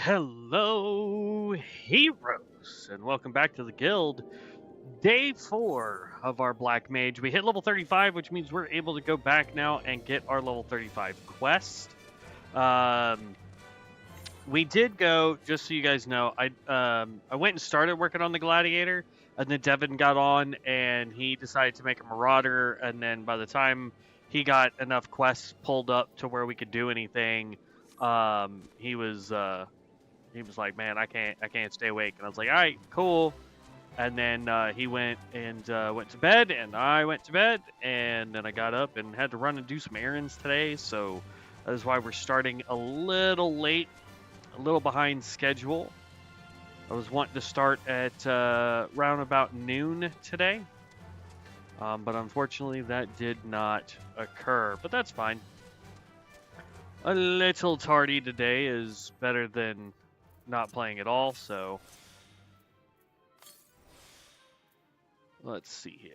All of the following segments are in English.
Hello, heroes, and welcome back to the guild. Day 4 of our Black Mage. We hit level 35, which means we're able to go back now and get our level 35 quest. We did go, just so you guys know, I went and started working on the Gladiator, and then Devin got on, and he decided to make a Marauder, and then by the time he got enough quests pulled up to where we could do anything, he was like, man, I can't stay awake. And I was like, all right, cool. And then he went to bed, and I went to bed, and then I got up and had to run and do some errands today. So that is why we're starting a little late, a little behind schedule. I was wanting to start at round about noon today, but unfortunately that did not occur. But that's fine. A little tardy today is better than not playing at all, so let's see here.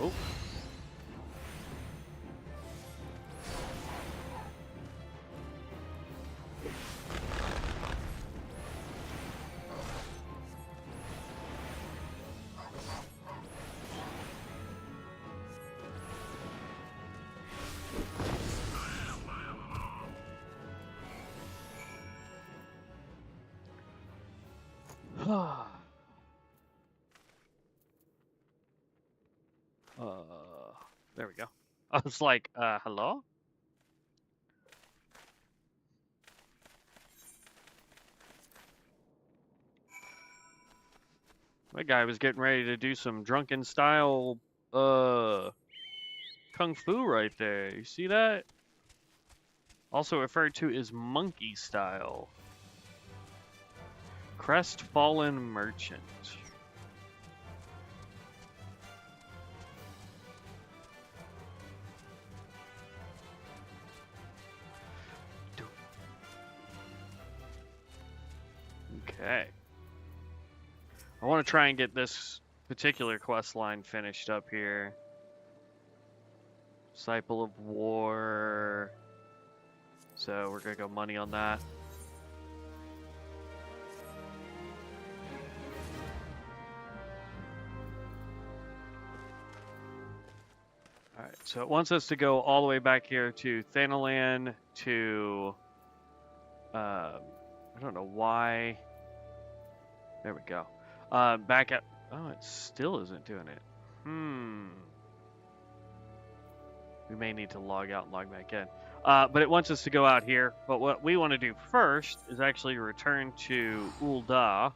Oh. There we go. I was like, hello? That guy was getting ready to do some drunken style, kung fu right there. You see that? Also referred to as monkey style. Crestfallen merchant. Okay. I want to try and get this particular quest line finished up here. Disciple of War. So we're going to go money on that. Alright, so it wants us to go all the way back here to Thanalan to... I don't know why... There we go. Back at... Oh, it still isn't doing it. We may need to log out and log back in. But it wants us to go out here. But what we want to do first is actually return to Ul'dah.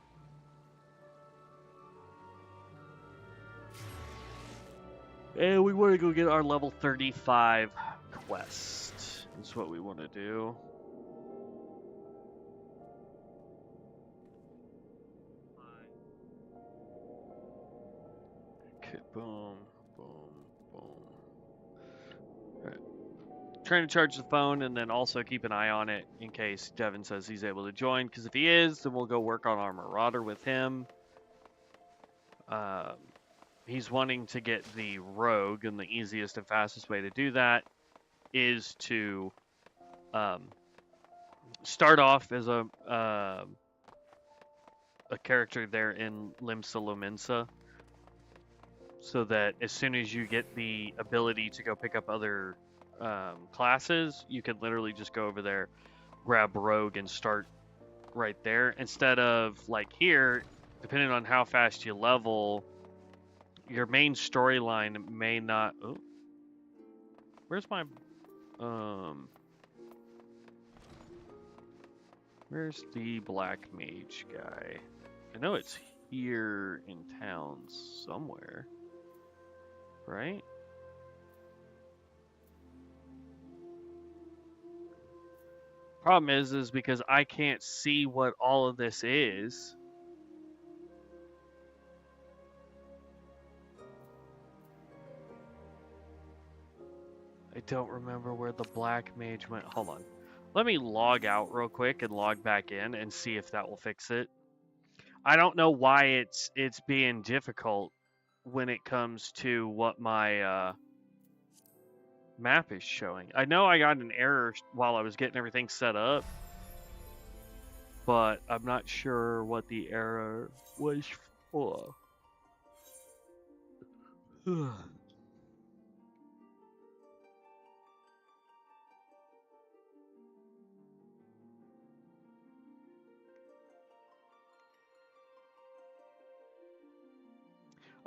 And we want to go get our level 35 quest. That's what we want to do. Okay, boom, boom, boom. All right. Trying to charge the phone and then also keep an eye on it in case Devin says he's able to join. Because if he is, then we'll go work on our Marauder with him. He's wanting to get the Rogue, and the easiest and fastest way to do that is to start off as a character there in Limsa Lominsa, so that as soon as you get the ability to go pick up other classes, you can literally just go over there, grab Rogue, and start right there. Instead of, like here, depending on how fast you level, your main storyline may not... Oh. Where's my... Where's the Black Mage guy? I know it's here in town somewhere. Right? Problem is because I can't see what all of this is. I don't remember where the Black Mage went. Hold on. Let me log out real quick and log back in and see if that will fix it. I don't know why it's being difficult when it comes to what my map is showing. I know I got an error while I was getting everything set up, but I'm not sure what the error was for.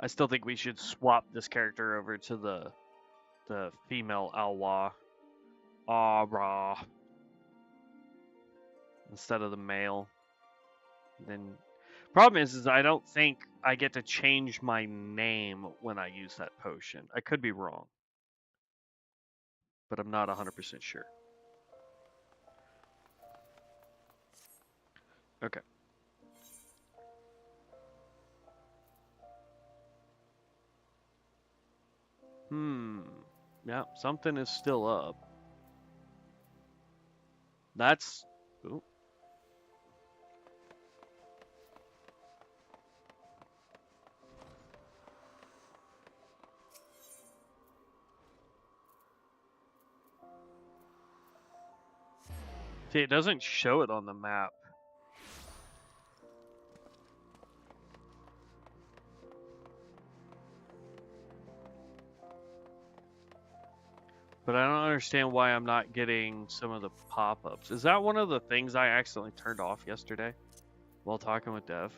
I still think we should swap this character over to the female Alwa. Aura. Instead of the male. Then problem is I don't think I get to change my name when I use that potion. I could be wrong. But I'm not 100% sure. Okay. Yeah, something is still up. That's... Ooh. See, it doesn't show it on the map. But I don't understand why I'm not getting some of the pop-ups. Is that one of the things I accidentally turned off yesterday while talking with Dev?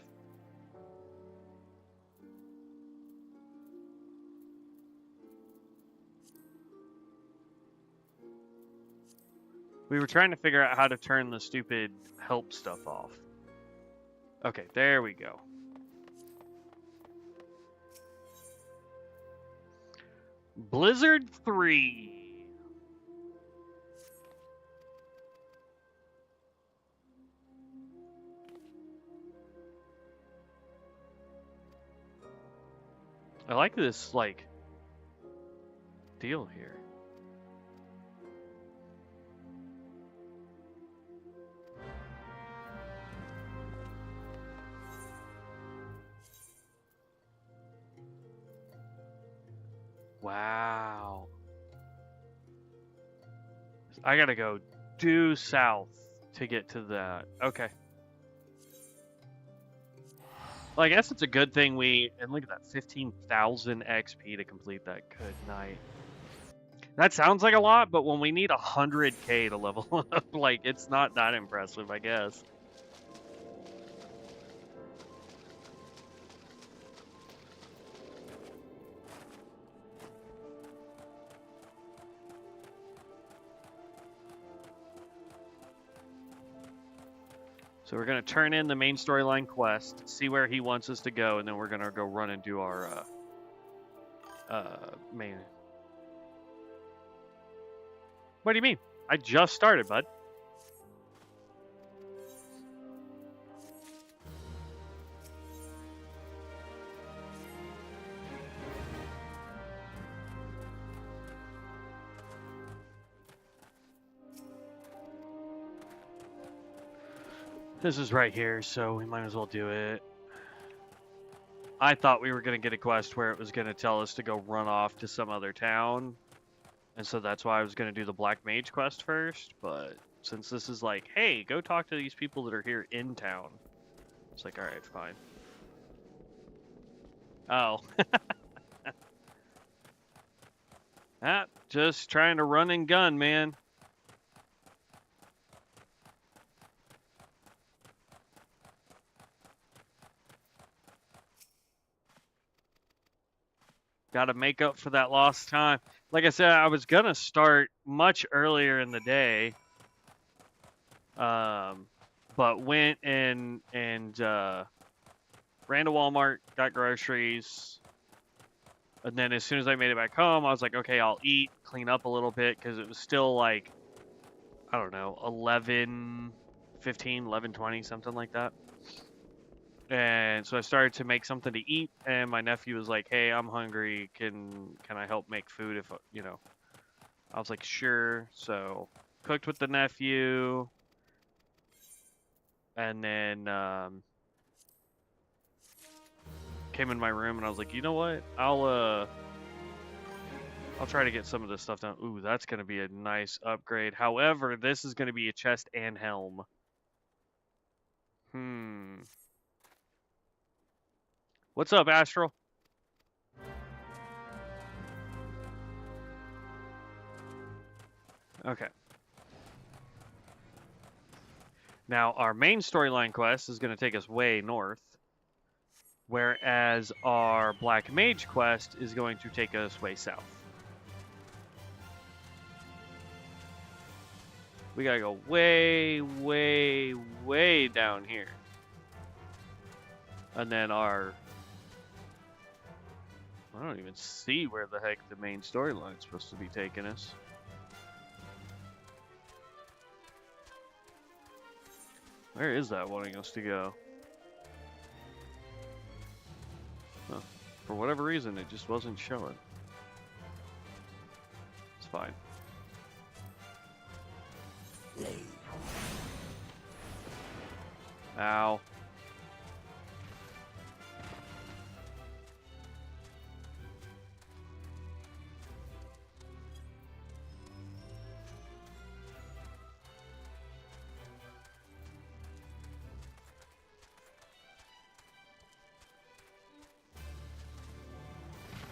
We were trying to figure out how to turn the stupid help stuff off. Okay, there we go. Blizzard 3. I like this, like, deal here. Wow. I gotta go due south to get to that. Okay. Well, I guess it's a good thing and look at that, 15,000 XP to complete that. Good night. That sounds like a lot, but when we need 100k to level up, like, it's not that impressive, I guess. So we're going to turn in the main storyline quest, see where he wants us to go, and then we're going to go run and do our main. What do you mean? I just started, bud. This is right here, so we might as well do it. I thought we were going to get a quest where it was going to tell us to go run off to some other town. And so that's why I was going to do the Black Mage quest first. But since this is like, hey, go talk to these people that are here in town. It's like, alright, fine. Oh. Just trying to run and gun, man. Got to make up for that lost time. Like I said, I was going to start much earlier in the day. But went and ran to Walmart, got groceries. And then as soon as I made it back home, I was like, okay, I'll eat, clean up a little bit. Because it was still like, I don't know, 11, 15, 11, 20, something like that. And so I started to make something to eat, and my nephew was like, "Hey, I'm hungry. Can I help make food if, you know?" I was like, "Sure." So cooked with the nephew, and then came in my room, and I was like, "You know what? I'll try to get some of this stuff done. Ooh, that's going to be a nice upgrade. However, this is going to be a chest and helm. What's up, Astral? Okay. Now, our main storyline quest is going to take us way north, whereas our Black Mage quest is going to take us way south. We gotta go way, way, way down here. And then I don't even see where the heck the main storyline is supposed to be taking us. Where is that wanting us to go? Huh. For whatever reason, it just wasn't showing. It's fine. Ow.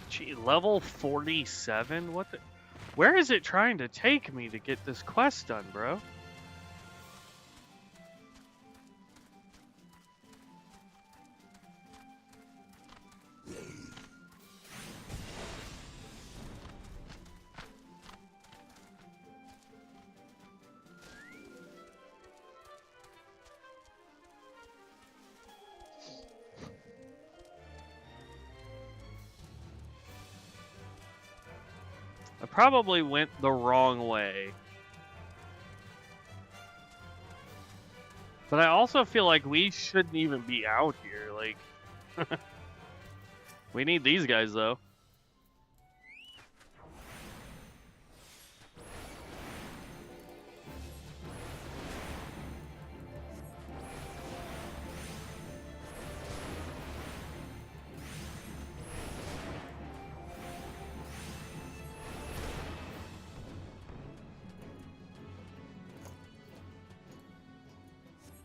Gee, level 47? What the? Where is it trying to take me to get this quest done, bro? I probably went the wrong way. But I also feel like we shouldn't even be out here. Like, we need these guys, though.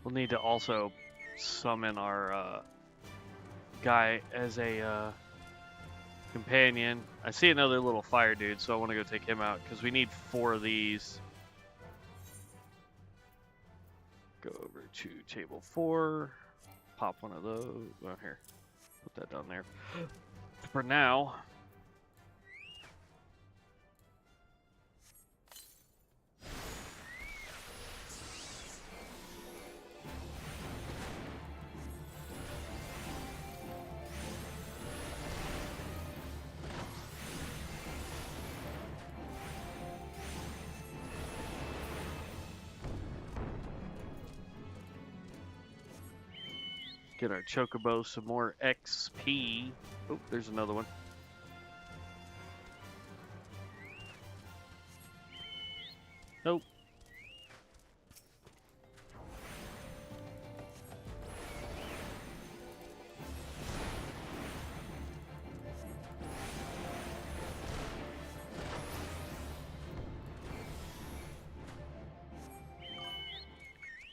We'll need to also summon our guy as a companion. I see another little fire dude, so I want to go take him out because we need 4 of these. Go over to table 4, pop one of those. Oh, here, put that down there. For now. Get our chocobo some more XP. Oh, there's another one. Nope.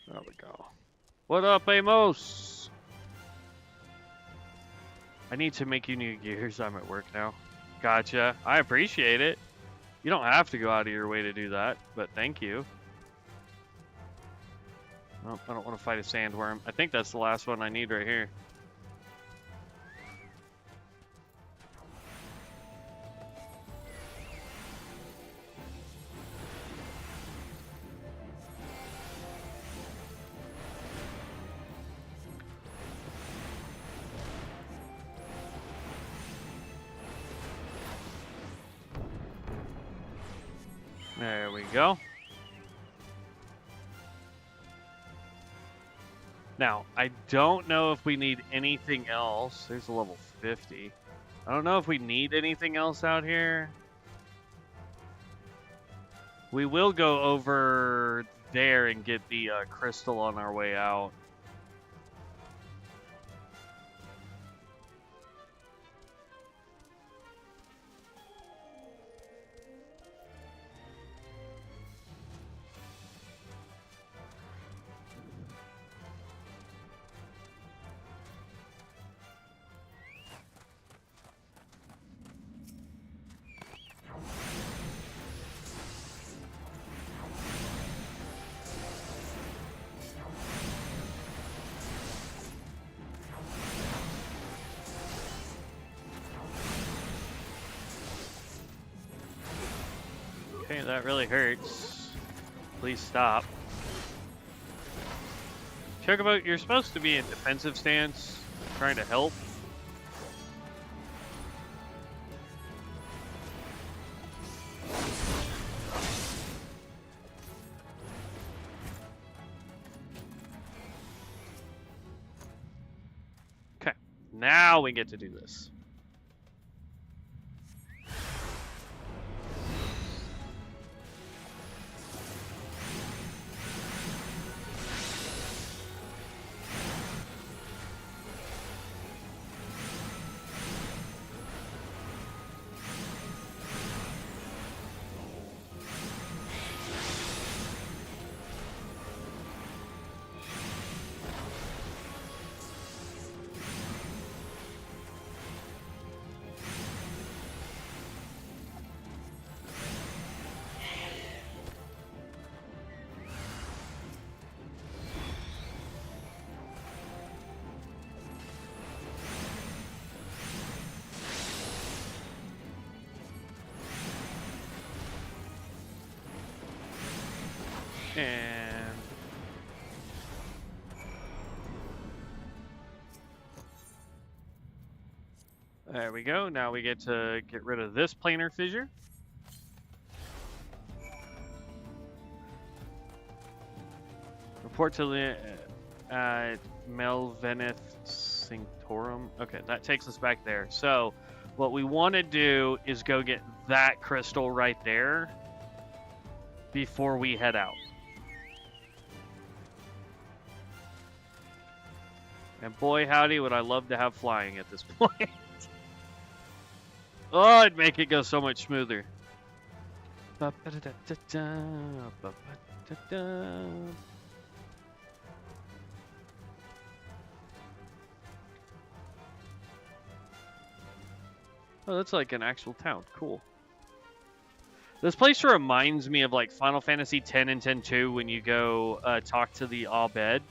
There we go. What up, Amos? I need to make you new gears. I'm at work now. Gotcha. I appreciate it. You don't have to go out of your way to do that, but thank you. Nope, I don't want to fight a sandworm. I think that's the last one I need right here. There we go. Now, I don't know if we need anything else. There's a level 50. I don't know if we need anything else out here. We will go over there and get the crystal on our way out. Okay, that really hurts. Please stop. Chocobo, you're supposed to be in defensive stance, trying to help. Okay, now we get to do this. And there we go. Now we get to get rid of this planar fissure. Report to the Melvenith Sanctorum. Okay, that takes us back there. So what we want to do is go get that crystal right there before we head out. And boy, howdy, would I love to have flying at this point. Oh, it'd make it go so much smoother. Oh, that's like an actual town. Cool. This place reminds me of like Final Fantasy X and X-2 when you go talk to the Abed.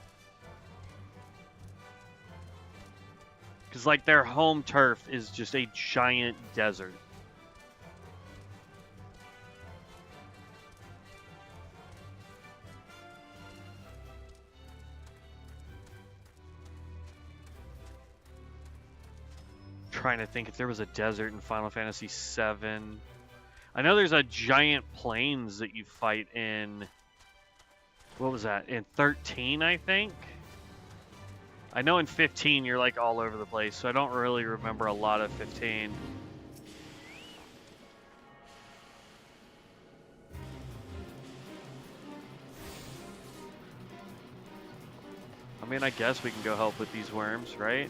Because, like, their home turf is just a giant desert. Trying to think if there was a desert in Final Fantasy VII. I know there's a giant plains that you fight in... What was that? In 13, I think? I know in 15 you're like all over the place, so I don't really remember a lot of 15. I mean, I guess we can go help with these worms, right?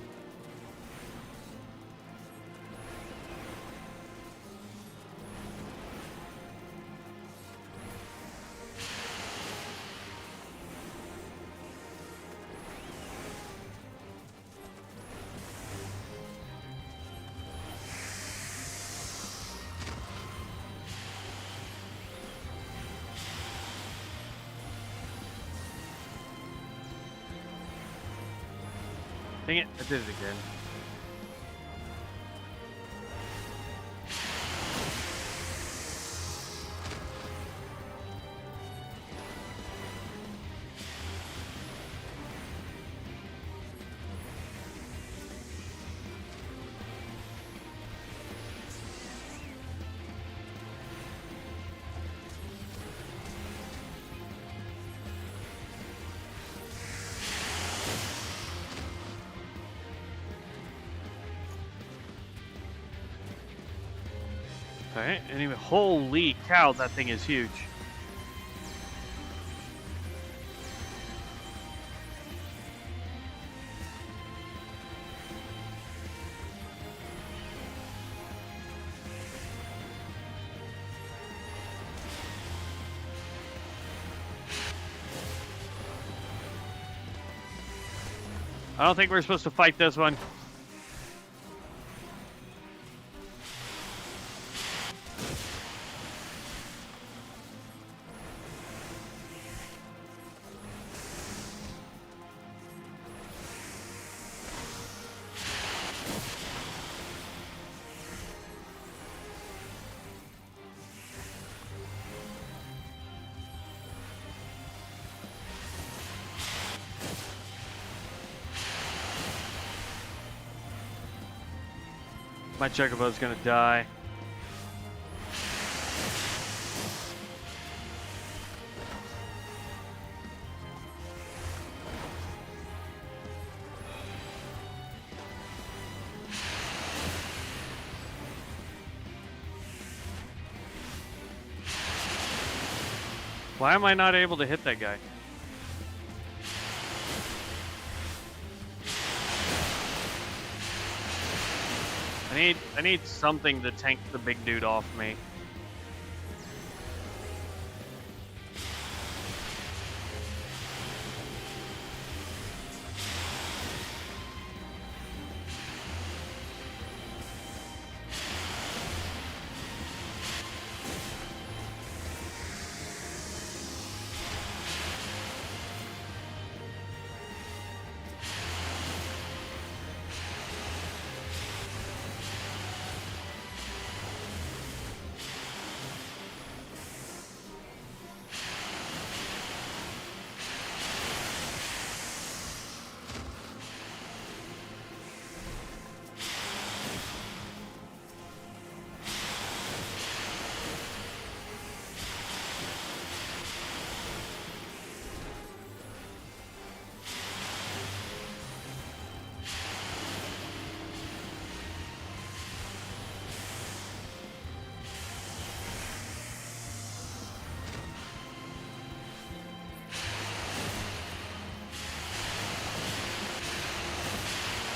Dang it, I did it again. Alright, and even, holy cow, that thing is huge. I don't think we're supposed to fight this one. My chocobo's gonna die. Why am I not able to hit that guy? I need something to tank the big dude off me.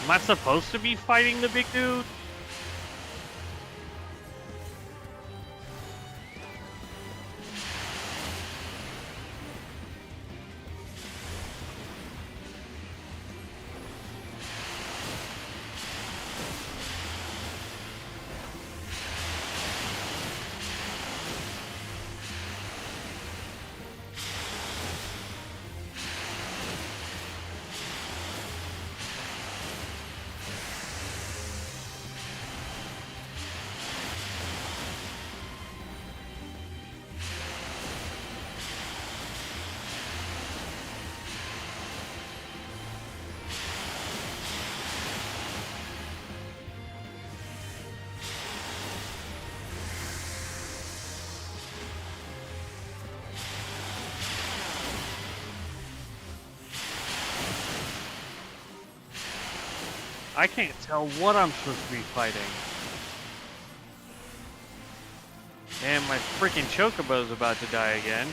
Am I supposed to be fighting the big dude? I can't tell what I'm supposed to be fighting. And my freaking chocobo's about to die again.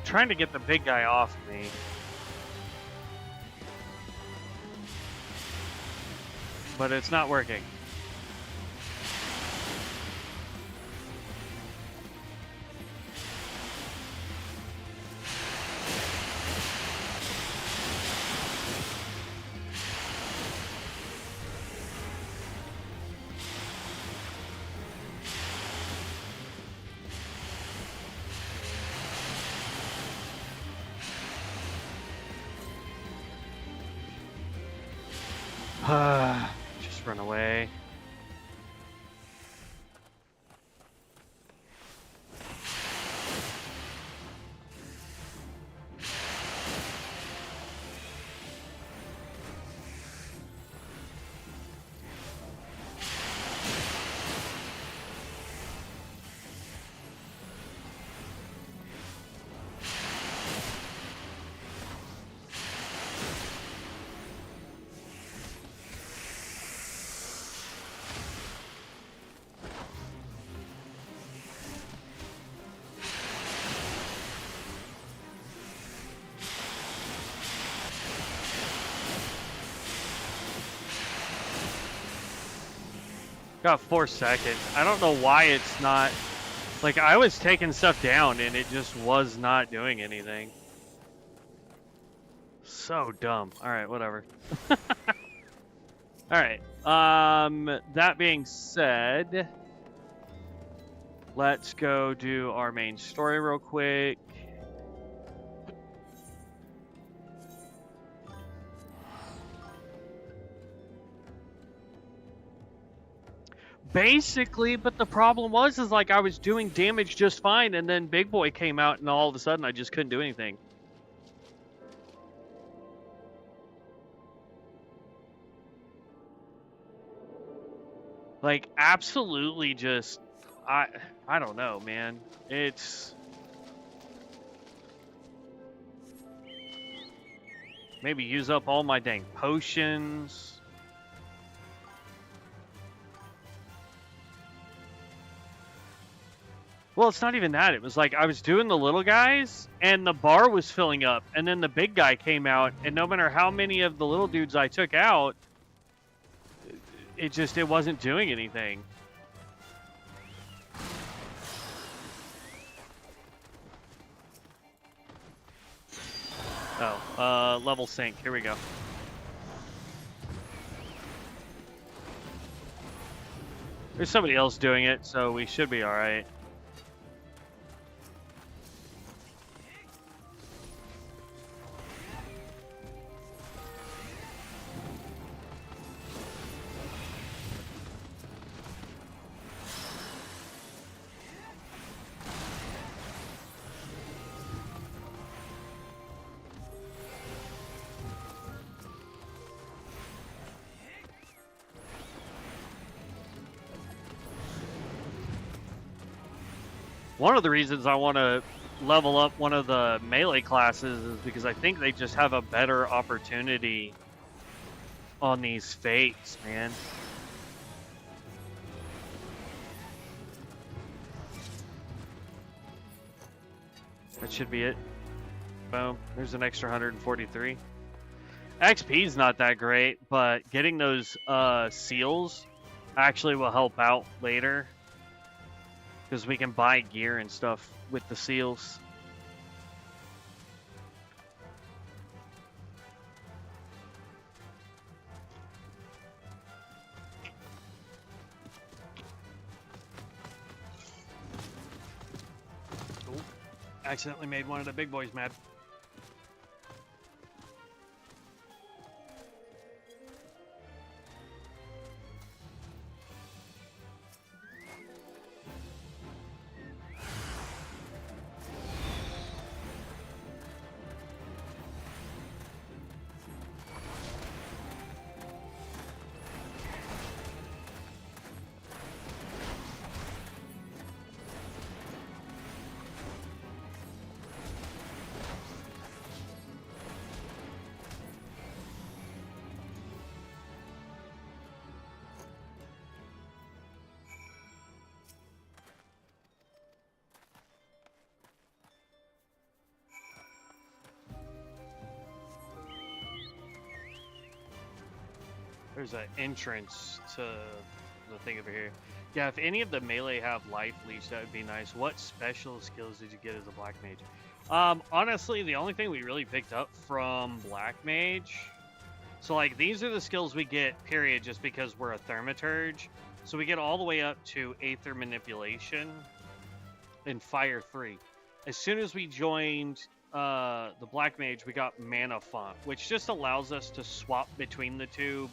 Trying to get the big guy off me. but it's not working. Just run away. Got 4 seconds. I don't know why it's not... Like, I was taking stuff down and it just was not doing anything. So dumb. Alright, whatever. Alright. That being said... Let's go do our main story real quick. Basically, but the problem was like I was doing damage just fine, and then Big Boy came out, and all of a sudden I just couldn't do anything. Like, absolutely just, I don't know, man. It's... Maybe use up all my dang potions. Well, it's not even that. It was like I was doing the little guys, and the bar was filling up, and then the big guy came out, and no matter how many of the little dudes I took out, it wasn't doing anything. Oh, level sync. Here we go. There's somebody else doing it, so we should be all right. One of the reasons I want to level up one of the melee classes is because I think they just have a better opportunity on these fates, man. That should be it. Boom. There's an extra 143. XP's not that great, but getting those seals actually will help out later. Because we can buy gear and stuff with the seals. Ooh, accidentally made one of the big boys mad. There's an entrance to the thing over here. Yeah, if any of the melee have life leech, that would be nice. What special skills did you get as a Black Mage? Honestly, the only thing we really picked up from Black Mage, so like these are the skills we get, period, just because we're a Thaumaturge. So we get all the way up to Aether Manipulation and Fire 3. As soon as we joined the Black Mage, we got Mana Font, which just allows us to swap between the two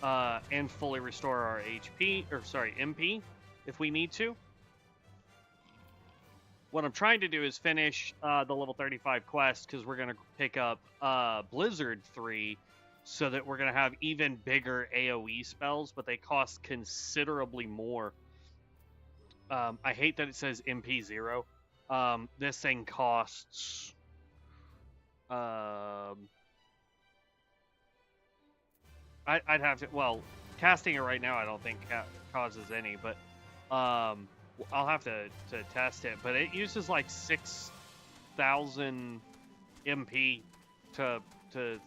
and fully restore our HP, or sorry, MP, if we need to. What I'm trying to do is finish the level 35 quest, because we're going to pick up Blizzard 3, so that we're going to have even bigger AoE spells, but they cost considerably more. I hate that it says MP 0. This thing costs... I'd have to... Well, casting it right now I don't think causes any, but I'll have to test it. But it uses like 6,000 MP to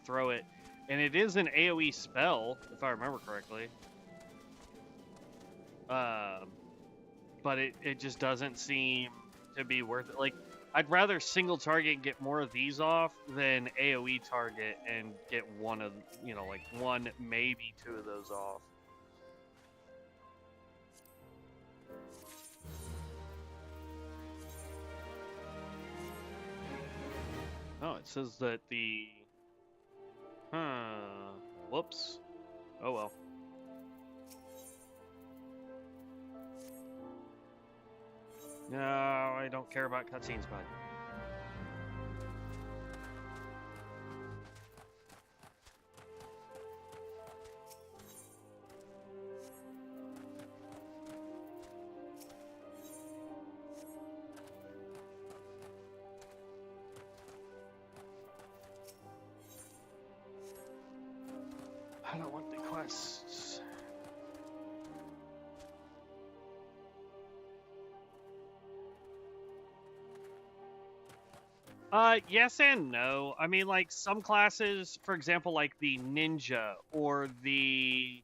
throw it. And it is an AoE spell, if I remember correctly. But it just doesn't seem to be worth it. Like, I'd rather single target and get more of these off than AoE target and get one of, you know, like one, maybe two of those off. Oh, it says that the... Whoops. Oh well. No, I don't care about cutscenes, bud. I don't want the quests. Yes and no. I mean, like, some classes, for example, like the ninja or the,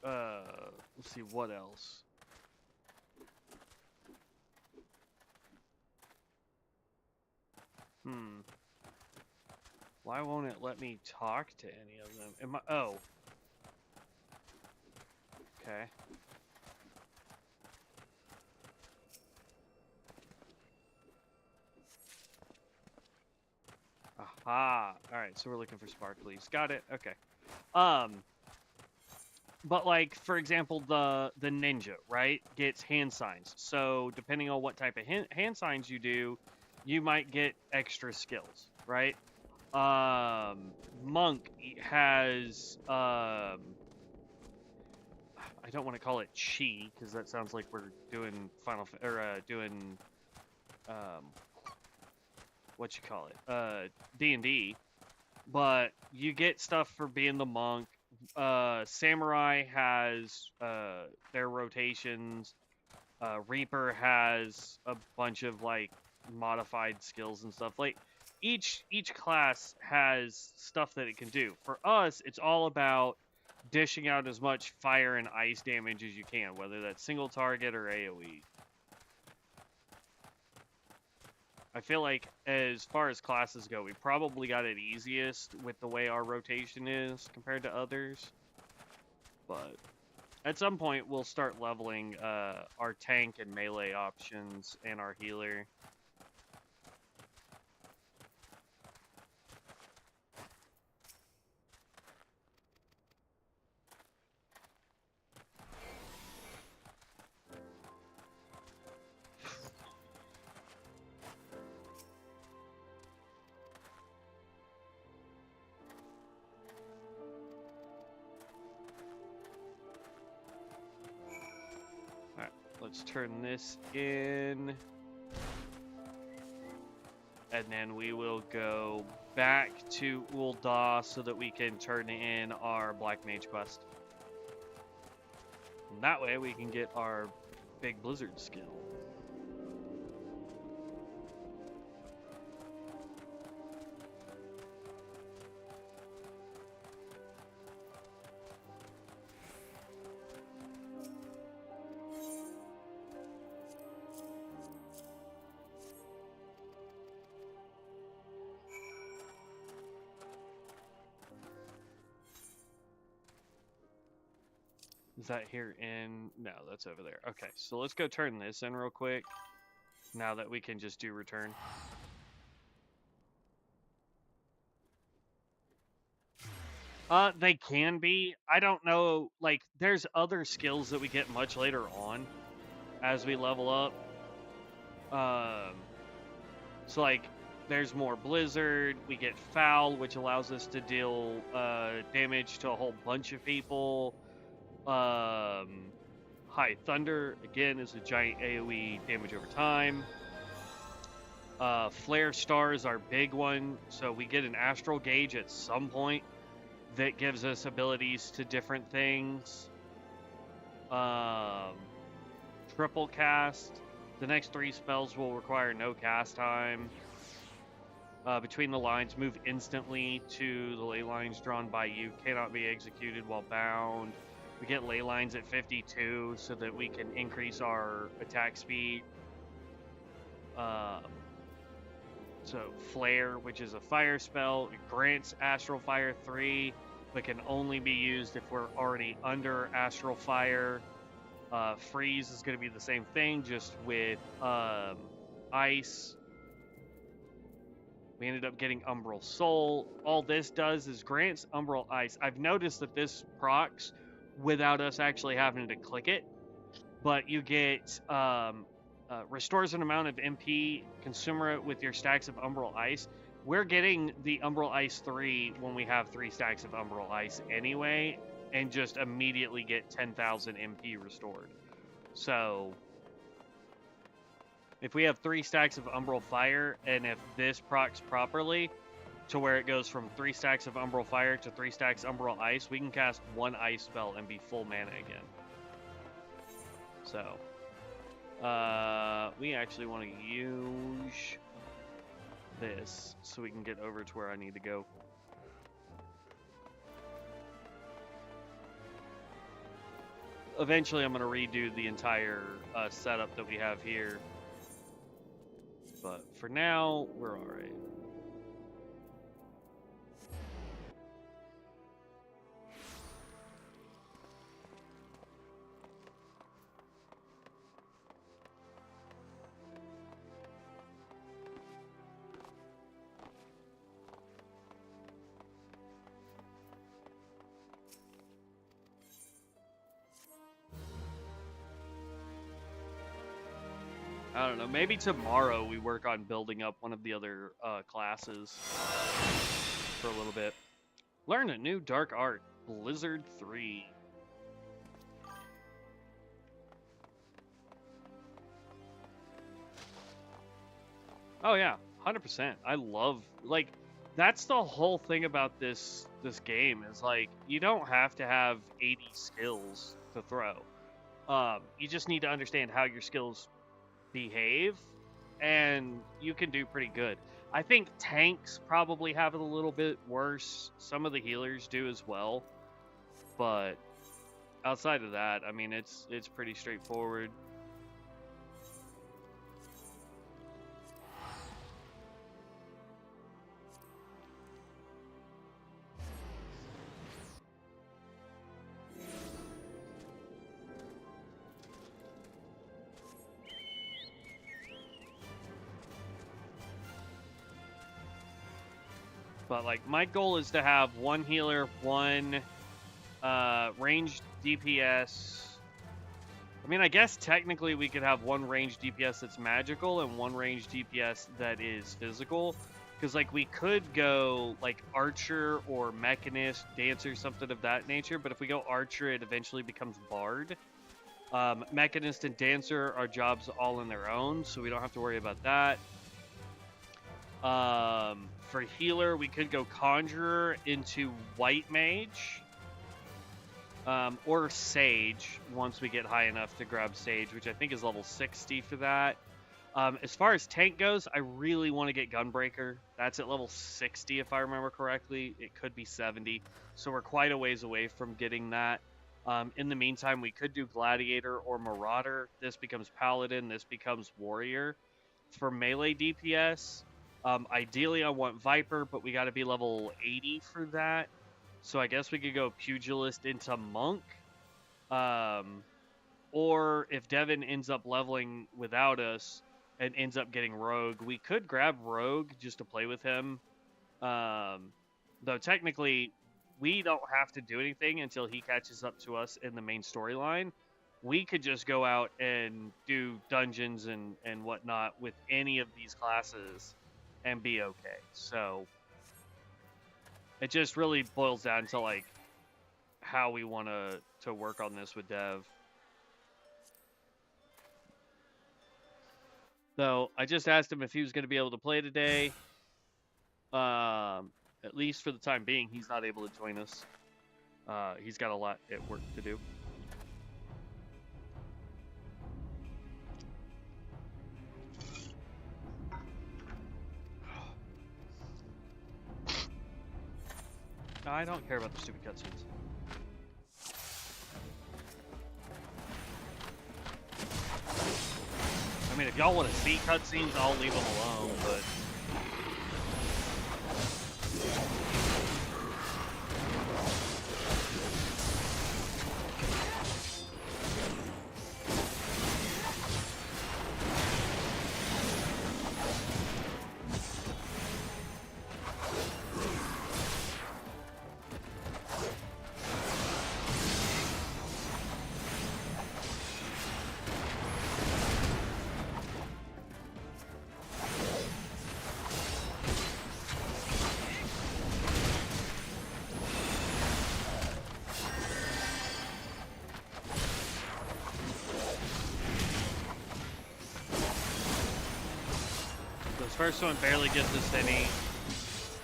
let's see, what else? Why won't it let me talk to any of them? Oh. Okay. Aha. Alright, so we're looking for sparklies. Got it. Okay. But like, for example, the ninja, right, gets hand signs. So depending on what type of hand signs you do, you might get extra skills, right? Monk has I don't want to call it chi, because that sounds like we're doing doing what you call it, D&D, but you get stuff for being the monk. Samurai has their rotations. Reaper has a bunch of like modified skills and stuff. Like each class has stuff that it can do. For us, it's all about dishing out as much fire and ice damage as you can, whether that's single target or AoE. I feel like as far as classes go, we probably got it easiest with the way our rotation is compared to others. But at some point, we'll start leveling our tank and melee options and our healer. Let's turn this in. And then we will go back to Ul'dah so that we can turn in our Black Mage quest. And that way we can get our big Blizzard skill. Is that here in? No, that's over there. Okay, so let's go turn this in real quick. Now that we can just do return. They can be. I don't know. Like, there's other skills that we get much later on as we level up. So like, there's more blizzard. We get foul, which allows us to deal damage to a whole bunch of people. High thunder again is a giant AOE damage over time. Flare star is our big one, so we get an astral gauge at some point that gives us abilities to different things. Triple cast. The next 3 spells will require no cast time. Between the lines, move instantly to the ley lines drawn by you. Cannot be executed while bound. We get ley lines at 52 so that we can increase our attack speed. So Flare, which is a fire spell, it grants Astral Fire 3, but can only be used if we're already under Astral Fire. Freeze is going to be the same thing, just with Ice. We ended up getting Umbral Soul. All this does is grants Umbral Ice. I've noticed that this procs without us actually having to click it, but you get restores an amount of MP, consume it with your stacks of Umbral Ice. We're getting the Umbral Ice 3 when we have 3 stacks of Umbral Ice anyway, and just immediately get 10,000 MP restored. So if we have 3 stacks of Umbral Fire, and if this procs properly, to where it goes from 3 stacks of Umbral Fire to 3 stacks Umbral Ice, we can cast 1 Ice spell and be full mana again. So we actually want to use this so we can get over to where I need to go. Eventually I'm going to redo the entire setup that we have here. But for now, we're alright. I don't know, maybe tomorrow we work on building up one of the other classes for a little bit. Learn a new dark art, Blizzard 3. Oh yeah, 100%. I love, like, that's the whole thing about this game is, like, you don't have to have 80 skills to throw. You just need to understand how your skills behave, and you can do pretty good. I think tanks probably have it a little bit worse. Some of the healers do as well, but outside of that, I mean, it's pretty straightforward. But, like, my goal is to have 1 healer, 1 ranged DPS. I mean, I guess technically we could have 1 ranged DPS that's magical and 1 ranged DPS that is physical. Because, like, we could go, like, Archer or Mechanist, Dancer, something of that nature. But if we go Archer, it eventually becomes Bard. Mechanist and Dancer are jobs all on their own, so we don't have to worry about that. For healer, we could go Conjurer into White Mage, or Sage once we get high enough to grab Sage, which I think is level 60 for that. As far as tank goes, I really want to get Gunbreaker. That's at level 60 if I remember correctly. It could be 70, so we're quite a ways away from getting that. In the meantime, we could do Gladiator or Marauder. This becomes Paladin, this becomes Warrior. For melee DPS, ideally I want Viper, but we got to be level 80 for that. So I guess we could go Pugilist into Monk. Or if Devin ends up leveling without us and ends up getting Rogue, we could grab Rogue just to play with him. Though technically, we don't have to do anything until he catches up to us in the main storyline. We could just go out and do dungeons and whatnot with any of these classes and be okay. So it just really boils down to like how we want to work on this with Dev. So I just asked him if he was going to be able to play today. At least for the time being, he's not able to join us. He's got a lot at work to do. I don't care about the stupid cutscenes. I mean, if y'all want to see cutscenes, I'll leave them alone, but... First one barely gives us any.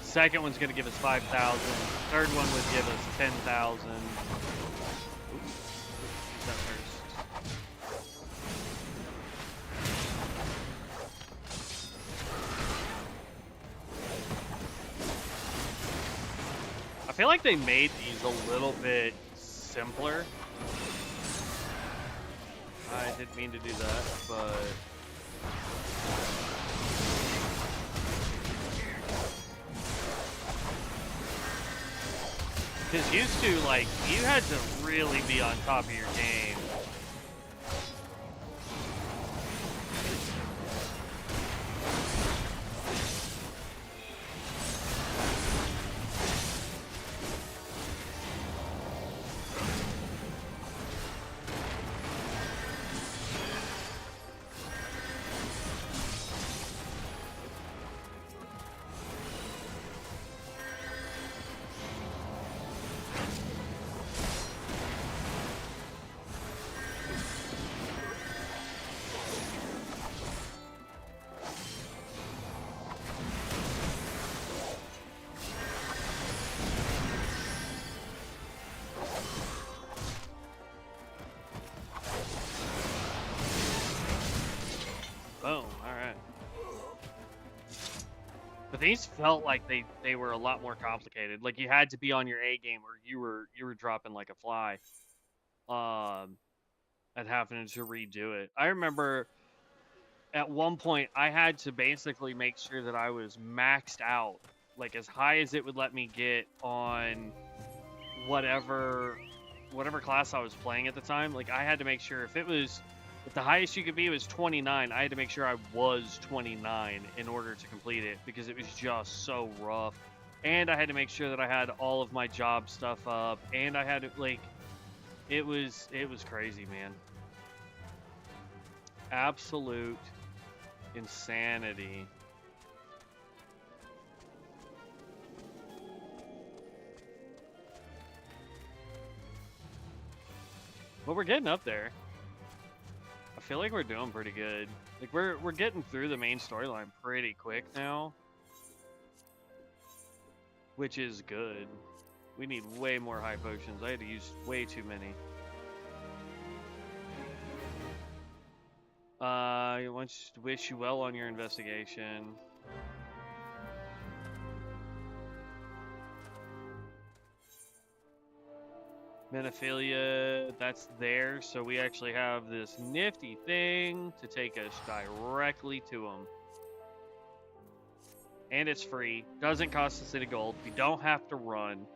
Second one's going to give us 5,000. Third one would give us 10,000. Use that first. I feel like they made these a little bit simpler. I didn't mean to do that, but... Because used to, like, you had to really be on top of your game. Boom, alright. But these felt like they were a lot more complicated. Like you had to be on your A game or you were dropping like a fly. And having to redo it. I remember at one point I had to basically make sure that I was maxed out, like as high as it would let me get on whatever class I was playing at the time. Like I had to make sure if the highest you could be was 29, I had to make sure I was 29 in order to complete it because it was just so rough. And I had to make sure that I had all of my job stuff up, and I had to, like, it was crazy, man. Absolute insanity. But we're getting up there. I feel like we're doing pretty good. Like we're getting through the main storyline pretty quick now, which is good. We need way more high potions. I had to use way too many. I want to wish you well on your investigation. Menophilia, that's there, so we actually have this nifty thing to take us directly to them. And it's free. Doesn't cost us any gold. We don't have to run.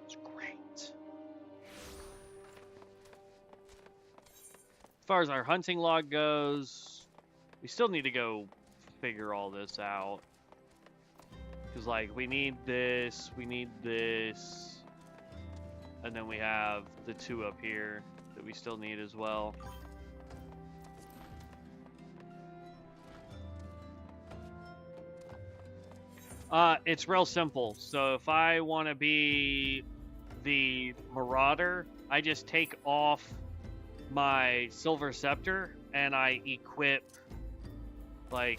It's great. far as our hunting log goes, we still need to go figure all this out. Because, like, we need this, and then we have the 2 up here that we still need as well. It's real simple. So if I want to be the Marauder, I just take off my Silver Scepter and I equip, like,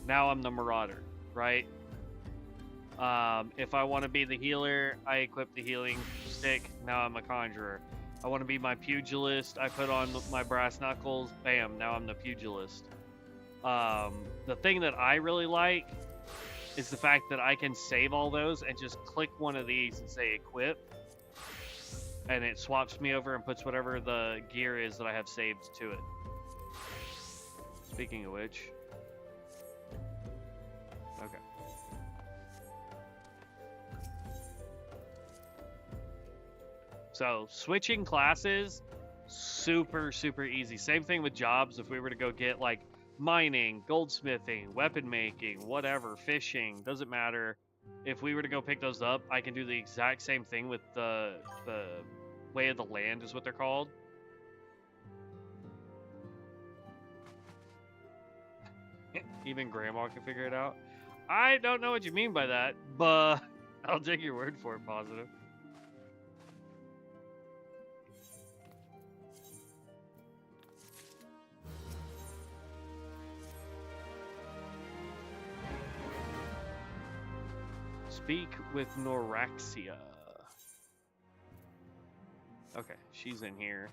now I'm the Marauder, right? If I want to be the healer, I equip the healing stick, now I'm a Conjurer. I want to be my Pugilist, I put on my Brass Knuckles, bam, now I'm the Pugilist. The thing that I really like is the fact that I can save all those and just click one of these and say equip, and it swaps me over and puts whatever the gear is that I have saved to it. Speaking of which, okay. So switching classes, super easy. Same thing with jobs. If we were to go get like mining, goldsmithing, weapon making, whatever, fishing, doesn't matter. If we were to go pick those up, I can do the exact same thing with the way of the land is what they're called. Even grandma can figure it out. I don't know what you mean by that, but I'll take your word for it, positive. Speak with Noraxia. Okay, she's in here.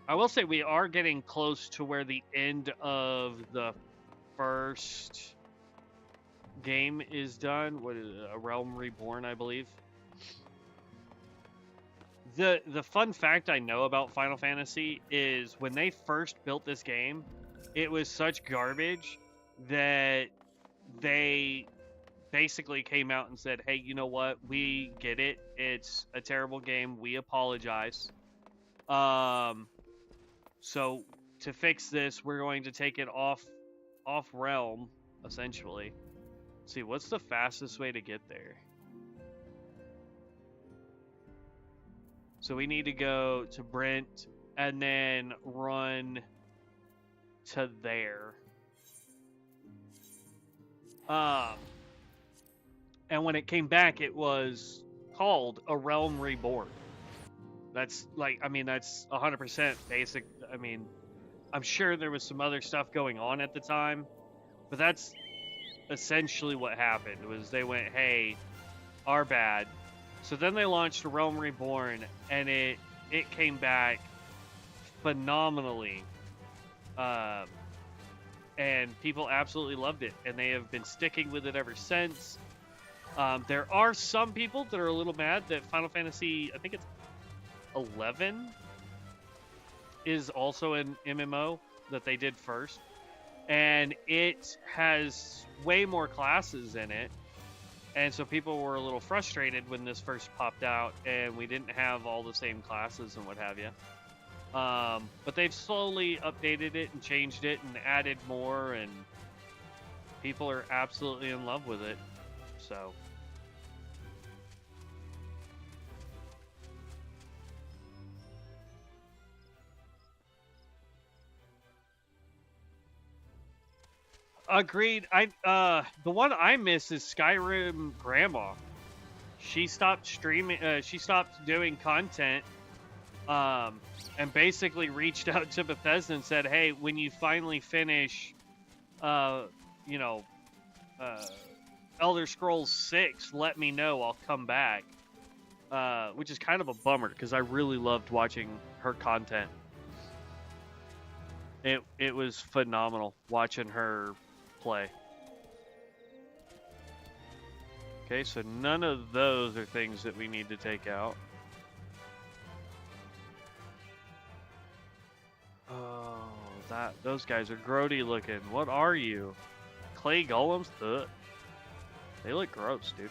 I will say we are getting close to where the end of the first game is done. What is it? A Realm Reborn, I believe. The fun fact I know about Final Fantasy is when they first built this game, it was such garbage that they basically came out and said, hey, you know what? We get it. It's a terrible game. We apologize. So to fix this, we're going to take it off realm, essentially. Let's see, what's the fastest way to get there? So we need to go to Brent and then run to there. And when it came back, it was called A Realm Reborn. That's like, I mean, that's 100% basic. I mean, I'm sure there was some other stuff going on at the time, but that's essentially what happened. Was they went, hey, our bad. So then they launched A Realm Reborn, and it came back phenomenally. And people absolutely loved it, and they have been sticking with it ever since. There are some people that are a little mad that Final Fantasy, I think it's 11, is also an MMO that they did first, and it has way more classes in it, and so people were a little frustrated when this first popped out and we didn't have all the same classes and what have you. But they've slowly updated it and changed it and added more, and people are absolutely in love with it. So agreed. The one I miss is Skyrim Grandma. She stopped streaming. She stopped doing content. And basically reached out to Bethesda and said, hey, when you finally finish, you know, Elder Scrolls 6, let me know. I'll come back. Which is kind of a bummer because I really loved watching her content. It was phenomenal watching her play. Okay, so none of those are things that we need to take out. Oh, those guys are grody looking. What are you? Clay golems? Ugh. They look gross, dude.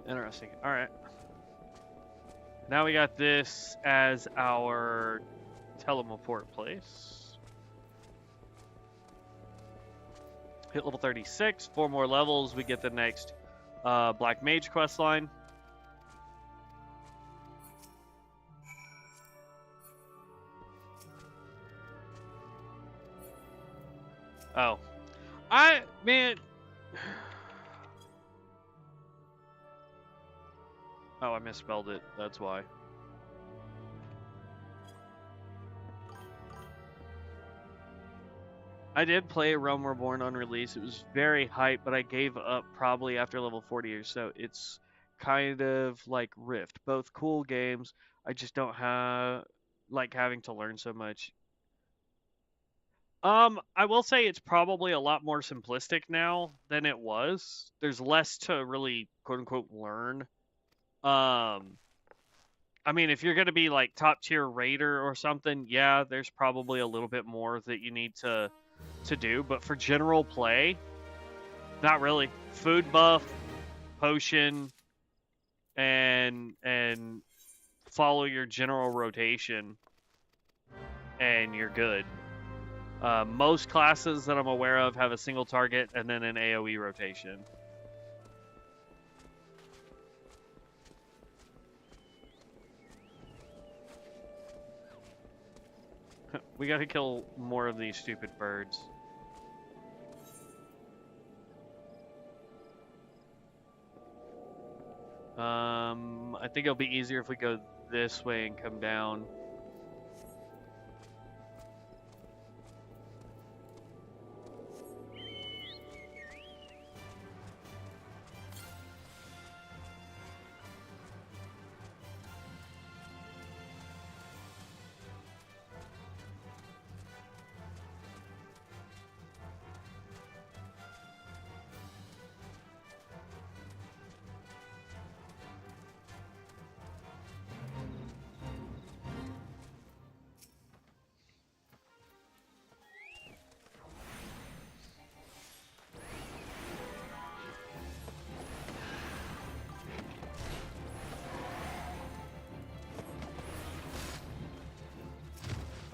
Interesting. All right. Now we got this as our teleport place. Hit level 36. 4 more levels. We get the next Black Mage quest line. Oh. Man. Oh, I misspelled it. That's why. I did play Realm Reborn on release. It was very hype, but I gave up probably after level 40 or so. It's kind of like Rift. Both cool games. I just don't like having to learn so much. I will say it's probably a lot more simplistic now than it was. There's less to really quote unquote learn. I mean, if you're gonna be like top tier raider or something, yeah, there's probably a little bit more that you need to do. But for general play, not really. Food buff, potion, and follow your general rotation, and you're good. Most classes that I'm aware of have a single target and then an AoE rotation. We gotta kill more of these stupid birds. I think it'll be easier if we go this way and come down.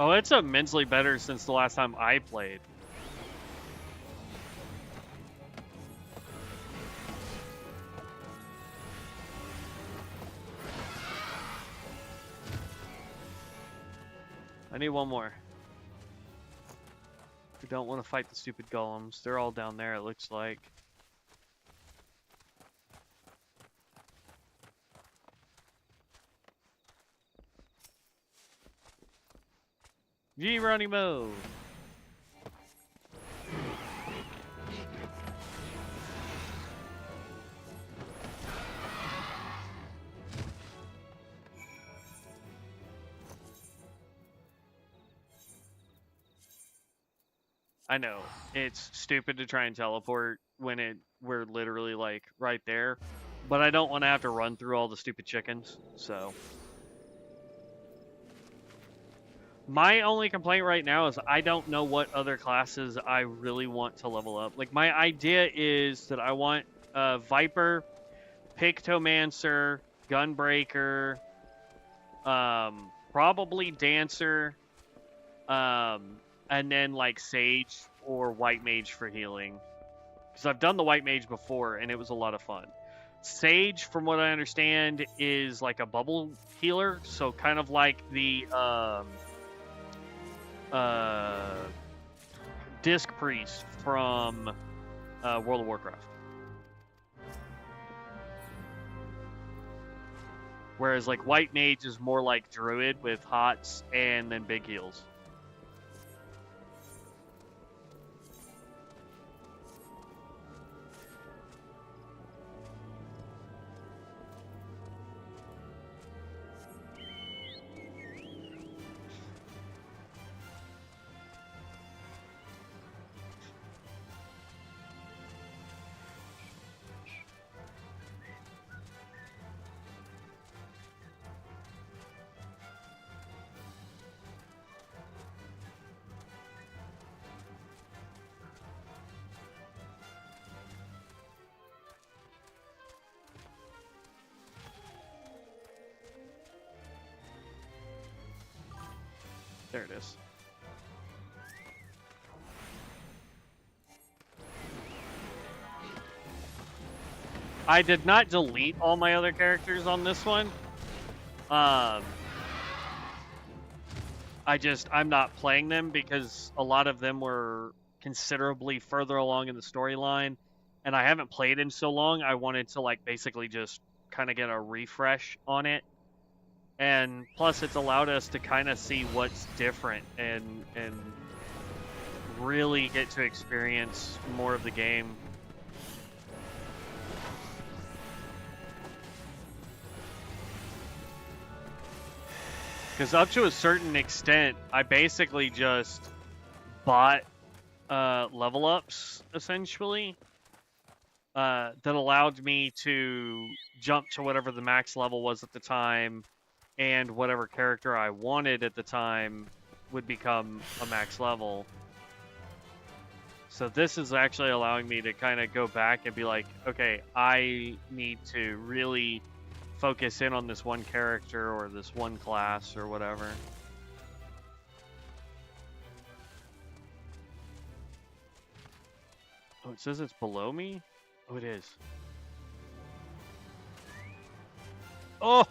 Oh, it's immensely better since the last time I played. I need one more. We don't want to fight the stupid golems. They're all down there, it looks like. Geronimo! I know, it's stupid to try and teleport when we're literally like right there, but I don't want to have to run through all the stupid chickens, so. My only complaint right now is I don't know what other classes I really want to level up. Like, my idea is that I want Viper, Pictomancer, Gunbreaker, probably Dancer, and then like Sage or White Mage for healing. Because I've done the White Mage before and it was a lot of fun. Sage, from what I understand, is like a bubble healer, so kind of like the Disc Priest from World of Warcraft. Whereas like White Mage is more like Druid with hots and then big heals. There it is. I did not delete all my other characters on this one. I'm not playing them because a lot of them were considerably further along in the storyline, and I haven't played in so long. I wanted to like basically just kind of get a refresh on it, and plus it's allowed us to kind of see what's different and really get to experience more of the game. Because up to a certain extent, I basically just bought level ups, essentially, that allowed me to jump to whatever the max level was at the time, and whatever character I wanted at the time would become a max level. So this is actually allowing me to kind of go back and be like, okay, I need to really focus in on this one character or this one class or whatever. Oh, it says it's below me? Oh, it is. Oh!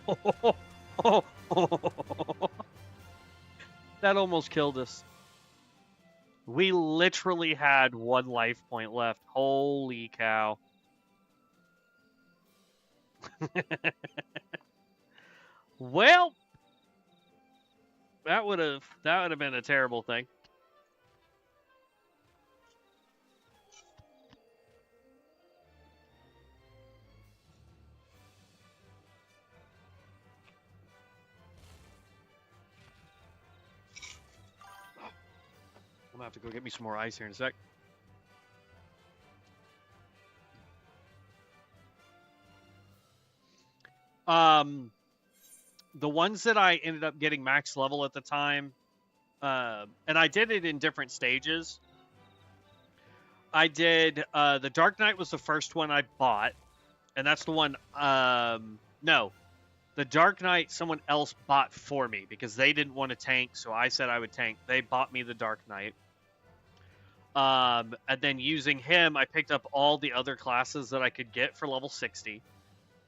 That almost killed us. We literally had 1 life point left. Holy cow. Well, that would have been a terrible thing. I'm gonna have to go get me some more ice here in a sec. The ones that I ended up getting max level at the time, and I did it in different stages. I did, the Dark Knight was the first one I bought, and that's the one, no. The Dark Knight someone else bought for me because they didn't want to tank, so I said I would tank. They bought me the Dark Knight. And then using him, I picked up all the other classes that I could get for level 60.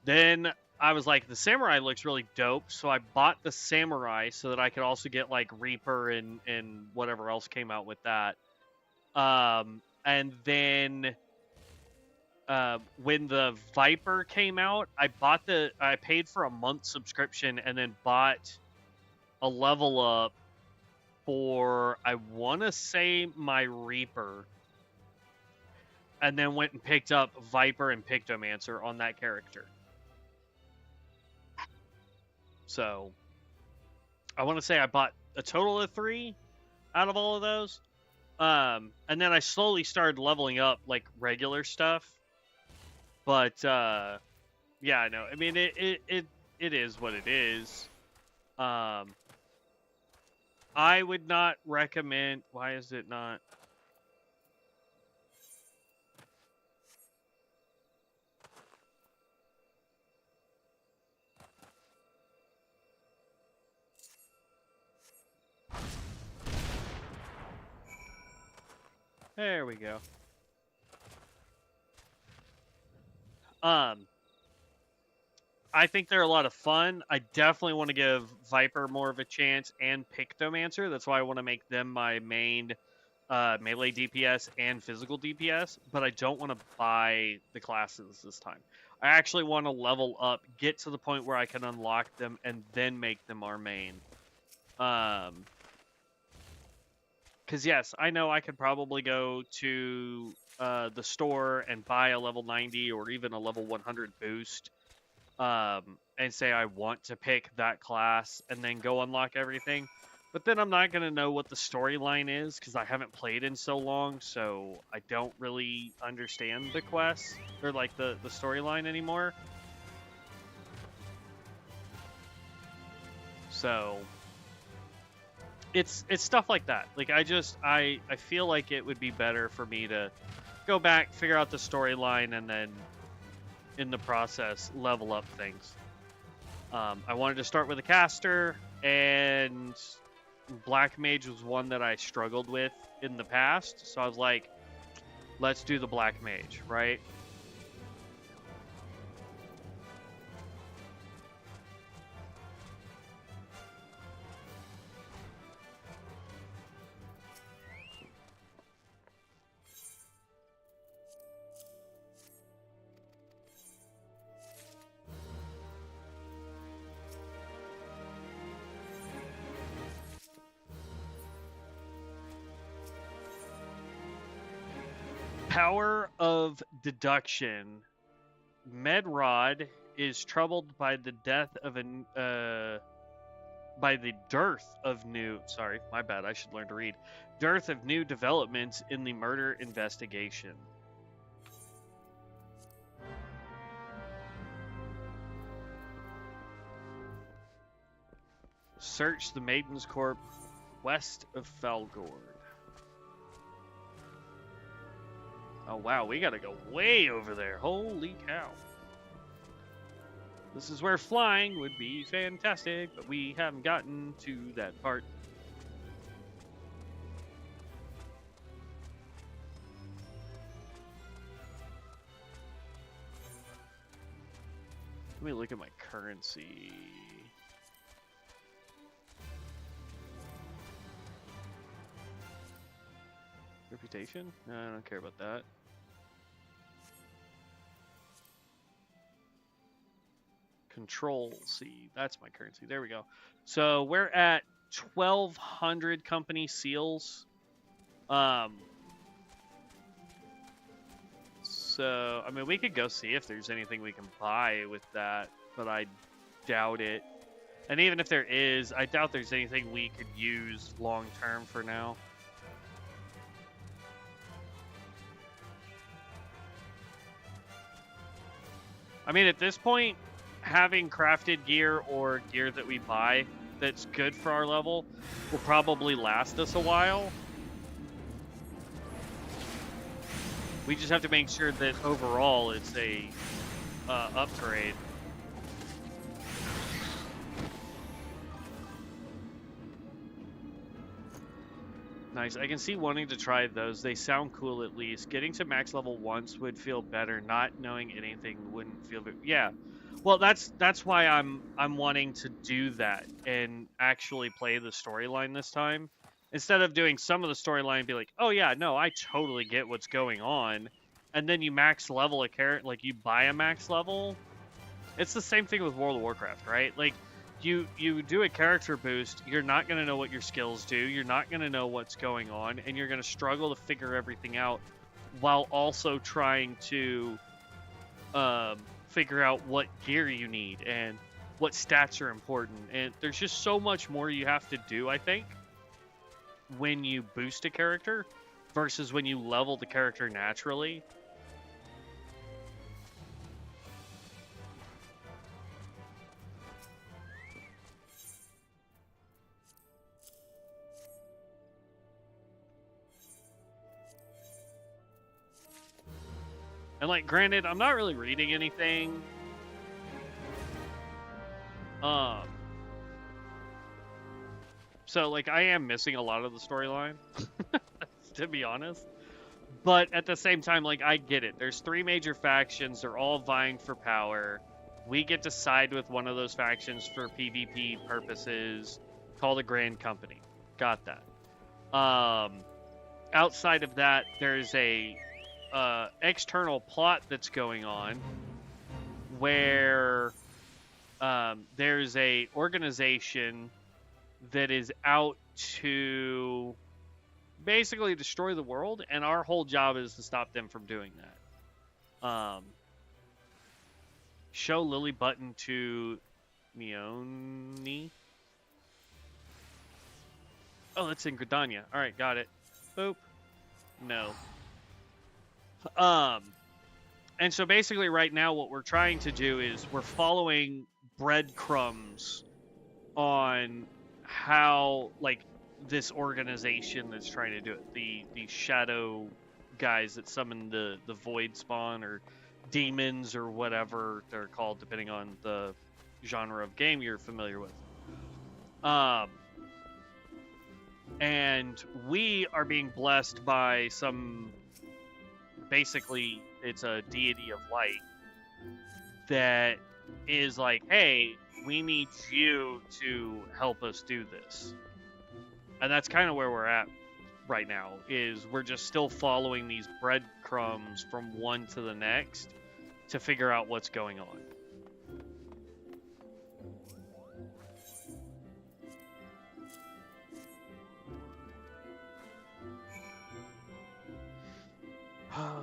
Then I was like, the Samurai looks really dope, so I bought the Samurai so that I could also get like Reaper and whatever else came out with that. And then when the Viper came out, I paid for a month subscription and then bought a level up for, I want to say, my Reaper, and then went and picked up Viper and Pictomancer on that character. So I want to say I bought a total of 3 out of all of those. And then I slowly started leveling up like regular stuff. But yeah, I know. I mean, it is what it is. I would not recommend. Why is it not? There we go. I think they're a lot of fun. I definitely want to give Viper more of a chance and Pictomancer. That's why I want to make them my main melee DPS and physical DPS, but I don't want to buy the classes this time. I actually want to level up, get to the point where I can unlock them, and then make them our main. Because yes, I know I could probably go to the store and buy a level 90 or even a level 100 boost, and say I want to pick that class and then go unlock everything. But then I'm not going to know what the storyline is because I haven't played in so long, so I don't really understand the quests or like the storyline anymore. So it's stuff like that. Like I feel like it would be better for me to go back, figure out the storyline, and then in the process level up things. I wanted to start with a caster and Black Mage was one that I struggled with in the past, so I was like, let's do the Black Mage, right? Power of deduction. Medrod is troubled by the death of by the dearth of new. Sorry, my bad. I should learn to read. Dearth of new developments in the murder investigation. Search the Maiden's Corp west of Felgord. Oh wow, we gotta go way over there. Holy cow. This is where flying would be fantastic, but we haven't gotten to that part. Let me look at my currency. Reputation? No, I don't care about that. Control C. That's my currency. There we go. So we're at 1,200 company seals. So, I mean, we could go see if there's anything we can buy with that, but I doubt it. And even if there is, I doubt there's anything we could use long term for now. I mean, at this point, having crafted gear or gear that we buy that's good for our level will probably last us a while. We just have to make sure that overall it's a upgrade. Nice. I can see wanting to try those. They sound cool at least. Getting to max level once would feel better. Not knowing anything wouldn't feel good. Yeah. Well, that's why I'm wanting to do that and actually play the storyline this time. Instead of doing some of the storyline and be like, oh yeah, no, I totally get what's going on. And then you max level a character, like you buy a max level. It's the same thing with World of Warcraft, right? Like, you do a character boost, you're not going to know what your skills do, you're not going to know what's going on, and you're going to struggle to figure everything out while also trying to figure out what gear you need and what stats are important. And there's just so much more you have to do, I think, when you boost a character versus when you level the character naturally. And, like, granted, I'm not really reading anything. So, like, I am missing a lot of the storyline, to be honest. But at the same time, like, I get it. There's 3 major factions. They're all vying for power. We get to side with one of those factions for PvP purposes, called a Grand Company. Got that. Outside of that, there's a external plot that's going on where there's a organization that is out to basically destroy the world, and our whole job is to stop them from doing that. Show Lily button to Neoni. Oh, that's in Gridania. All right, got it. Boop. No. And so basically right now what we're trying to do is we're following breadcrumbs on how, like, this organization that's trying to do it, the shadow guys that summon the void spawn or demons or whatever they're called depending on the genre of game you're familiar with. And we are being blessed by some, basically, it's a deity of light that is like, hey, we need you to help us do this. And that's kind of where we're at right now, is we're just still following these breadcrumbs from one to the next to figure out what's going on.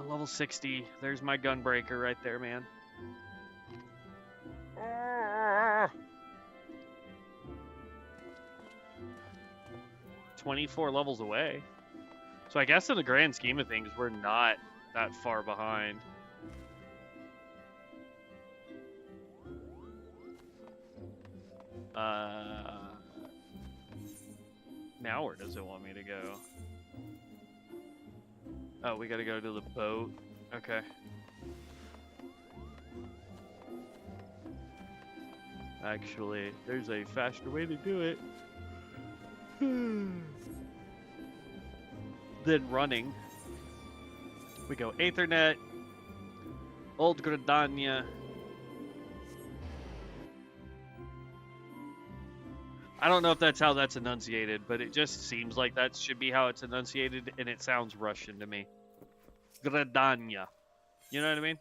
Level 60. There's my gunbreaker right there, man. 24 levels away. So I guess in the grand scheme of things, we're not that far behind. Now where does it want me to go? Oh, we gotta go to the boat. Okay. Actually, there's a faster way to do it. Than running. We go Aethernet, Old Gridania. I don't know if that's how that's enunciated, but it just seems like that should be how it's enunciated, and it sounds Russian to me. Gridania. You know what I mean?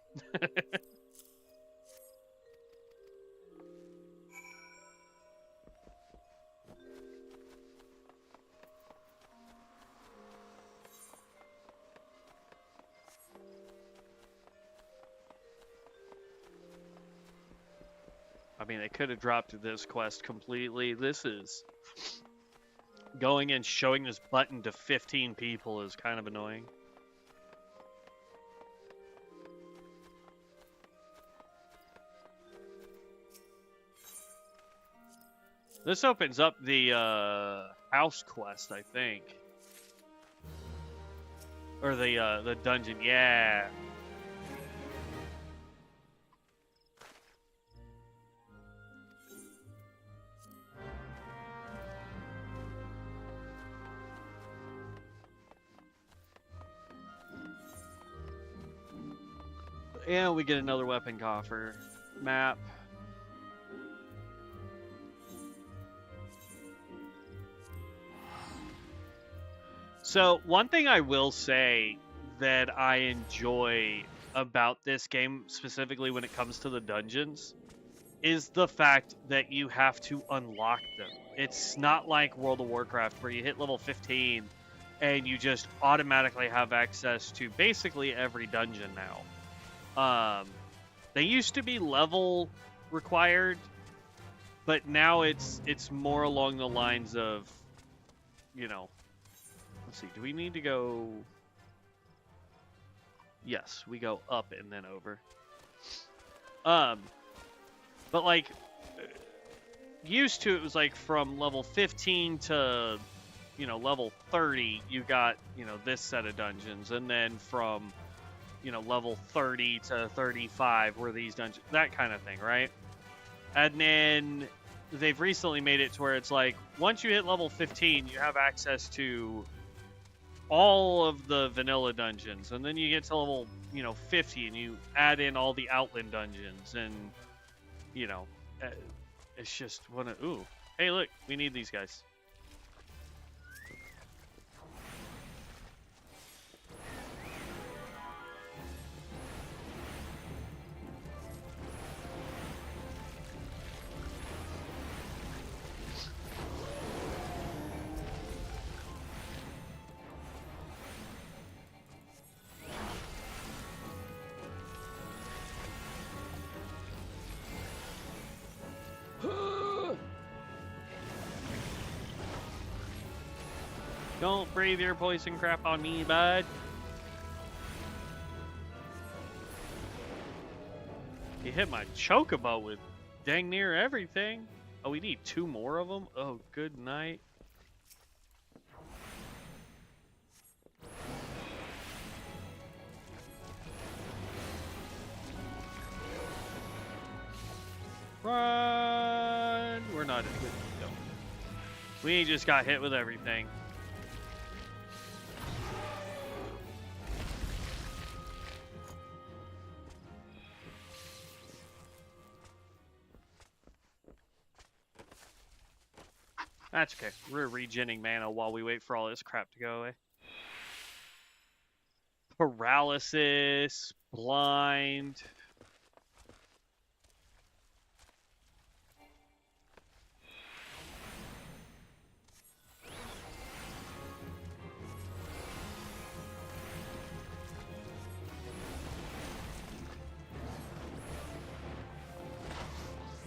I mean, they could have dropped this quest completely. This is going and showing this button to 15 people is kind of annoying. This opens up the house quest, I think. Or the dungeon, yeah. And we get another weapon coffer map. So one thing I will say that I enjoy about this game, specifically when it comes to the dungeons, is the fact that you have to unlock them. It's not like World of Warcraft where you hit level 15 and you just automatically have access to basically every dungeon now. They used to be level required, but now it's more along the lines of, you know, let's see, do we need to go? Yes, we go up and then over. But like, used to, it was like from level 15 to, you know, level 30, you got, you know, this set of dungeons, and then from, you know, level 30 to 35 were these dungeons, that kind of thing, right? And then they've recently made it to where it's like, once you hit level 15, you have access to all of the vanilla dungeons, and then you get to level, you know, 50, and you add in all the Outland dungeons, and, you know, it's just one of, ooh, hey, look, we need these guys. Don't breathe your poison crap on me, bud. You hit my chocobo with dang near everything. Oh, we need 2 more of them? Oh, good night. Run! We're not in good. No. We just got hit with everything. That's okay. We're regenning mana while we wait for all this crap to go away. Paralysis, blind.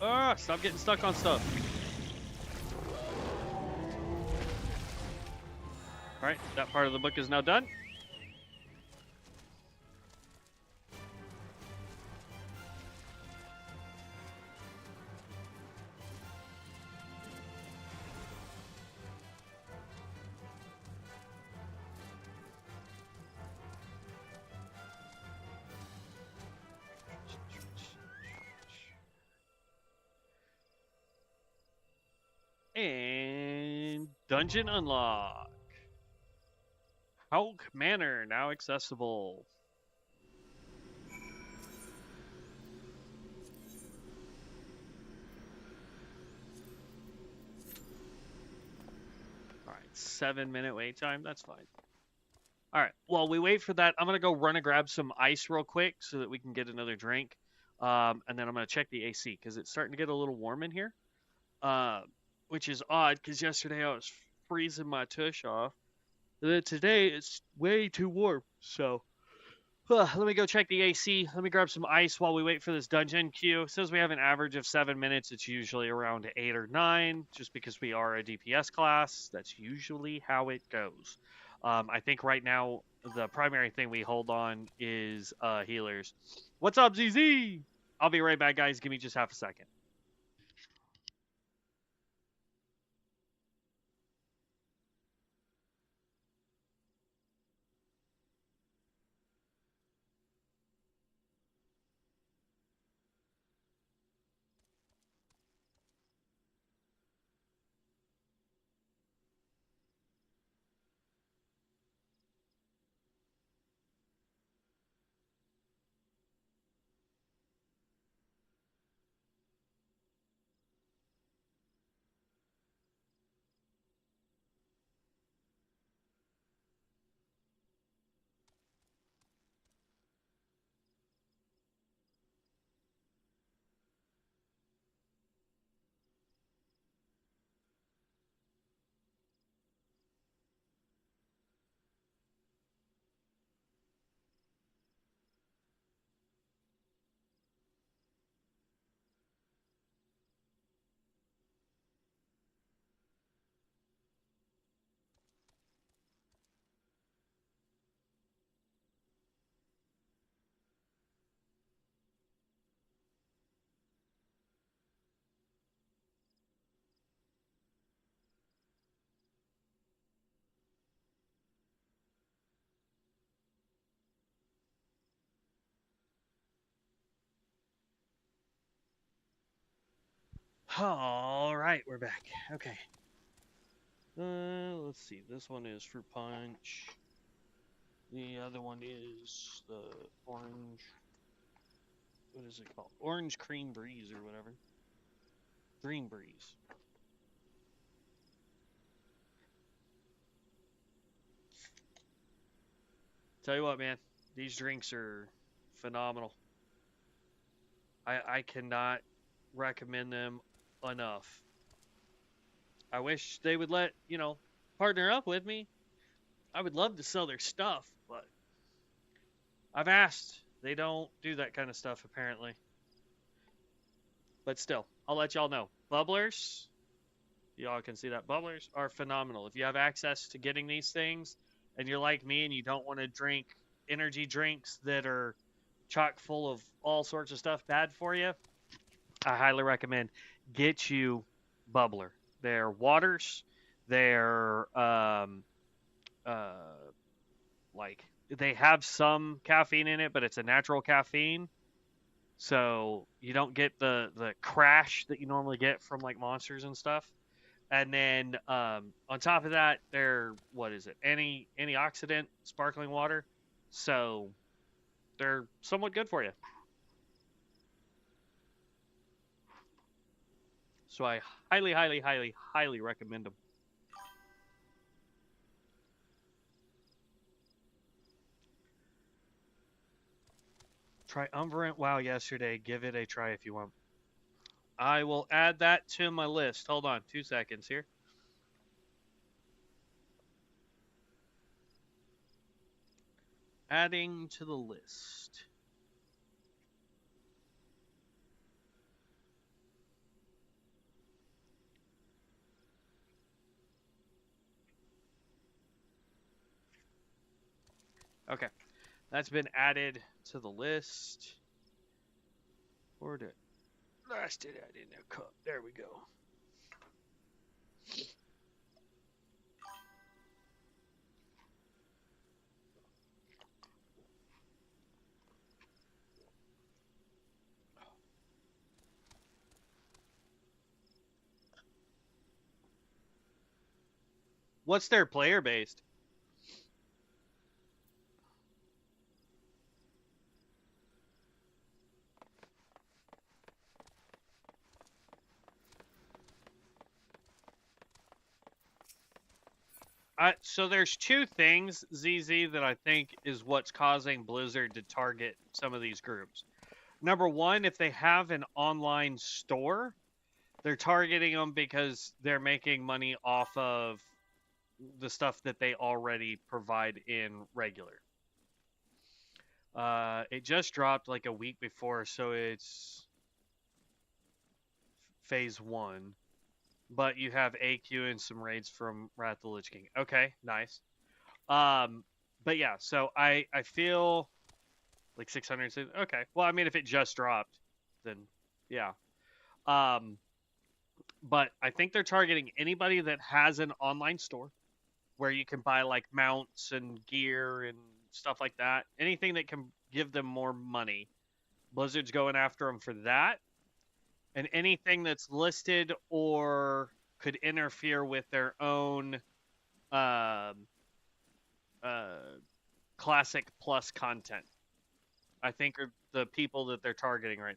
Ah, stop getting stuck on stuff. Alright, that part of the book is now done. And dungeon unlock. Hulk Manor now accessible. Alright, 7-minute wait time. That's fine. Alright, while we wait for that, I'm going to go run and grab some ice real quick so that we can get another drink. And then I'm going to check the AC because it's starting to get a little warm in here. Which is odd because yesterday I was freezing my tush off. Today it's way too warm. So let me go check the AC. Let me grab some ice while we wait for this dungeon queue. It says we have an average of 7 minutes. It's usually around 8 or 9 just because we are a DPS class. That's usually how it goes. I think right now the primary thing we hold on is healers. What's up, ZZ? I'll be right back, guys. Give me just half a second. All right, we're back. Okay. Let's see. This one is fruit punch. The other one is the orange. What is it called? Orange cream breeze or whatever. Green breeze. Tell you what, man. These drinks are phenomenal. I cannot recommend them enough. I wish they would let, partner up with me. I would love to sell their stuff, but I've asked. They don't do that kind of stuff, apparently. But still, I'll let y'all know. Bubblers, y'all can see that. Bubblers are phenomenal. If you have access to getting these things, and you're like me and you don't want to drink energy drinks that are chock full of all sorts of stuff bad for you, I highly recommend get you Bubbler. They're waters. They're like they have some caffeine in it, but it's a natural caffeine, so you don't get the crash that you normally get from like monsters and stuff. And then on top of that, they're what is it? Antioxidant sparkling water, so they're somewhat good for you. So I highly, highly, highly, highly recommend them. Triumvirate WoW yesterday. Give it a try if you want. I will add that to my list. Hold on 2 seconds here. Adding to the list. Okay, that's been added to the list. Or did last did add in a cup? There we go. What's their player based? So there's two things, ZZ, that I think is what's causing Blizzard to target some of these groups. Number one, if they have an online store, they're targeting them because they're making money off of the stuff that they already provide in regular. It just dropped like a week before, so it's phase 1. But you have AQ and some raids from Wrath of the Lich King. Okay, nice. But yeah, so I feel like 600. Okay, well, I mean, if it just dropped, then yeah. But I think they're targeting anybody that has an online store where you can buy like mounts and gear and stuff like that. Anything that can give them more money. Blizzard's going after them for that. And anything that's listed or could interfere with their own Classic Plus content, I think, are the people that they're targeting right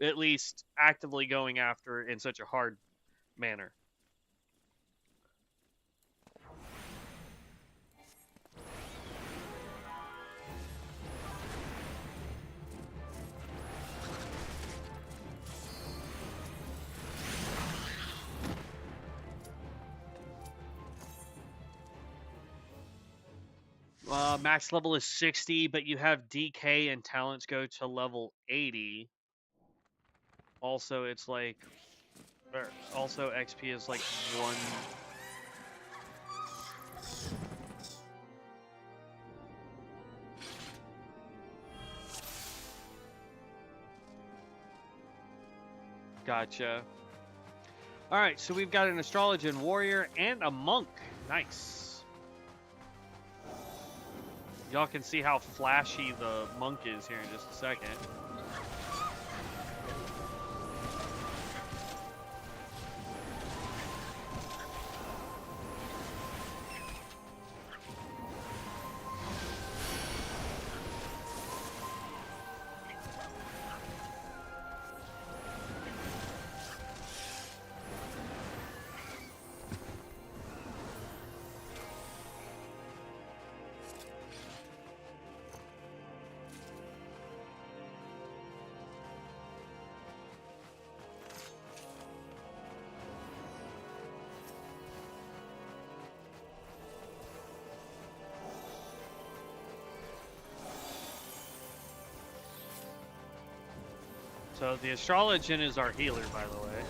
now. At least actively going after in such a hard manner. Max level is 60, but you have DK and talents go to level 80. Also, it's like... Also, XP is like 1... Gotcha. Alright, so we've got an Astrologian Warrior and a Monk. Nice. Y'all can see how flashy the Monk is here in just a second. So the Astrologian is our healer, by the way.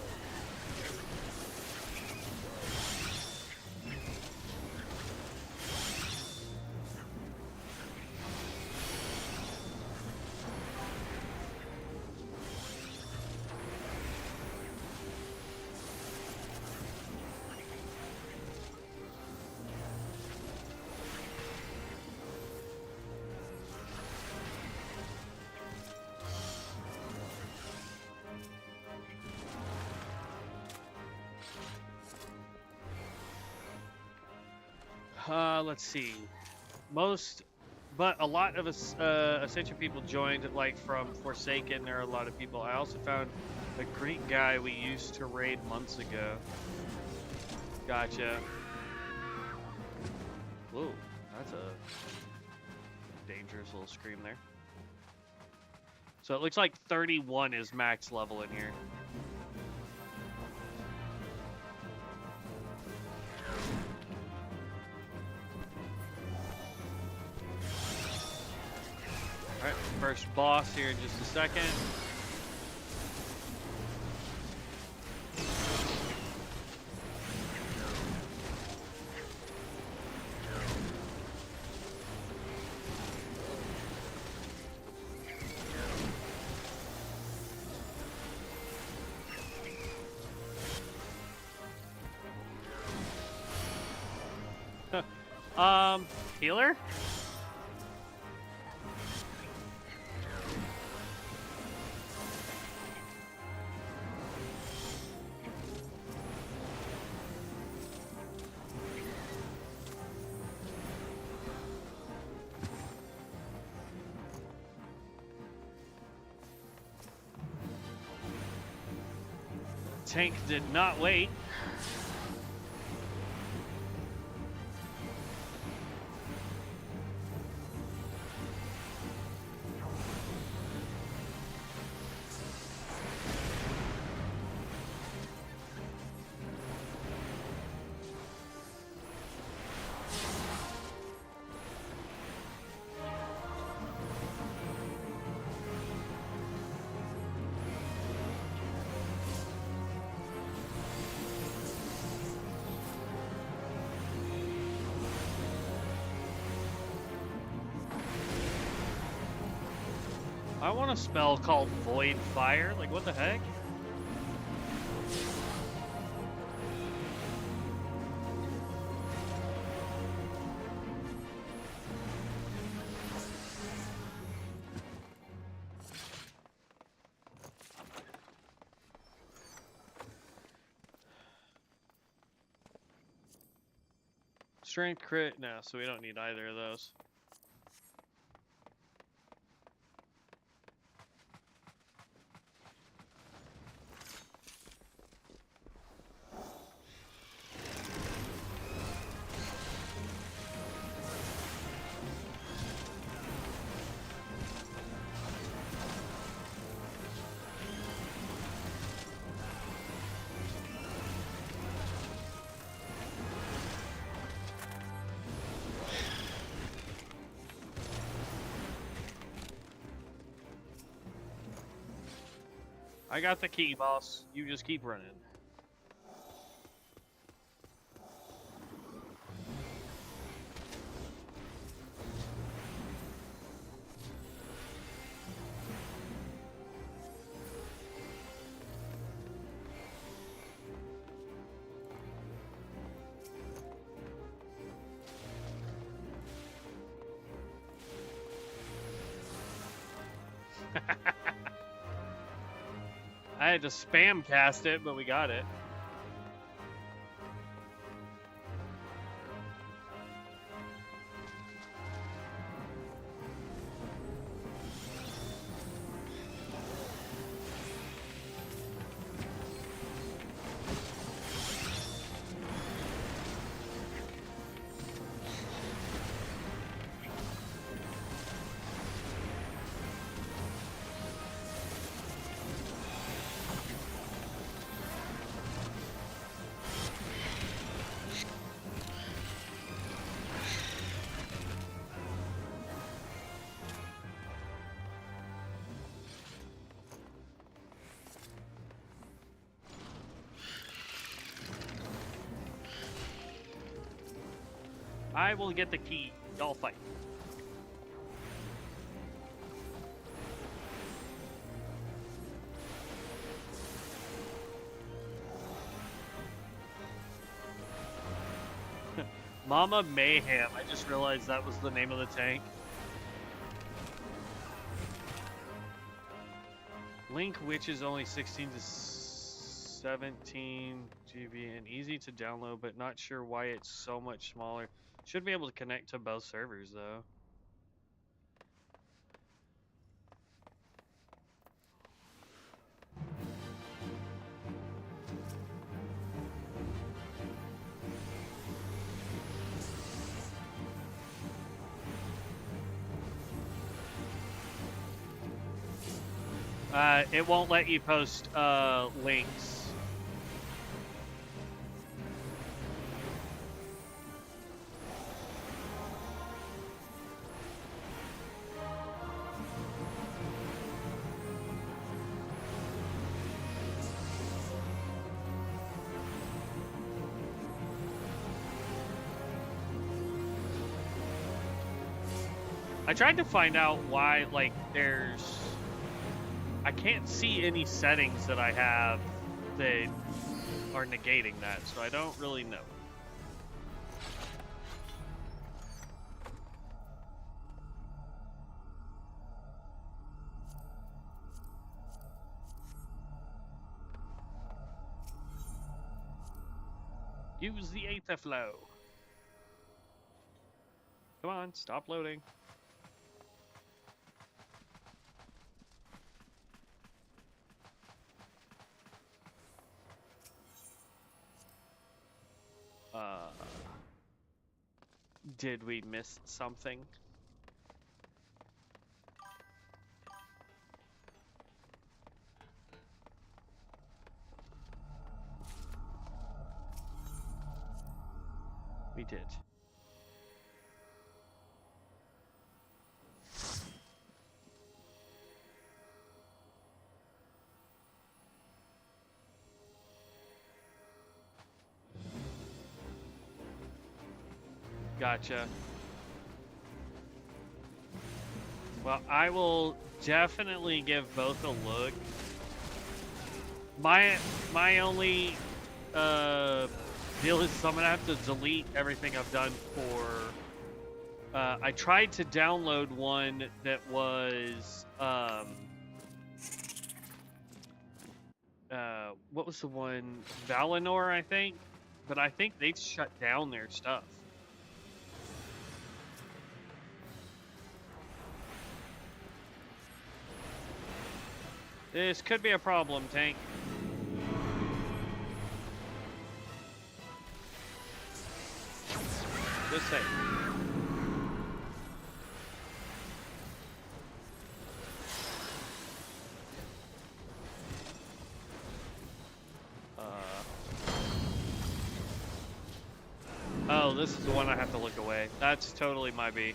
Let's see. But a lot of us Ascension people joined, like from Forsaken. There are a lot of people. I also found a Greek guy we used to raid months ago. Gotcha. Whoa, that's a dangerous little scream there. So it looks like 31 is max level in here. Alright, first boss here in just a second. Healer? Tank did not wait. I want a spell called Void Fire. Like, what the heck? Strength crit? No, so we don't need either of those. I got the key, boss. You just keep running. I had to spam cast it, but we got it. I will get the key. Y'all fight. Mama Mayhem. I just realized that was the name of the tank. Link, which is only 16 to 17 GB and easy to download, but not sure why it's so much smaller. Should be able to connect to both servers though. It won't let you post links. I tried to find out why, like, I can't see any settings that I have that are negating that, so I don't really know. Use the Aether flow. Come on, stop loading. Did we miss something? We did. Gotcha. Well, I will definitely give both a look. My only deal is I'm gonna have to delete everything I've done for. I tried to download one that was what was the one? Valinor, I think, but I think they've shut down their stuff. This could be a problem, Tank. Just say. Oh, this is the one I have to look away. That's totally my B.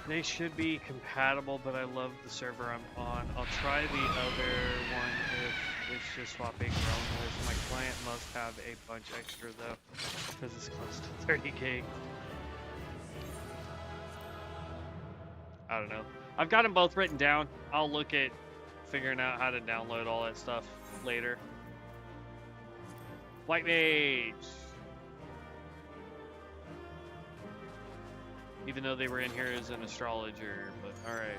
They should be compatible, but I love the server I'm on. I'll try the other one if it's just swapping realm list. My client must have a bunch extra though, because it's close to 30 gig. I don't know. I've got them both written down. I'll look at figuring out how to download all that stuff later. Black Mage. Even though they were in here as an astrologer, but alright.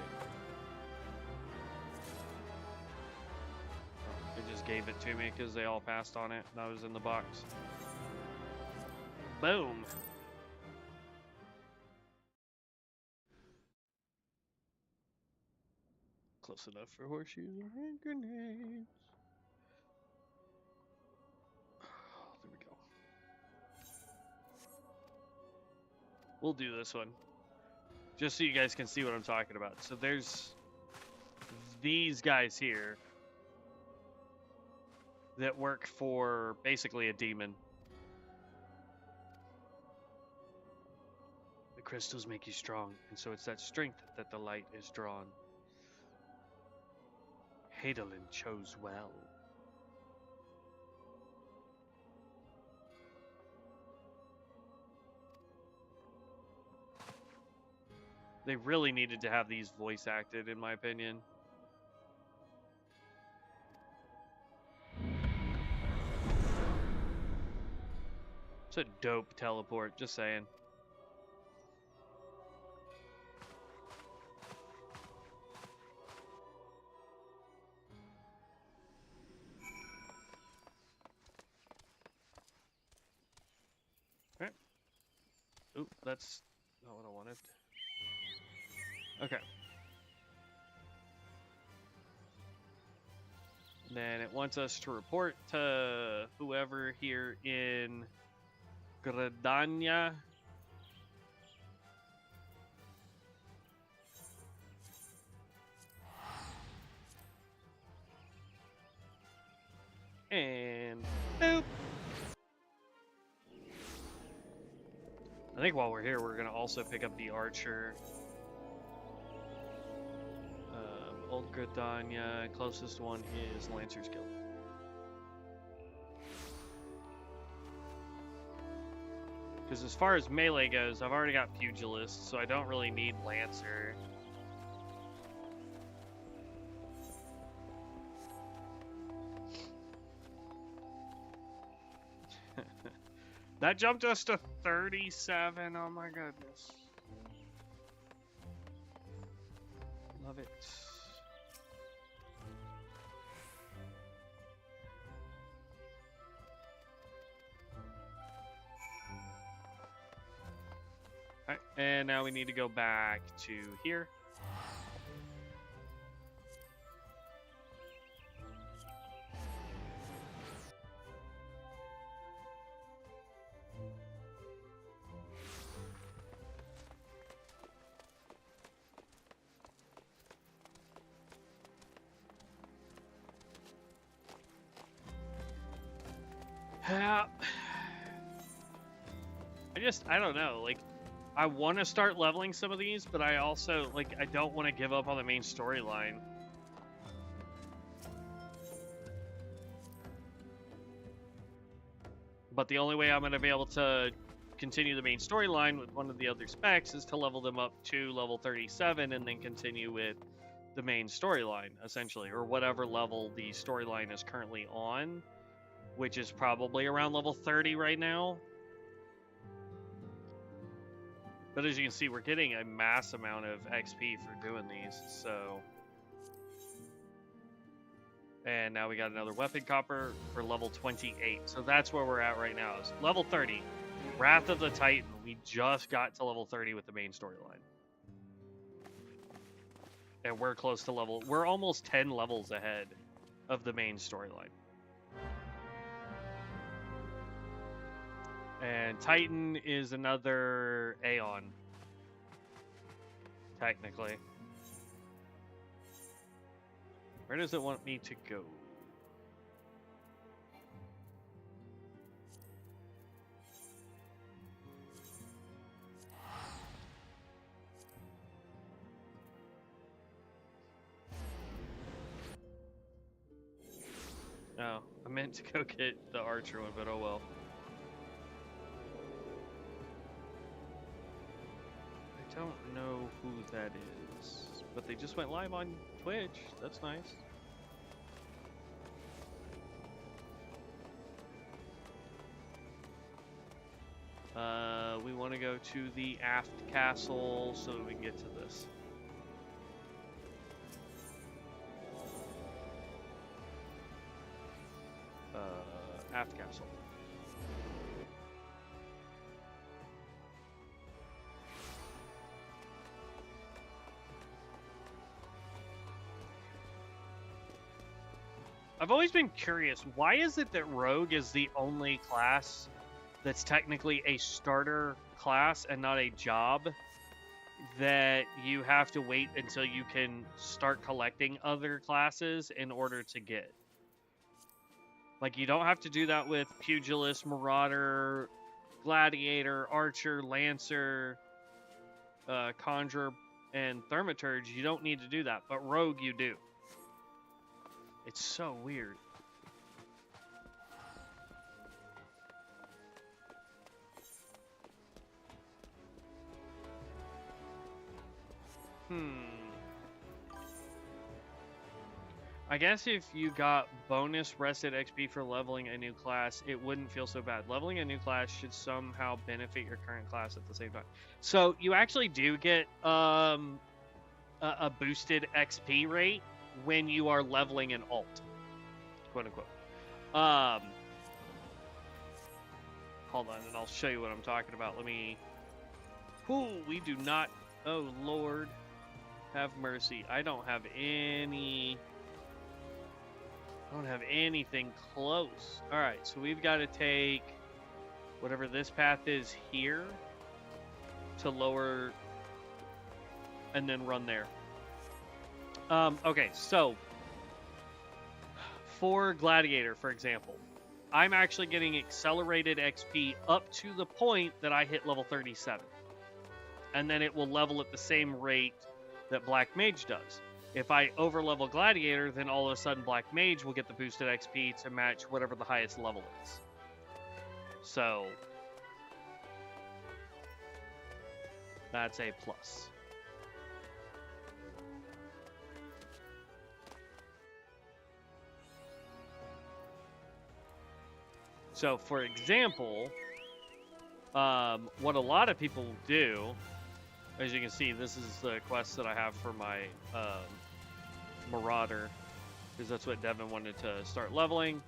They just gave it to me because they all passed on it and I was in the box. Boom! Close enough for horseshoes and hand grenades. There we go. We'll do this one. Just so you guys can see what I'm talking about. So there's these guys here that work for basically a demon. crystals make you strong, and so it's that strength that the light is drawn. Hadolin chose well. They really needed to have these voice acted, in my opinion. It's a dope teleport, just saying. Okay. Oop, that's not what I wanted. Okay. Then it wants us to report to whoever here in Gradania. And boop. I think while we're here, we're going to also pick up the archer. Old Gradania, closest one is Lancer's Guild. Because as far as melee goes, I've already got Pugilist, so I don't really need Lancer. That jumped us to 37, oh my goodness. Love it. Alright, and now we need to go back to here. I don't know, like, I want to start leveling some of these, but I also, like, I don't want to give up on the main storyline. But the only way I'm going to be able to continue the main storyline with one of the other specs is to level them up to level 37 and then continue with the main storyline, essentially, or whatever level the storyline is currently on, which is probably around level 30 right now. But as you can see, we're getting a mass amount of XP for doing these, so... And now we got another weapon copper for level 28. So that's where we're at right now. Is level 30. Wrath of the Titan. We just got to level 30 with the main storyline. And we're close to level... We're almost 10 levels ahead of the main storyline. And Titan is another Aeon. Technically. Where does it want me to go? Oh, I meant to go get the archer one, but oh well. I don't know who that is, but they just went live on Twitch. That's nice. We want to go to the aft castle so that we can get to this. Aft castle. I've always been curious, why is it that Rogue is the only class that's technically a starter class and not a job that you have to wait until you can start collecting other classes in order to get? Like, you don't have to do that with Pugilist, Marauder, Gladiator, Archer, Lancer. Conjurer and Thaumaturge, you don't need to do that, but Rogue you do. It's so weird. I guess if you got bonus rested XP for leveling a new class, it wouldn't feel so bad. Leveling a new class should somehow benefit your current class at the same time. So you actually do get a boosted XP rate when you are leveling an alt, quote unquote. Hold on, and I'll show you what I'm talking about. Let me. Ooh, we do not. Oh Lord, have mercy. I don't have any. I don't have anything close. All right, so we've got to take whatever this path is here to lower and then run there. Okay, so for Gladiator, for example, I'm actually getting accelerated XP up to the point that I hit level 37. And then it will level at the same rate that Black Mage does. If I overlevel Gladiator, then all of a sudden Black Mage will get the boosted XP to match whatever the highest level is. So that's a plus. So for example, what a lot of people do, as you can see, this is the quest that I have for my Marauder, because that's what Devin wanted to start leveling.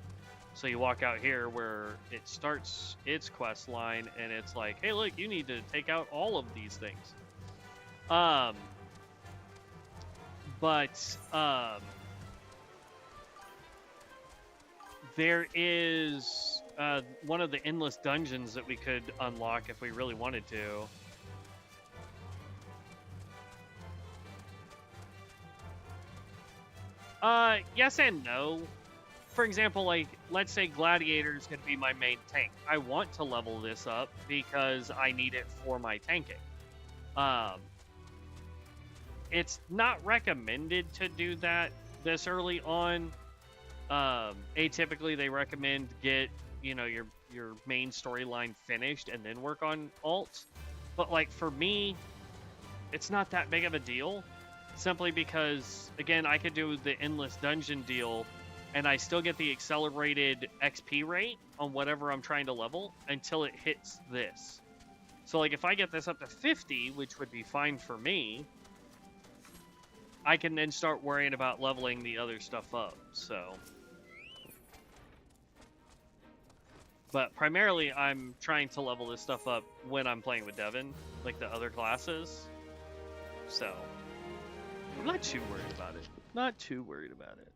So you walk out here where it starts its quest line, and it's like, hey, look, you need to take out all of these things. There is one of the endless dungeons that we could unlock if we really wanted to. Yes and no. For example, like, let's say Gladiator is going to be my main tank. I want to level this up because I need it for my tanking. It's not recommended to do that this early on. Atypically, they recommend get, you know, your main storyline finished and then work on alts. But, like, for me, it's not that big of a deal. Simply because, again, I could do the endless dungeon deal and I still get the accelerated XP rate on whatever I'm trying to level until it hits this. So, like, if I get this up to 50, which would be fine for me, I can then start worrying about leveling the other stuff up, so. But primarily, I'm trying to level this stuff up when I'm playing with Devin, like the other classes. So, I'm not too worried about it. Not too worried about it.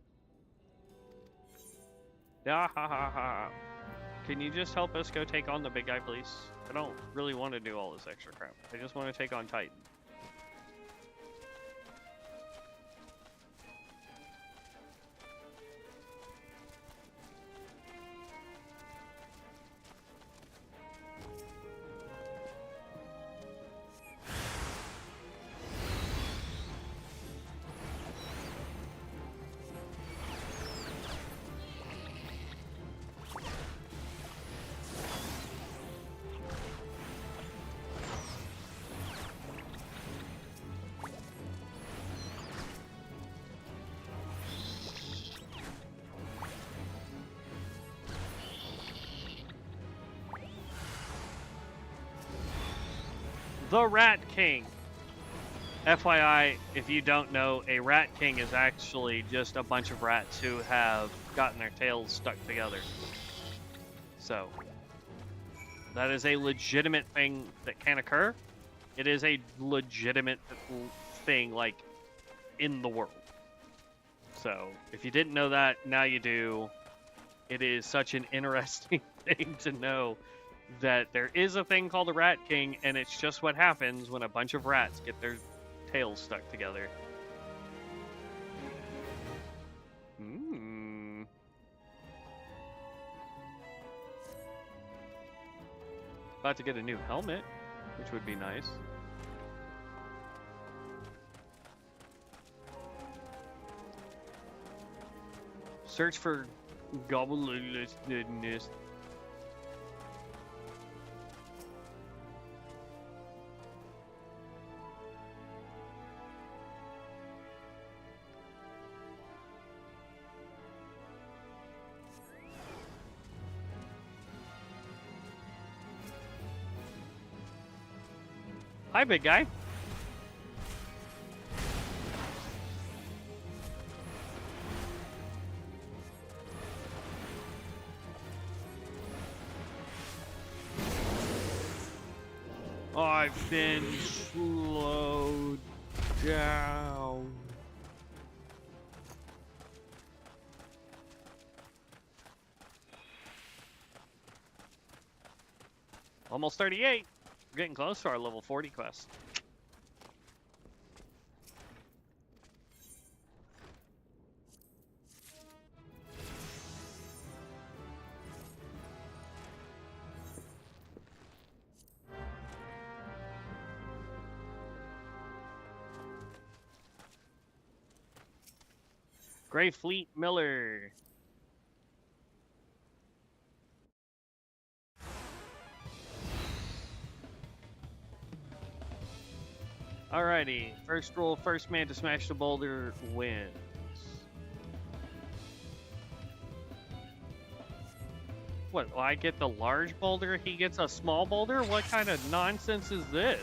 Yeah, ha ha ha. Can you just help us go take on the big guy, please? I don't really want to do all this extra crap. I just want to take on Titan. The Rat King. FYI, if you don't know, a Rat King is actually just a bunch of rats who have gotten their tails stuck together. So, that is a legitimate thing that can occur. It is a legitimate thing, like, in the world. So, if you didn't know that, now you do. It is such an interesting thing to know that there is a thing called the Rat King, and it's just what happens when a bunch of rats get their tails stuck together. About to get a new helmet, which would be nice. Search for gobbledness. Hi, big guy. I've been slowed down. Almost 38. We're getting close to our level 40 quest. Gray Fleet Miller. Alrighty, first roll, first man to smash the boulder wins. What, I get the large boulder, he gets a small boulder? What kind of nonsense is this?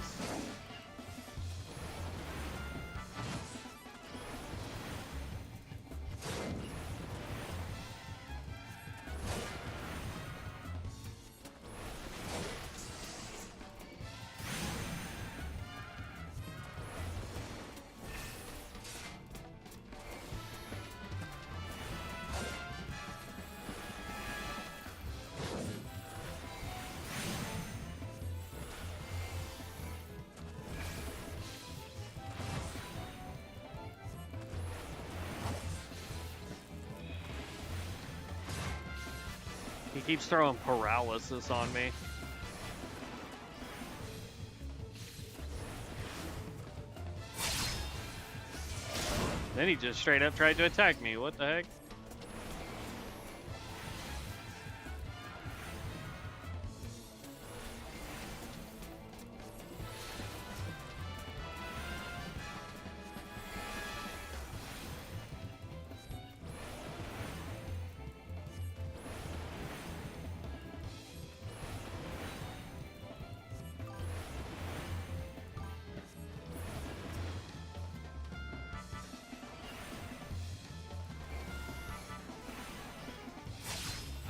He keeps throwing paralysis on me. Then he just straight up tried to attack me. What the heck?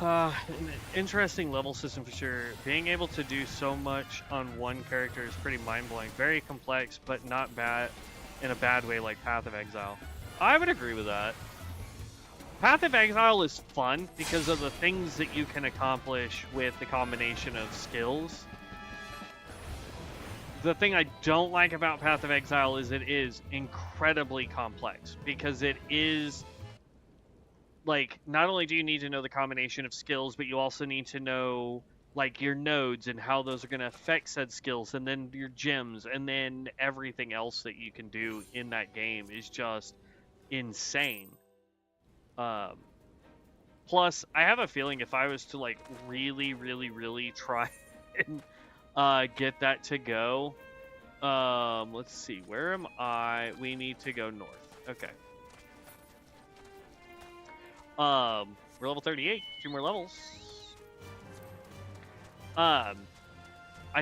An interesting level system for sure. Being able to do so much on one character is pretty mind-blowing. Very complex, but not bad in a bad way like Path of Exile. I would agree with that. Path of Exile is fun because of the things that you can accomplish with the combination of skills. The thing I don't like about Path of Exile is it is incredibly complex because it is like, not only do you need to know the combination of skills, but you also need to know like your nodes and how those are going to affect said skills, and then your gems, and then everything else that you can do in that game is just insane. Plus, I have a feeling if I was to like really try and get that to go, let's see, where am I? We need to go north. Okay. We're level 38, 2 more levels. I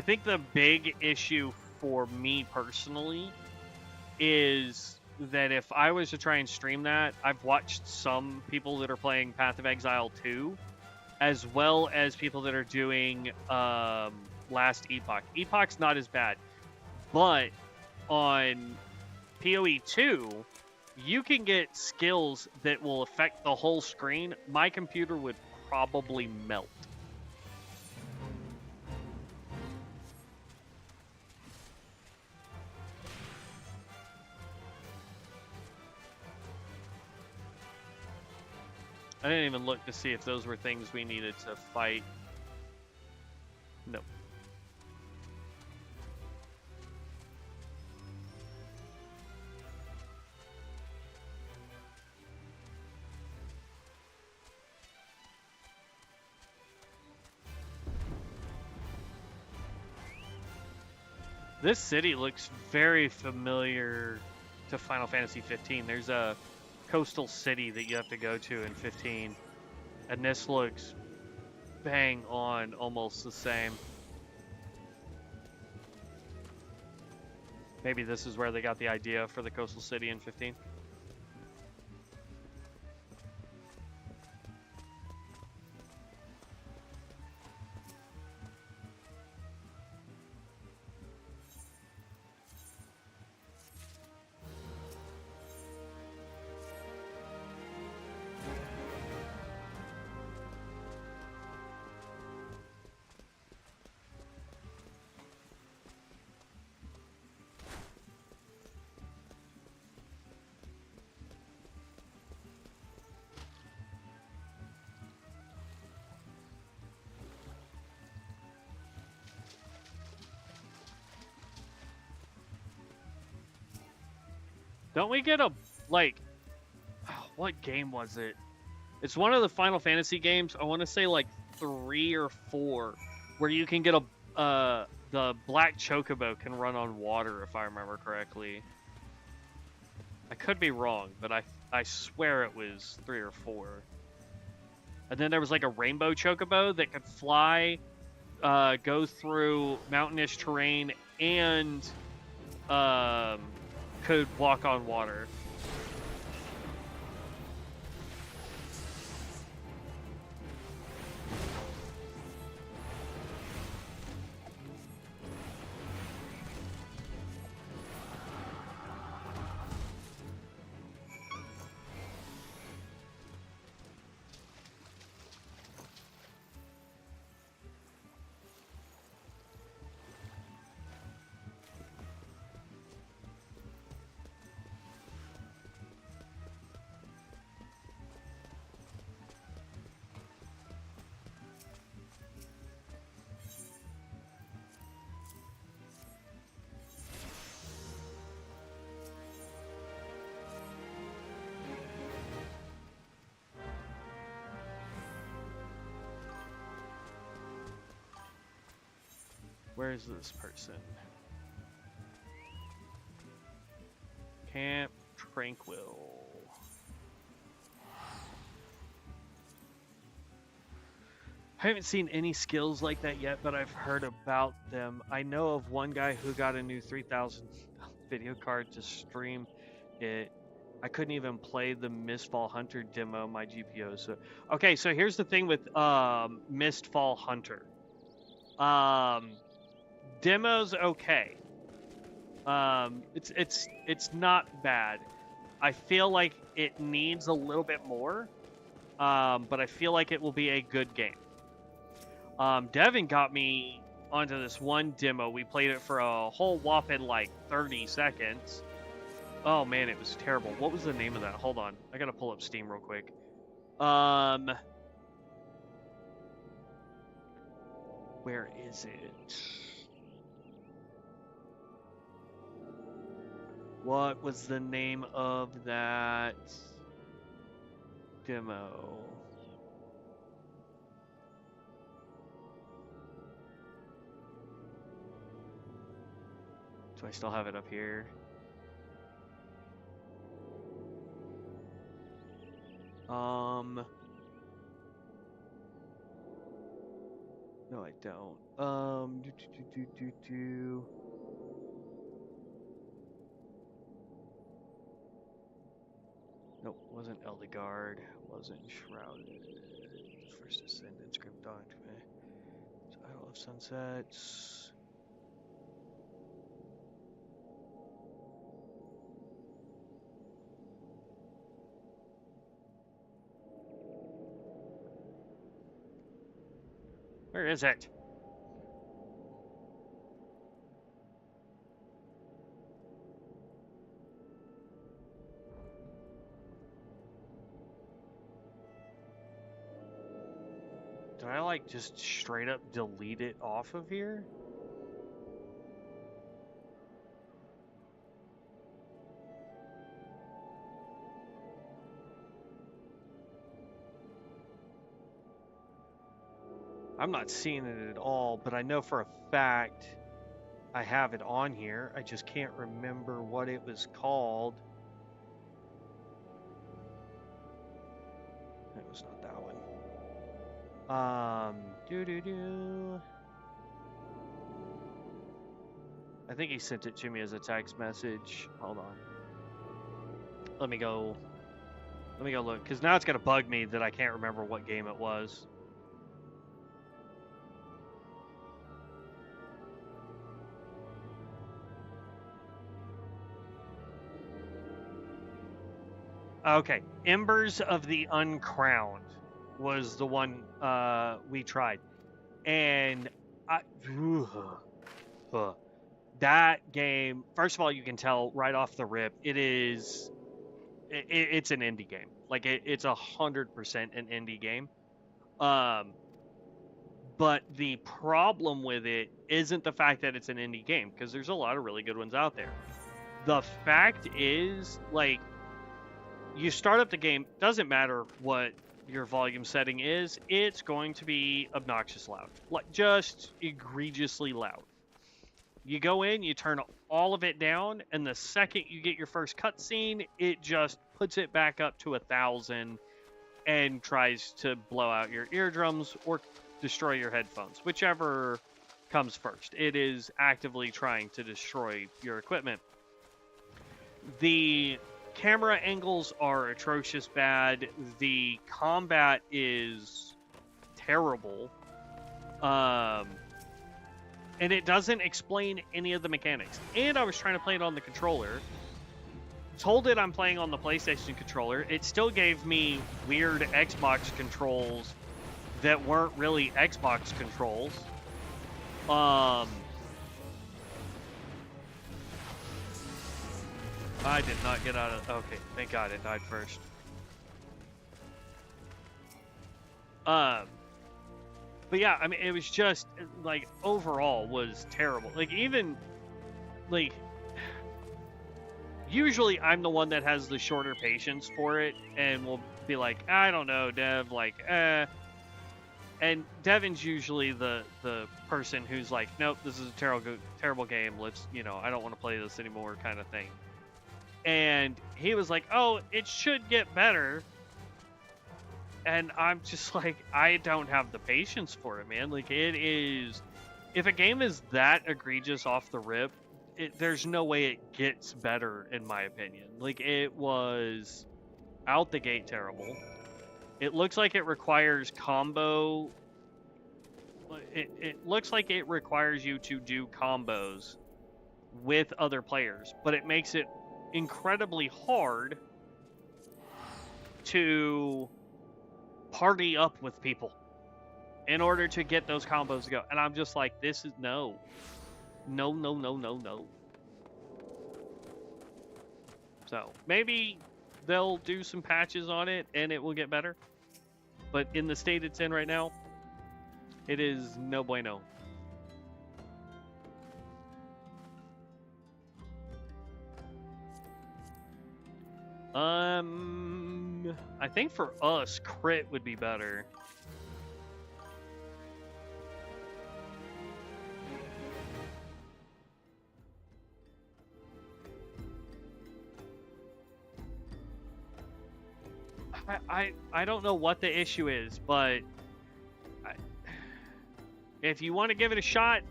think the big issue for me personally is that if I was to try and stream that, I've watched some people that are playing Path of Exile 2, as well as people that are doing Last Epoch. Epoch's not as bad, but on PoE 2, you can get skills that will affect the whole screen. My computer would probably melt. I didn't even look to see if those were things we needed to fight. No. This city looks very familiar to Final Fantasy 15. There's a coastal city that you have to go to in 15, and this looks bang on almost the same. Maybe this is where they got the idea for the coastal city in 15. Don't we get a, like, what game was it? It's one of the Final Fantasy games. I want to say like 3 or 4, where you can get a, the Black Chocobo can run on water, if I remember correctly. I could be wrong, but I swear it was 3 or 4. And then there was like a Rainbow Chocobo that could fly, go through mountainous terrain, and could walk on water. Where is this person? Camp Tranquil. I haven't seen any skills like that yet, but I've heard about them. I know of one guy who got a new 3000 video card to stream it. I couldn't even play the Mistfall Hunter demo on my GPU. So, okay, so here's the thing with Mistfall Hunter. Demo's okay. It's not bad. I feel like it needs a little bit more, but I feel like it will be a good game. Devin got me onto this one demo. We played it for a whole whopping like 30 seconds. Oh man, it was terrible. What was the name of that? Hold on, I gotta pull up Steam real quick. Where is it? What was the name of that demo? Do I still have it up here? No, I don't. Nope, wasn't Eldegard, wasn't Shrouded. First Ascendant, Script Document. Idol of Sunsets. Where is it? Did I like just straight up delete it off of here? I'm not seeing it at all, but I know for a fact I have it on here. I just can't remember what it was called. It was not that one. I think he sent it to me as a text message. Hold on. Let me go look, because now it's gonna bug me that I can't remember what game it was. Okay, Embers of the Uncrowned was the one we tried, and that game. First of all, you can tell right off the rip, it's an indie game. Like it's 100% an indie game. But the problem with it isn't the fact that it's an indie game, because there's a lot of really good ones out there. The fact is, like, you start up the game, doesn't matter what your volume setting is, it's going to be obnoxious loud. Like, just egregiously loud. You go in, you turn all of it down, and the second you get your first cutscene, it just puts it back up to 1,000 and tries to blow out your eardrums or destroy your headphones, whichever comes first. It is actively trying to destroy your equipment. The camera angles are atrocious bad. The combat is terrible. And it doesn't explain any of the mechanics. And I was trying to play it on the controller. Told it I'm playing on the PlayStation controller. It still gave me weird Xbox controls that weren't really Xbox controls. I did not get out of... Okay, thank God it died first. But yeah, I mean, it was just, like, overall was terrible. Like, even, like... Usually I'm the one that has the shorter patience for it and will be like, I don't know, Dev, like, And Devin's usually the person who's like, nope, this is a terrible game. Let's, I don't want to play this anymore kind of thing. And he was like, oh, it should get better. And I'm just like, I don't have the patience for it, man. Like, it is... If a game is that egregious off the rip, there's no way it gets better, in my opinion. Like, it was out the gate terrible. It looks like it requires combo... It looks like it requires you to do combos with other players, but it makes it incredibly hard to party up with people in order to get those combos to go. And I'm just like, this is... No. No. So, maybe they'll do some patches on it and it will get better. But in the state it's in right now, it is no bueno. I think for us, crit would be better. I don't know what the issue is, but if you want to give it a shot,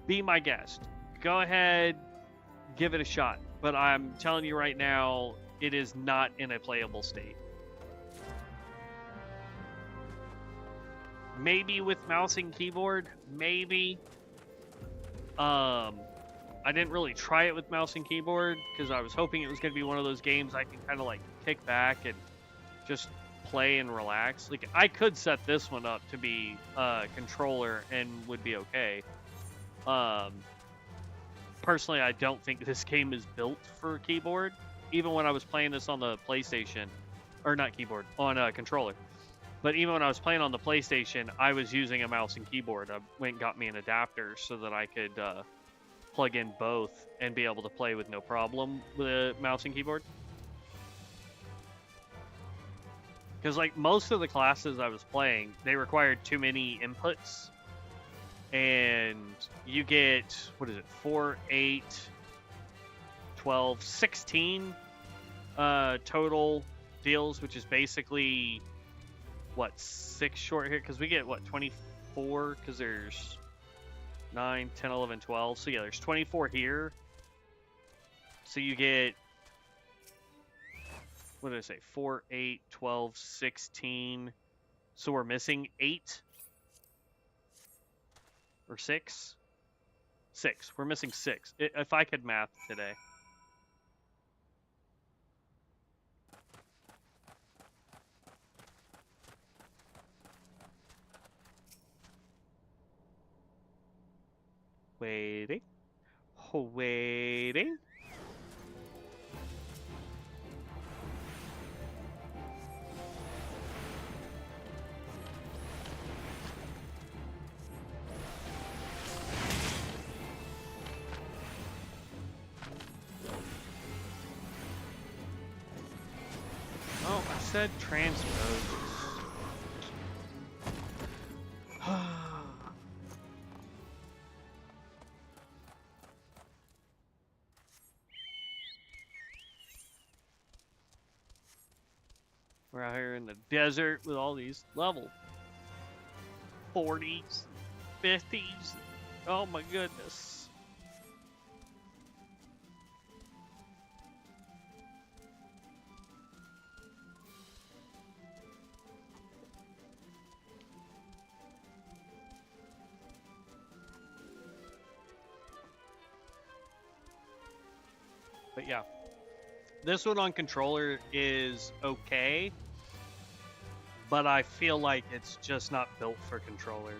be my guest. Go ahead, give it a shot. But I'm telling you right now, it is not in a playable state. Maybe with mouse and keyboard, maybe. I didn't really try it with mouse and keyboard because I was hoping it was going to be one of those games I can kind of like kick back and just play and relax. Like, I could set this one up to be controller and would be okay. Personally, I don't think this game is built for keyboard. Even when I was playing this on the PlayStation, or not keyboard, on a controller. But even when I was playing on the PlayStation, I was using a mouse and keyboard. I went and got me an adapter so that I could plug in both and be able to play with no problem with a mouse and keyboard. Because, like, most of the classes I was playing, they required too many inputs. and you get, what is it, 4, 8, 12, 16 total deals, which is basically, what, 6 short here? Because we get, what, 24? Because there's 9, 10, 11, 12. So yeah, there's 24 here. So you get, what did I say? 4, 8, 12, 16. So we're missing 8 or 6? 6. We're missing 6. If I could math today. Waiting. Waiting. Oh, I said transpose. We're out here in the desert with all these level 40s, 50s. Oh my goodness. But yeah, this one on controller is okay, but I feel like it's just not built for controller.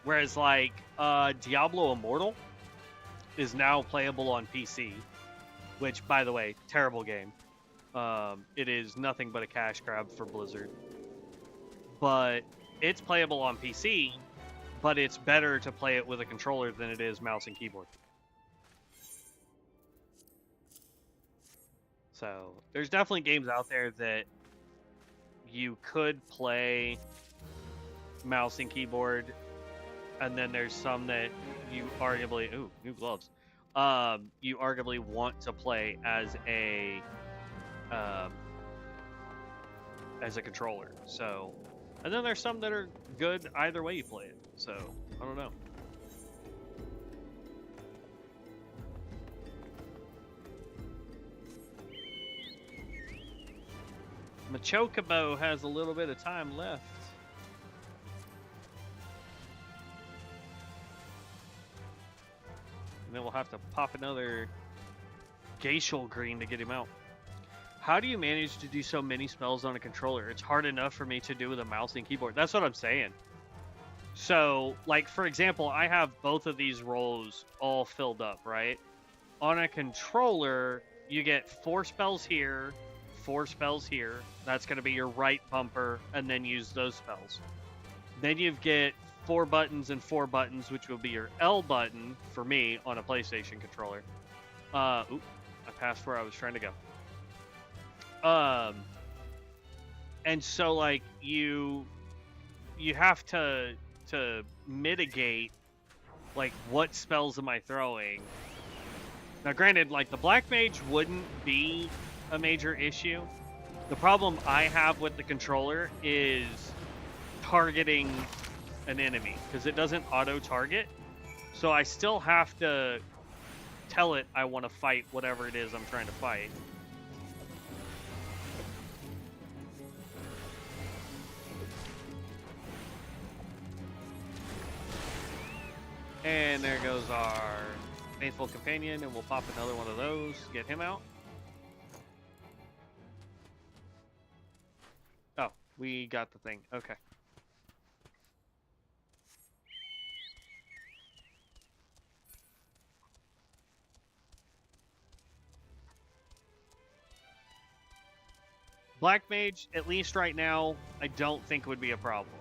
Whereas like Diablo Immortal is now playable on PC, which, by the way, terrible game. It is nothing but a cash grab for Blizzard. But it's playable on PC, but it's better to play it with a controller than it is mouse and keyboard. So there's definitely games out there that you could play mouse and keyboard, and then there's some that you arguably, ooh, new gloves. You arguably want to play as a controller. So, and then there's some that are good either way you play it. So I don't know. Machocobo has a little bit of time left. And then we'll have to pop another Glacial Green to get him out. How do you manage to do so many spells on a controller? It's hard enough for me to do with a mouse and keyboard. That's what I'm saying. So, like, for example, I have both of these rows all filled up, right? On a controller, you get 4 spells here, 4 spells here. That's going to be your right bumper, and then use those spells. Then you get 4 buttons and 4 buttons, which will be your L button for me on a PlayStation controller. Oop, I passed where I was trying to go. And so like you have to mitigate like what spells am I throwing. Now granted, like the Black Mage wouldn't be a major issue. The problem I have with the controller is targeting an enemy, because it doesn't auto target. So I still have to tell it I want to fight whatever it is I'm trying to fight. And there goes our faithful companion, and we'll pop another one of those, get him out. Oh, we got the thing. Okay. Black Mage, at least right now, I don't think would be a problem.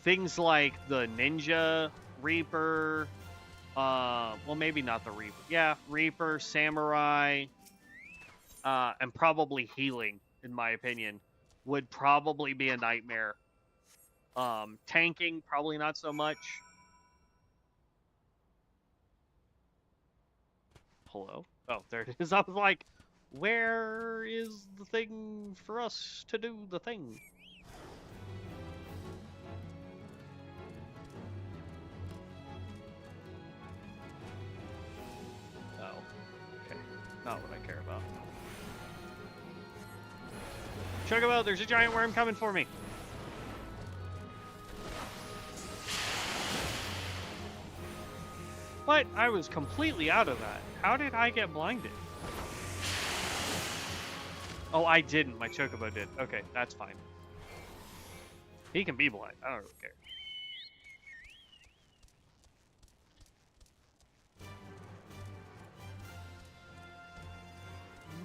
Things like the Ninja, Reaper, well, maybe not the Reaper. Yeah, Reaper, Samurai, and probably Healing, in my opinion, would probably be a nightmare Tanking, probably not so much. Hello? Oh, there it is. I was like, where is the thing for us to do the thing? Oh, okay. Not what I care about. Chocobo, there's a giant worm coming for me. But I was completely out of that. How did I get blinded? Oh, I didn't. My Chocobo did. Okay, that's fine. He can be blind. I don't really care.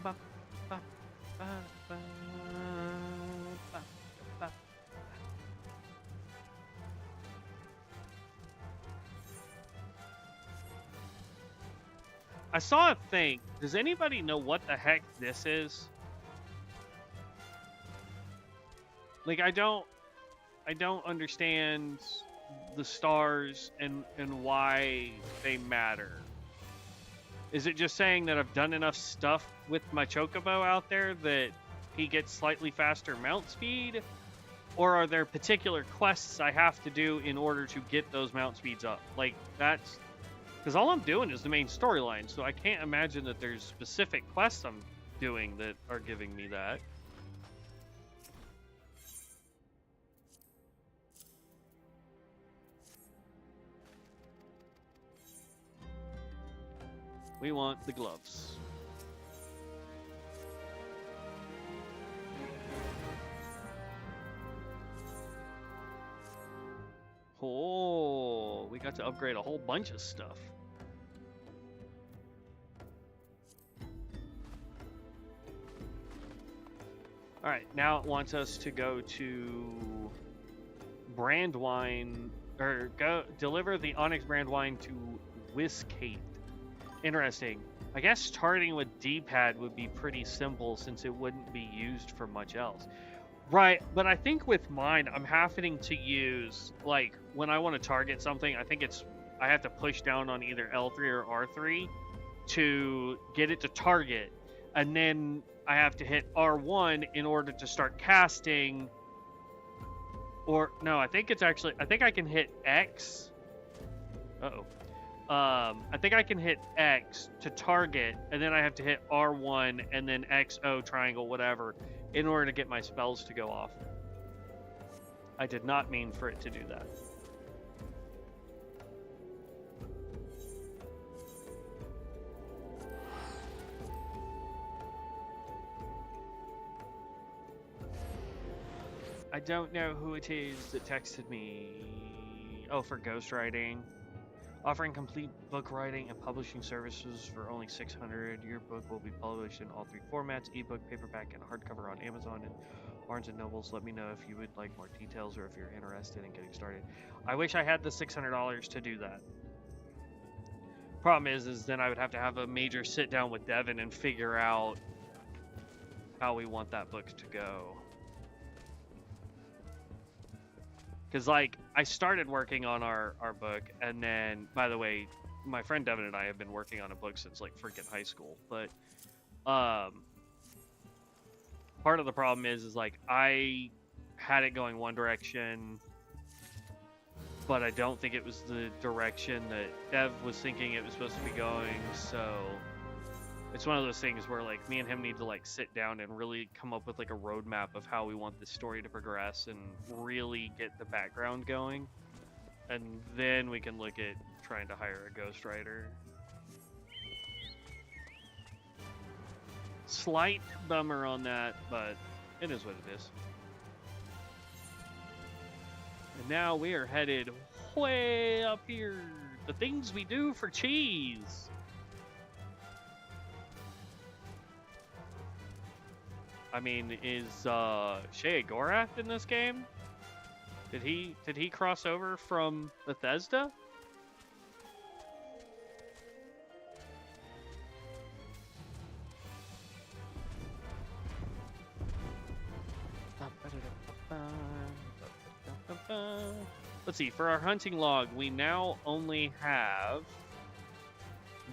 Ba, ba, ba, ba, ba, ba. I saw a thing. Does anybody know what the heck this is? Like, I don't understand the stars and why they matter. Is it just saying that I've done enough stuff with my Chocobo out there that he gets slightly faster mount speed? Or are there particular quests I have to do in order to get those mount speeds up? Like, that's... Because all I'm doing is the main storyline, so I can't imagine that there's specific quests I'm doing that are giving me that. We want the gloves. Oh, we got to upgrade a whole bunch of stuff. All right, now it wants us to go to Brandwine, or go deliver the Onyx Brandwine to Whiskate. Interesting. I guess starting with D-pad would be pretty simple since it wouldn't be used for much else. Right, but I think with mine, I'm having to use, like, when I want to target something, I have to push down on either L3 or R3 to get it to target, and then I have to hit R1 in order to start casting, or, no, I think I can hit X. Uh-oh. I think I can hit X to target, and then I have to hit R1 and then XO triangle, whatever, in order to get my spells to go off. I did not mean for it to do that. I don't know who it is that texted me. Oh, for ghostwriting. Offering complete book writing and publishing services for only $600. Your book will be published in all 3 formats: ebook, paperback, and hardcover on Amazon and Barnes & Nobles. Let me know if you would like more details or if you're interested in getting started. I wish I had the $600 to do that. Problem is then I would have to have a major sit down with Devin and figure out how we want that book to go. Because, like, I started working on our book, and then, by the way, my friend Devin and I have been working on a book since, like, freaking high school. But, part of the problem is, like, I had it going one direction, but I don't think it was the direction that Dev was thinking it was supposed to be going, so... It's one of those things where, like, me and him need to, like, sit down and really come up with, like, a roadmap of how we want this story to progress and really get the background going. And then we can look at trying to hire a ghostwriter. Slight bummer on that, but it is what it is. And now we are headed way up here. The things we do for cheese. I mean, is Shea Gorath in this game? Did he cross over from Bethesda? let's see. For our hunting log, we now only have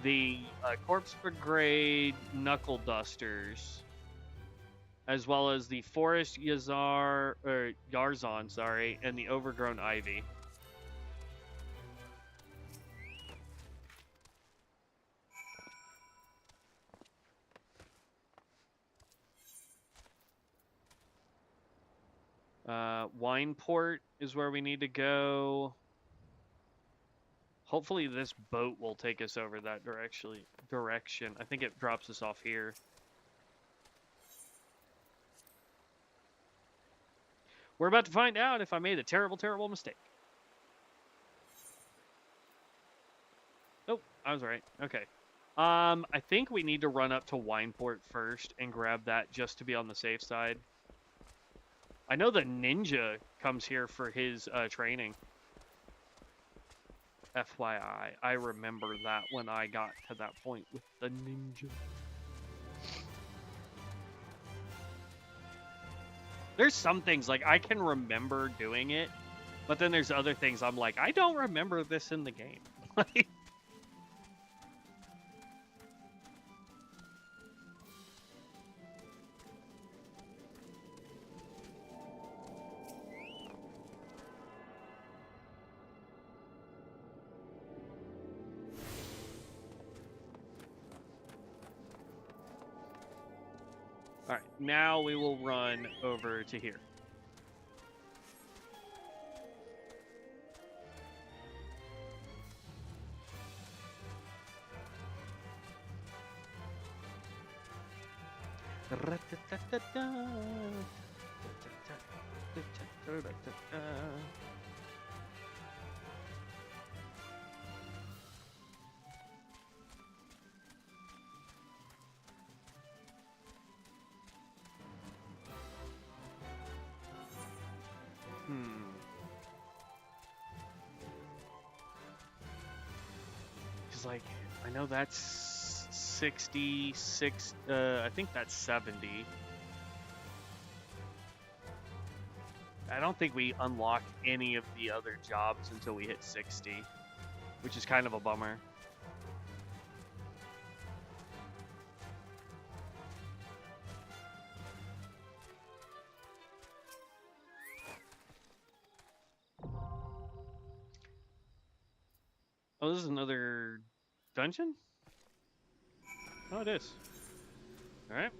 the Corpse Brigade Knuckle Dusters, as well as the Forest Yarzon, sorry, and the Overgrown Ivy. Wineport is where we need to go. Hopefully this boat will take us over that direction. I think it drops us off here. We're about to find out if I made a terrible, terrible mistake. Oh, I was right. Okay. I think we need to run up to Wineport first and grab that just to be on the safe side. I know the ninja comes here for his training. FYI, I remember that when I got to that point with the ninja. There's some things, like, I can remember doing it, but then there's other things I'm like, I don't remember this in the game. Alright, now we will run over to here. Because, like, I know that's 66, I think that's 70. I don't think we unlock any of the other jobs until we hit 60, which is kind of a bummer. Oh, this is another dungeon? Oh, it is. Alright.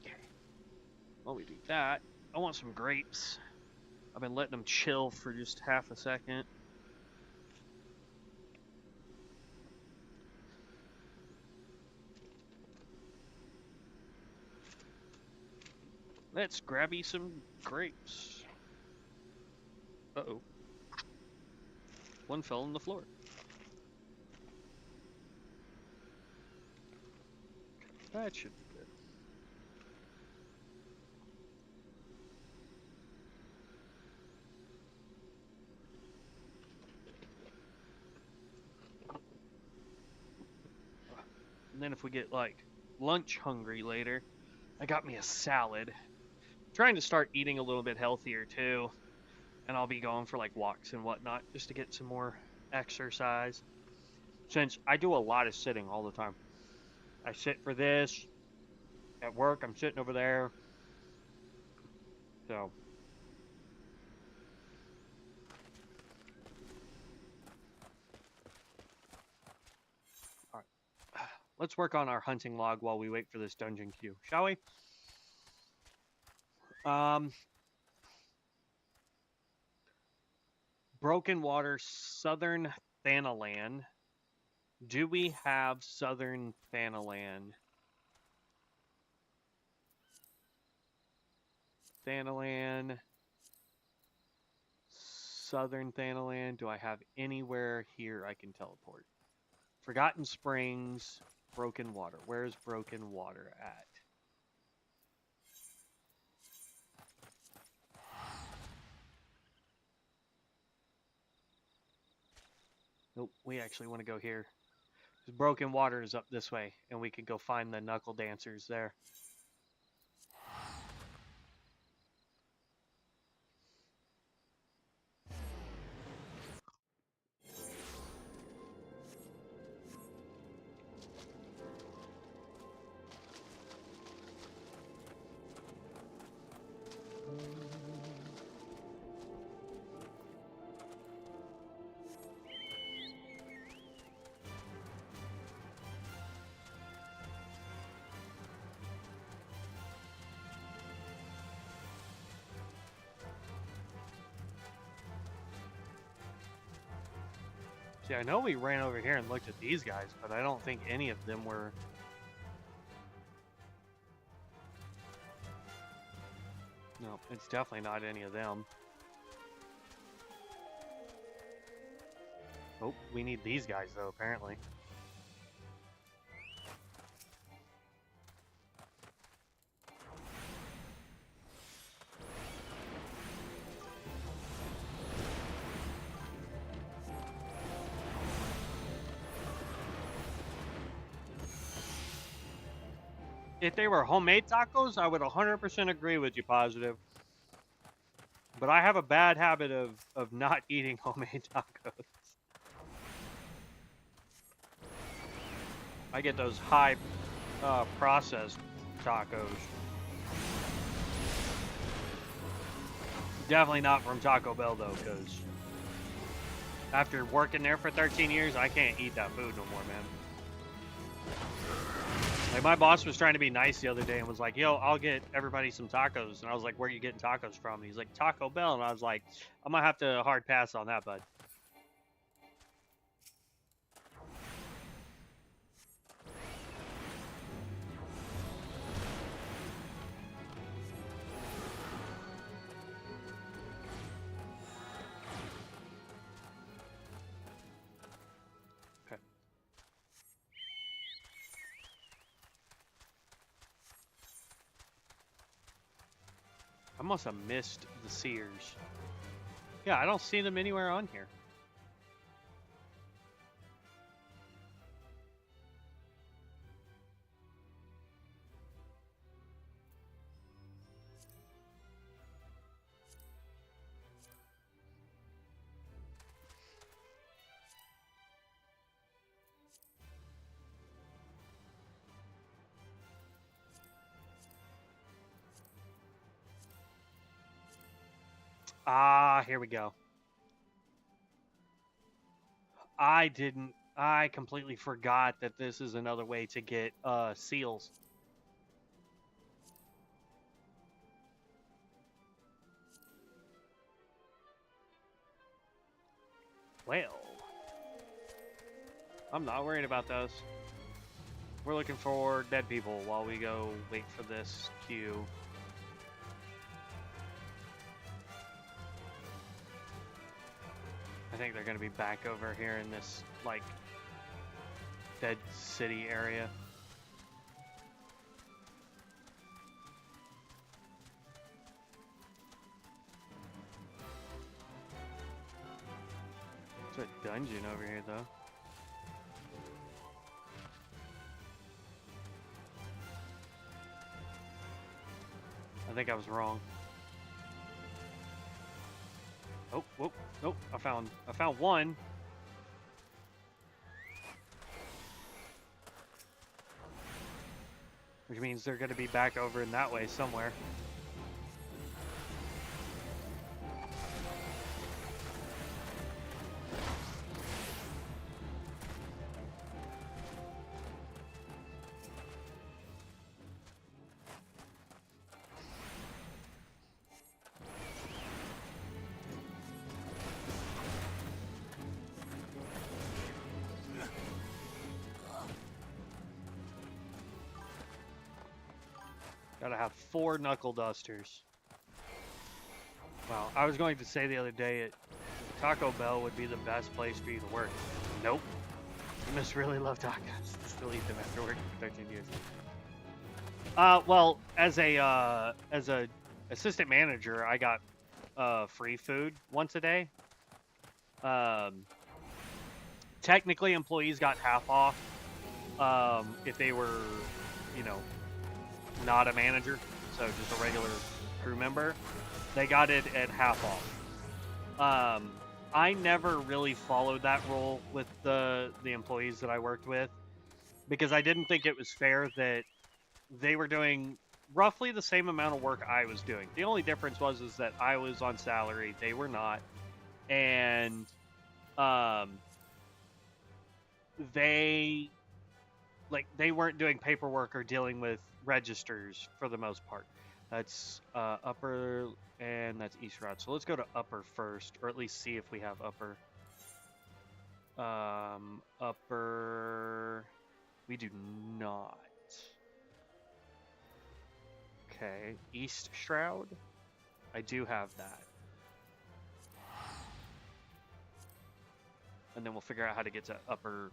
Okay. While we do that, I want some grapes. I've been letting them chill for just half a second. Let's grab you some grapes. Uh-oh. One fell on the floor. That should be good. And then if we get, like, lunch hungry later, I got me a salad. Trying to start eating a little bit healthier too, and I'll be going for like walks and whatnot just to get some more exercise, since I do a lot of sitting all the time. I sit for this at work, I'm sitting over there, so all right, let's work on our hunting log while we wait for this dungeon queue, shall we? Broken Water, Southern Thanalan. Do we have Southern Thanalan? Thanalan. Southern Thanalan. Do I have anywhere here I can teleport? Forgotten Springs, Broken Water. Where's Broken Water at? Nope, we actually want to go here. Broken Water is up this way, and we could go find the knuckle dancers there. See, I know we ran over here and looked at these guys, but I don't think any of them were... No, it's definitely not any of them. Oh, we need these guys, though, apparently. If they were homemade tacos, I would 100% agree with you, Positive. But I have a bad habit of not eating homemade tacos. I get those high processed tacos. Definitely not from Taco Bell, though, because after working there for 13 years, I can't eat that food no more, man. Like, my boss was trying to be nice the other day and was like, yo, I'll get everybody some tacos. And I was like, where are you getting tacos from? And he's like, Taco Bell. And I was like, I'm going to have to hard pass on that, bud. I must have missed the Seers. Yeah, I don't see them anywhere on here. Ah, here we go. I completely forgot that this is another way to get seals. Well, I'm not worried about those. We're looking for dead people while we go wait for this queue. I think they're going to be back over here in this, like, dead city area. There's a dungeon over here, though. I think I was wrong. Oh, whoop, nope, I found one. Which means they're going to be back over in that way somewhere. Gotta have 4 knuckle dusters. Wow, I was going to say the other day Taco Bell would be the best place for you to work. Nope. You must really love tacos to still eat them after working for 13 years. Well, as a assistant manager, I got free food once a day. Technically, employees got half off if they were, you know, not a manager, so just a regular crew member, they got it at half off. I never really followed that rule with the employees that I worked with because I didn't think it was fair that they were doing roughly the same amount of work I was doing. The only difference was is that I was on salary, they were not, and they weren't doing paperwork or dealing with registers for the most part. That's upper and that's east route. So let's go to upper first, or at least see if we have upper. Upper, we do not. Okay, East Shroud, I do have that. And then we'll figure out how to get to upper.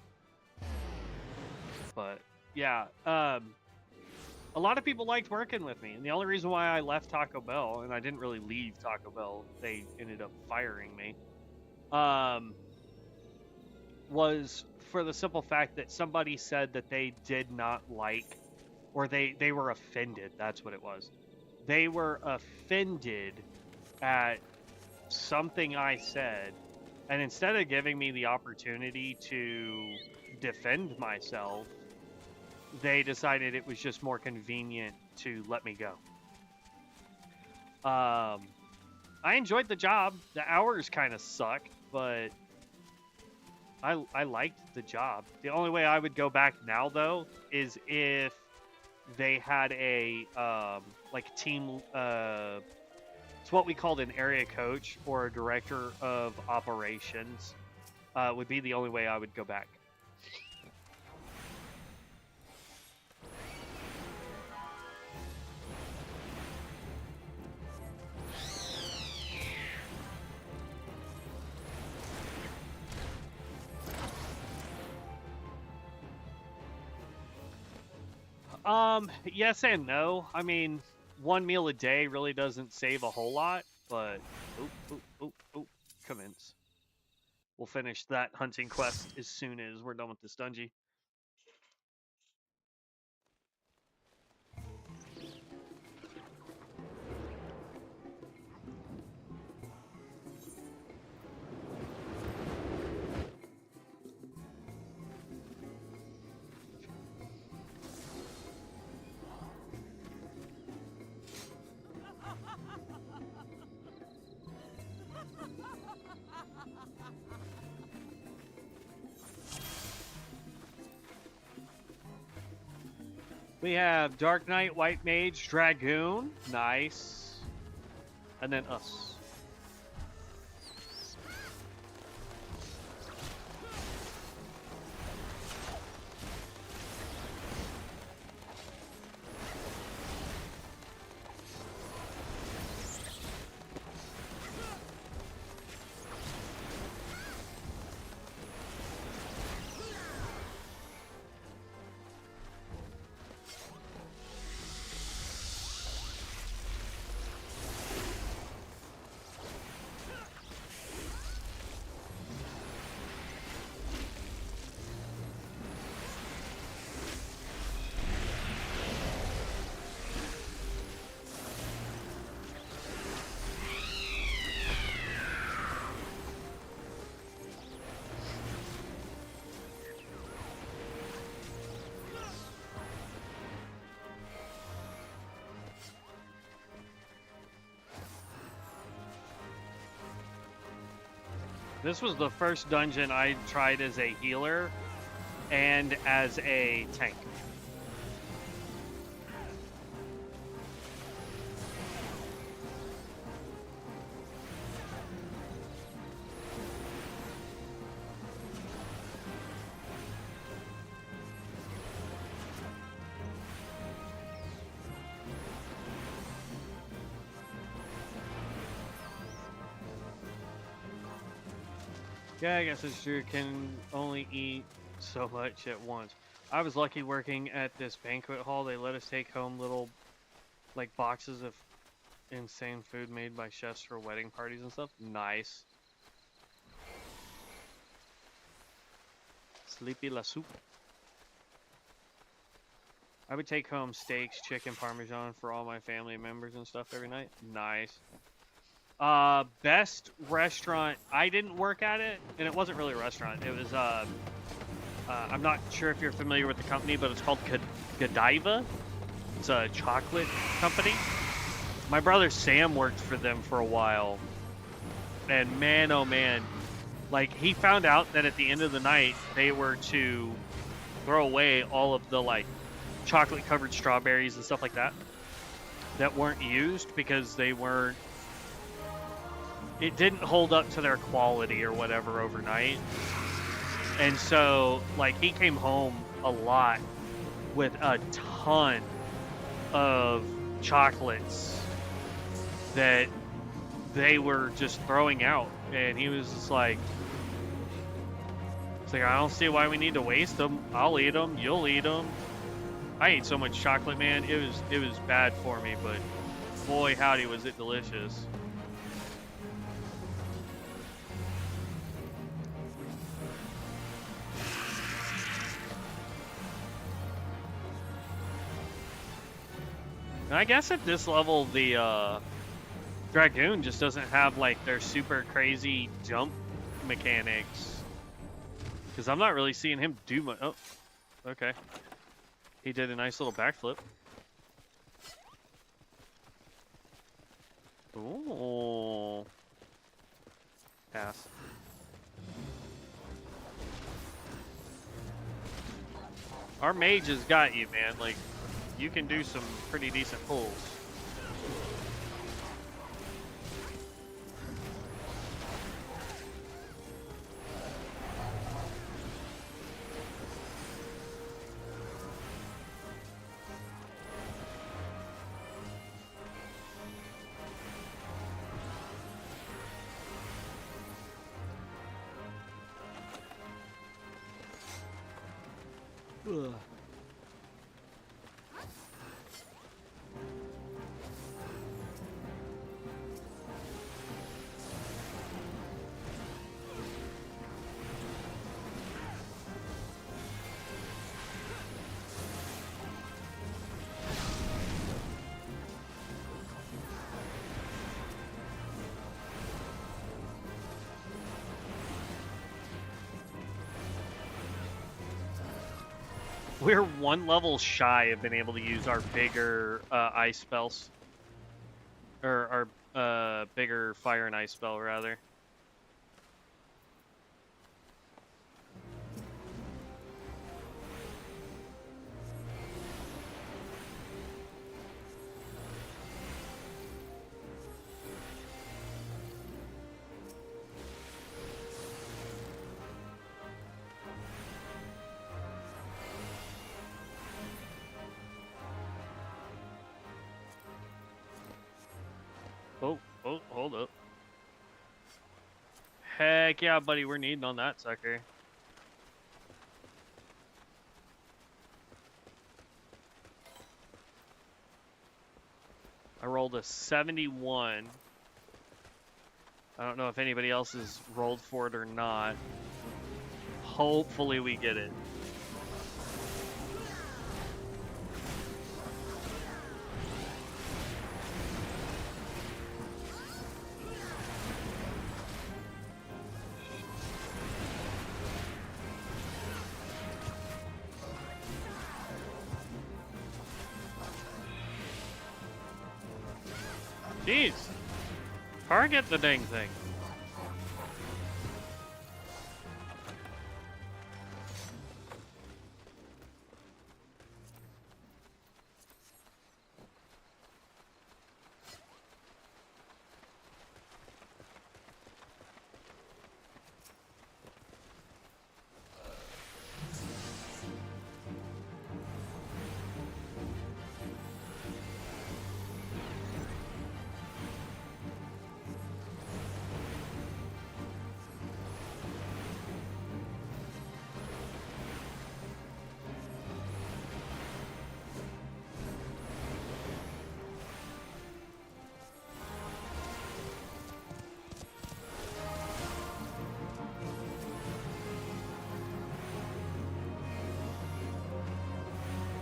But yeah, a lot of people liked working with me, and the only reason why I left Taco Bell, and I didn't really leave Taco Bell, they ended up firing me, was for the simple fact that somebody said that they did not like, or they were offended. That's what it was. They were offended at something I said, and instead of giving me the opportunity to defend myself, they decided it was just more convenient to let me go. I enjoyed the job. The hours kind of sucked, but I liked the job. The only way I would go back now, though, is if they had a like team. It's what we called an area coach or a director of operations. Would be the only way I would go back. Yes and no. I mean, one meal a day really doesn't save a whole lot, but commence. We'll finish that hunting quest as soon as we're done with this dungeon. We have Dark Knight, White Mage, Dragoon. Nice. And then us. This was the first dungeon I tried as a healer and as a tank. Yeah, I guess it's true. Can only eat so much at once. I was lucky working at this banquet hall. They let us take home little, like, boxes of insane food made by chefs for wedding parties and stuff. Nice. Sleepy la soup. I would take home steaks, chicken parmesan for all my family members and stuff every night. Nice. Best restaurant. I didn't work at it, and it wasn't really a restaurant. It was I'm not sure if you're familiar with the company, but it's called Godiva. It's a chocolate company. My brother Sam worked for them for a while, and man, oh man, like he found out that at the end of the night they were to throw away all of the like chocolate covered strawberries and stuff like that weren't used because they weren't, it didn't hold up to their quality or whatever overnight. And so like he came home a lot with a ton of chocolates that they were just throwing out, and he was just like, it's like, I don't see why we need to waste them. I'll eat them, you'll eat them. I ate so much chocolate, man. It was bad for me, but boy howdy was it delicious. And I guess at this level the Dragoon just doesn't have like their super crazy jump mechanics, because I'm not really seeing him do much. Oh, okay. He did a nice little backflip. Ooh. Pass. Our mage has got you, man. Like, you can do some pretty decent pulls. Ugh. We're one level shy of being able to use our bigger ice spells. Or our bigger fire and ice spell, rather. Oh, hold up. Heck yeah, buddy, we're needing on that sucker. I rolled a 71. I don't know if anybody else has rolled for it or not. Hopefully we get it. Jeez. Target the dang thing.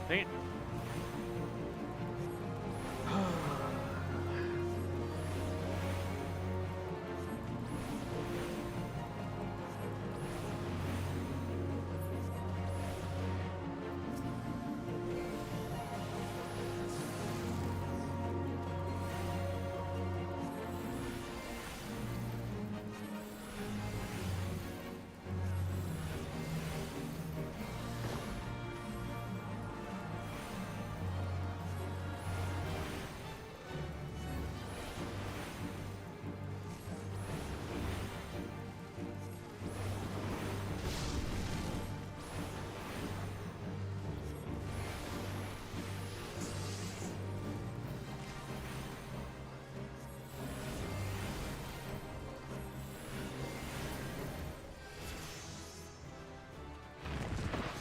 Dang it.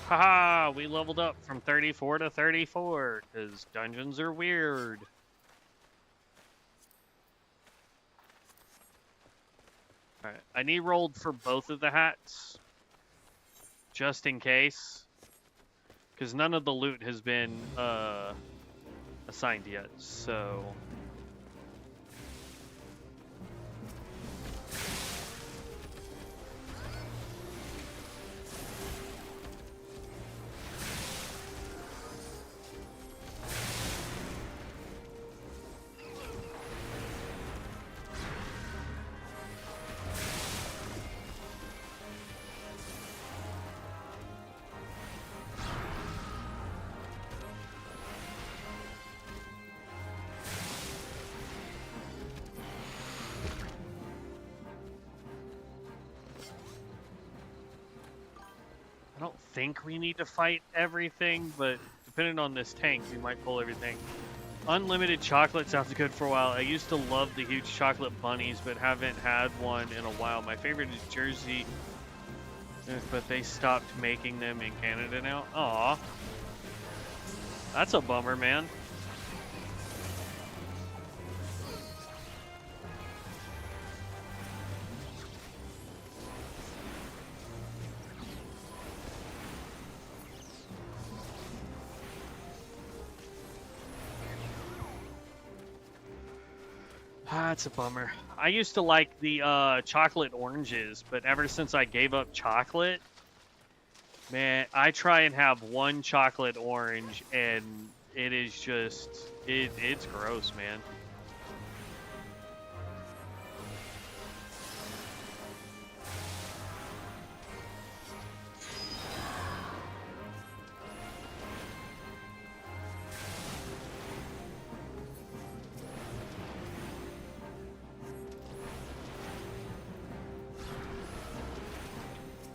Haha, we leveled up from 34 to 34, because dungeons are weird. Alright, I need rolled for both of the hats. Just in case. Because none of the loot has been assigned yet, so... I don't think we need to fight everything, but depending on this tank, we might pull everything. Unlimited chocolate sounds good for a while. I used to love the huge chocolate bunnies, but haven't had one in a while. My favorite is Jersey, but they stopped making them in Canada now. Aw. That's a bummer, man. That's a bummer. I used to like the chocolate oranges, but ever since I gave up chocolate, man, I try and have one chocolate orange, and it is just, it's gross, man.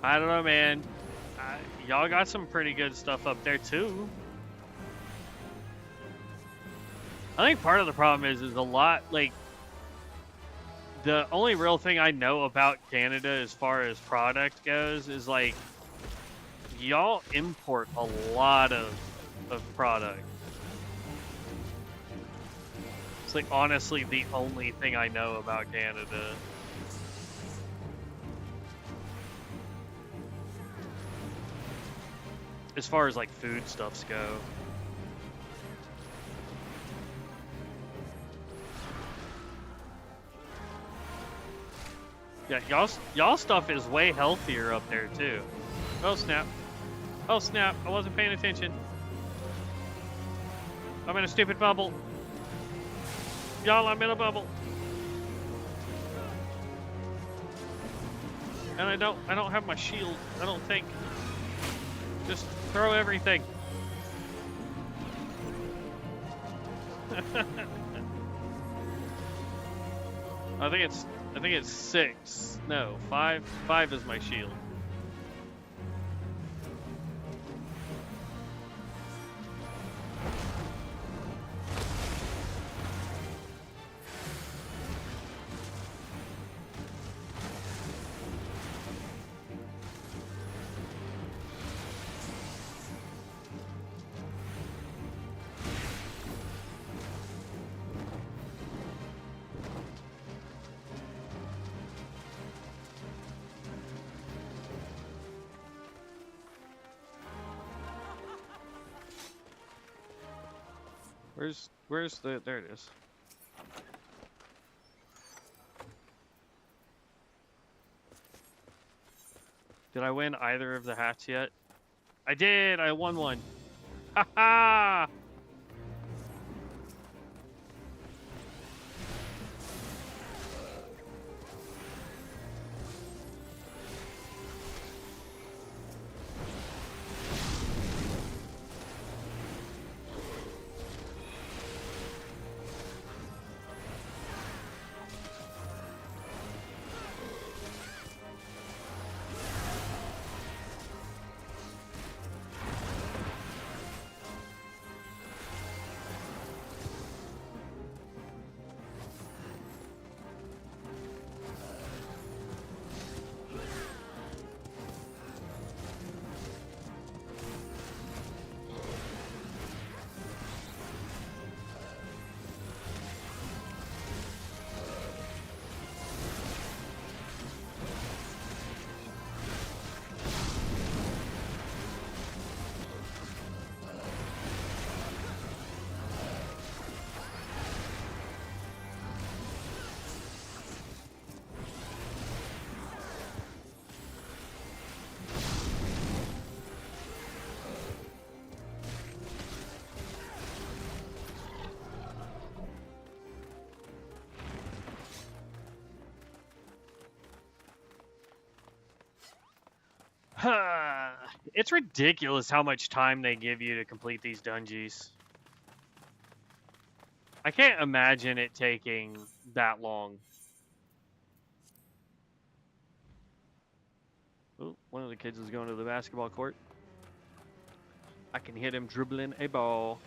I don't know, man. Y'all got some pretty good stuff up there, too. I think part of the problem is a lot, like, the only real thing I know about Canada as far as product goes is, like, y'all import a lot of product. It's, like, honestly the only thing I know about Canada. As far as like food stuffs go. Yeah, y'all stuff is way healthier up there too. Oh snap. Oh snap, I wasn't paying attention. I'm in a stupid bubble. Y'all, I'm in a bubble. And I don't have my shield, I don't think. Just throw everything. I think it's 6. No, 5. 5 is my shield. Where's the, there it is. Did I win either of the hats yet? I did, I won one. Ha ha! It's ridiculous how much time they give you to complete these dungeons. I can't imagine it taking that long. Ooh, one of the kids is going to the basketball court. I can hit him dribbling a ball.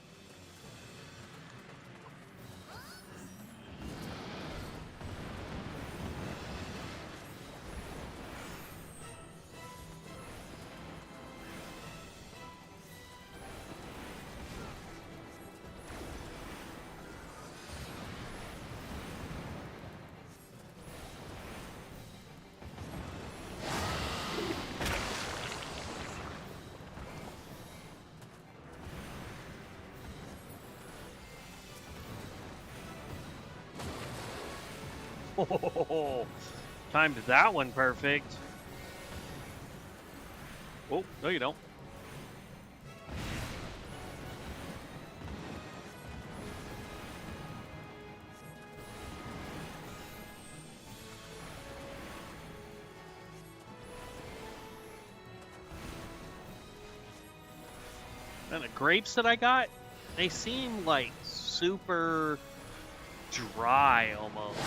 Oh, timed that one perfect. Oh, no you don't. And the grapes that I got, they seem like super dry almost.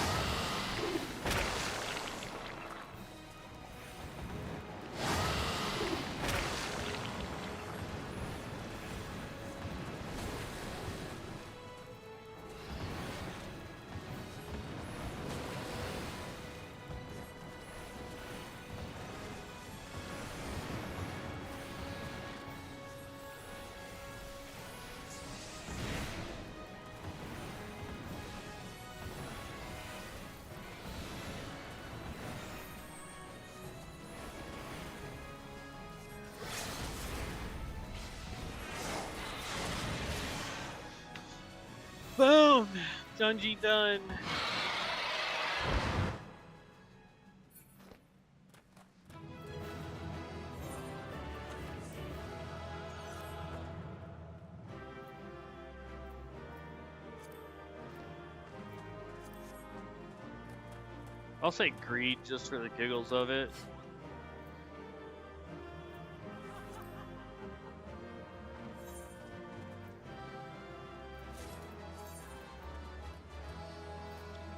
Boom! Dungeon done. I'll say greed just for the giggles of it.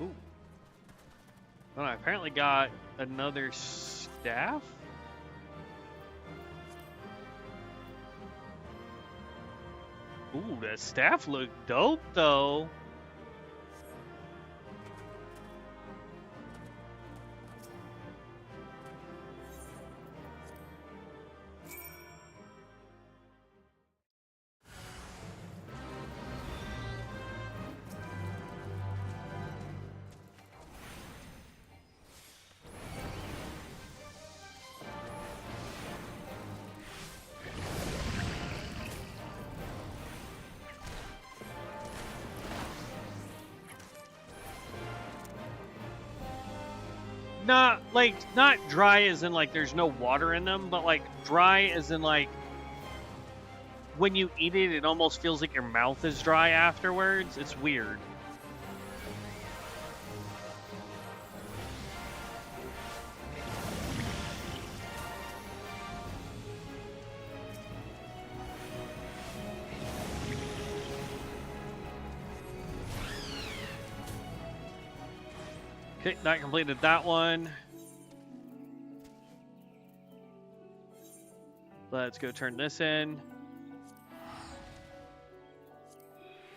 Ooh. Well, I apparently got another staff. Ooh, that staff looked dope though. Not dry as in like there's no water in them, but like dry as in like when you eat it, it almost feels like your mouth is dry afterwards. It's weird. Okay, not completed that one. Let's go turn this in.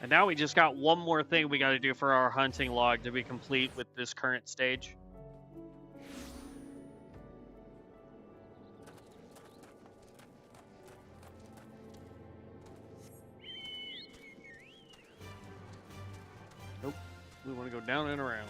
And now we just got one more thing we got to do for our hunting log to be complete with this current stage. Nope. We want to go down and around.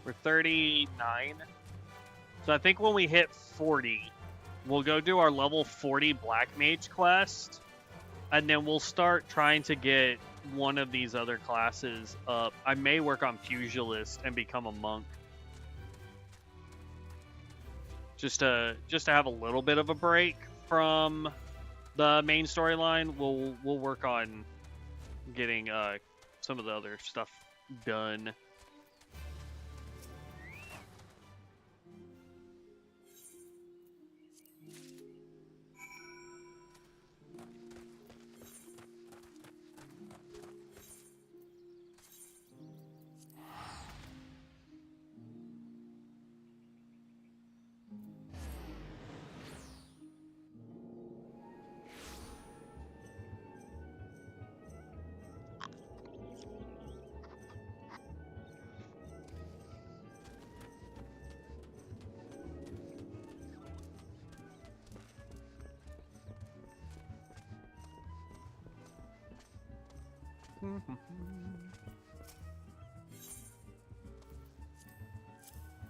We're 39. So I think when we hit 40, we'll go do our level 40 Black Mage quest. and then we'll start trying to get one of these other classes up. I may work on Pugilist and become a monk. Just to have a little bit of a break from the main storyline. We'll work on getting some of the other stuff done.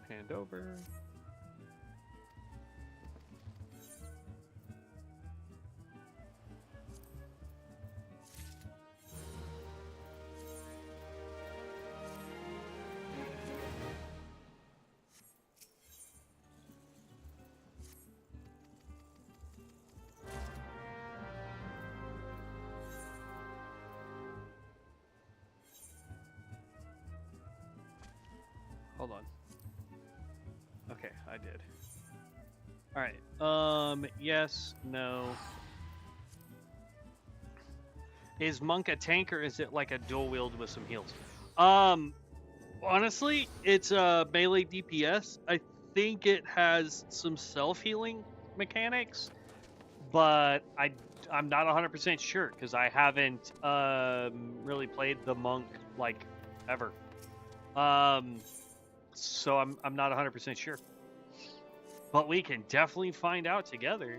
Hand over. Hold on. Okay, I did. Alright. Yes, no. Is Monk a tank, or is it like a dual wield with some heals? Honestly, it's a melee DPS. I think it has some self-healing mechanics, but I'm not 100% sure because I haven't really played the Monk like ever. So I'm not 100% sure. But we can definitely find out together.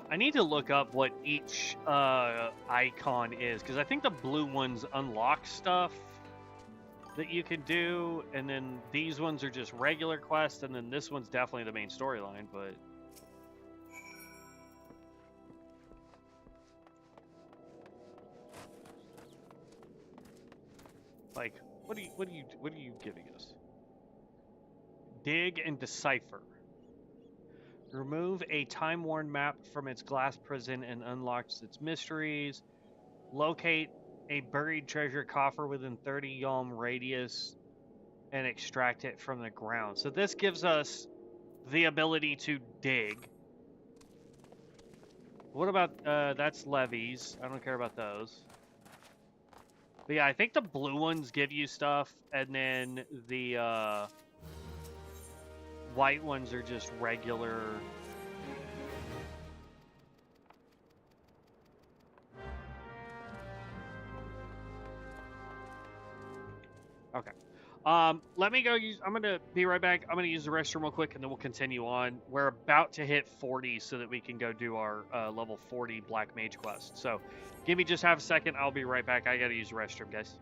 I need to look up what each icon is, because I think the blue ones unlock stuff that you can do, and then these ones are just regular quests, and then this one's definitely the main storyline, but... Like, what are you giving us? Dig and decipher. Remove a time-worn map from its glass prison and unlocks its mysteries. Locate a buried treasure coffer within 30 yalm radius and extract it from the ground. So this gives us the ability to dig. What about, that's levies. I don't care about those. But yeah, I think the blue ones give you stuff, and then the, white ones are just regular. Okay. Let me go use... I'm going to be right back. I'm going to use the restroom real quick, and then we'll continue on. We're about to hit 40 so that we can go do our level 40 Black Mage quest. So give me just half a second. I'll be right back. I got to use the restroom, guys.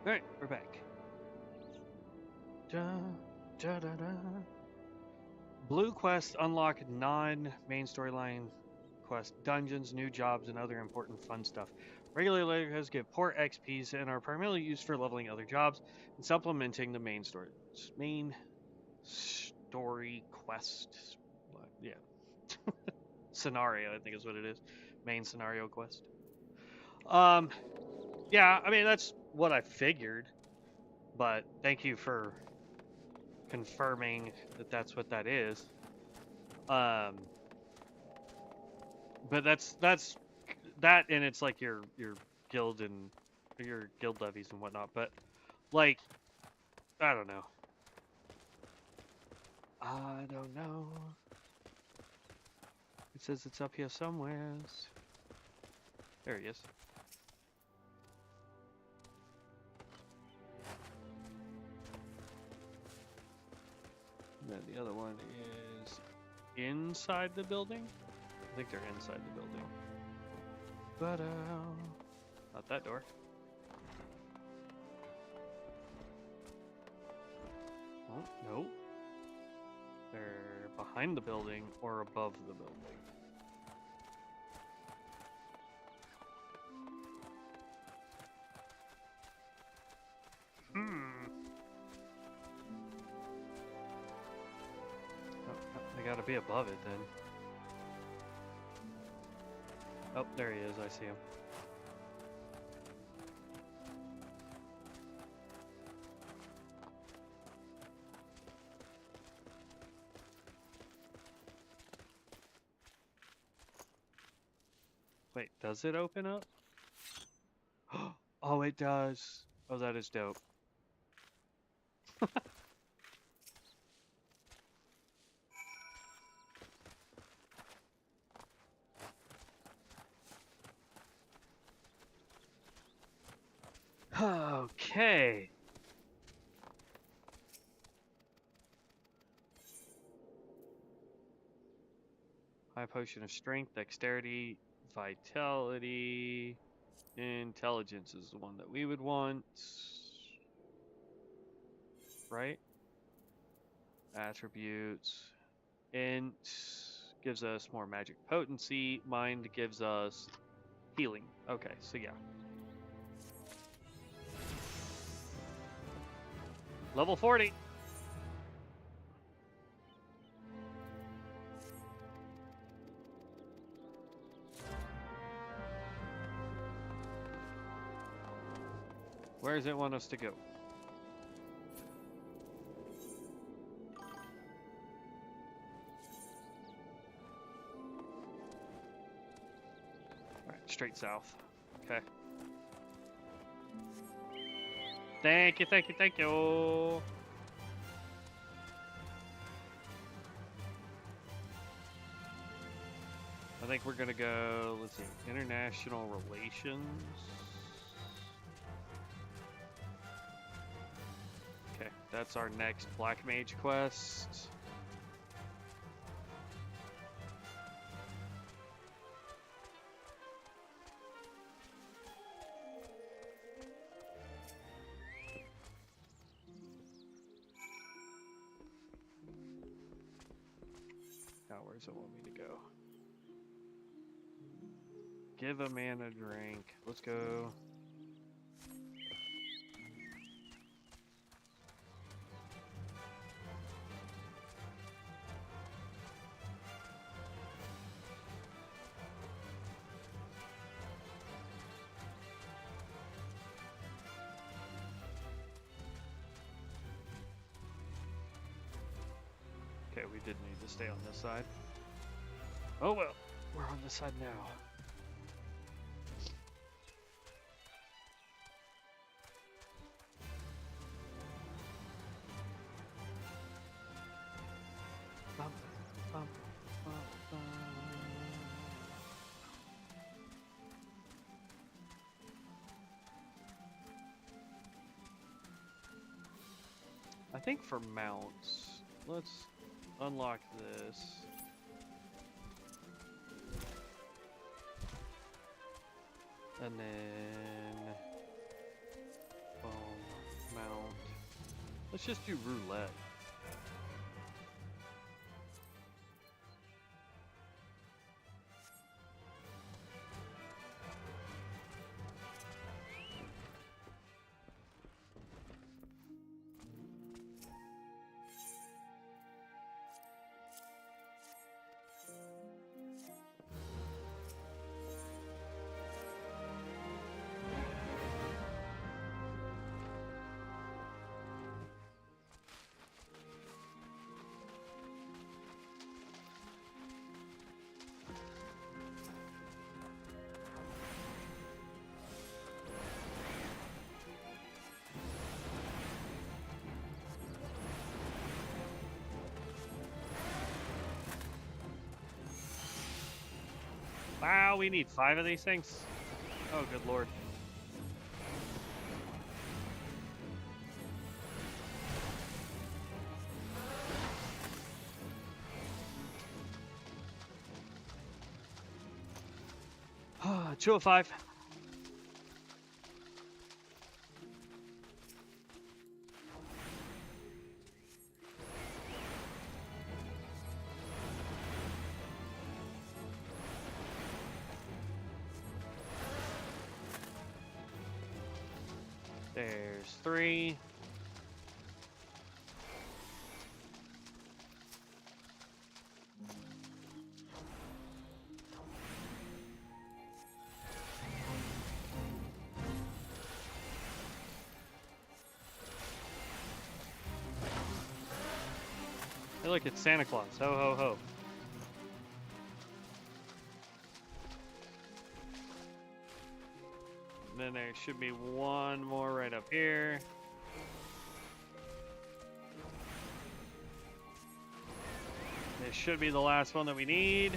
Alright, we're back. Da, da, da, da. Blue quests unlock non-main storyline quests, dungeons, new jobs, and other important fun stuff. Regular quests give poor XPs and are primarily used for leveling other jobs and supplementing the main story. Main story quest. Yeah. Scenario, I think is what it is. Main scenario quest. Yeah, I mean, that's what I figured. But thank you for confirming that that's what that is. But that's that, and it's like your guild and your guild levies and whatnot. But like, I don't know. I don't know. It says it's up here somewhere. There he is. And then the other one is inside the building. I think they're inside the building. But not that door. Oh, no. They're behind the building or above the building. Oh, they gotta be above it then. Oh, there he is. I see him. Wait, does it open up? Oh, it does. Oh, that is dope. Okay. High potion of strength, dexterity, vitality, intelligence is the one that we would want. Right? Attributes. Int gives us more magic potency. Mind gives us healing. Okay, so yeah. Level 40. Where does it want us to go? Alright, straight south. Okay. Thank you, thank you, thank you. I think we're gonna go, let's see, international relations. Okay, that's our next Black Mage quest. Now, where does it want me to go? Give a man a drink. Let's go. Okay, we did need to stay on this side. Oh well, we're on this side now. Bum, bum, bum, bum. I think for mounts, let's unlock this. And then boom. Let's just do roulette. Wow, we need 5 of these things? Oh, good lord. Ah, 205. There's 3. Hey, look, it's Santa Claus. Ho, ho, ho. And then there should be one more right up here. This should be the last one that we need.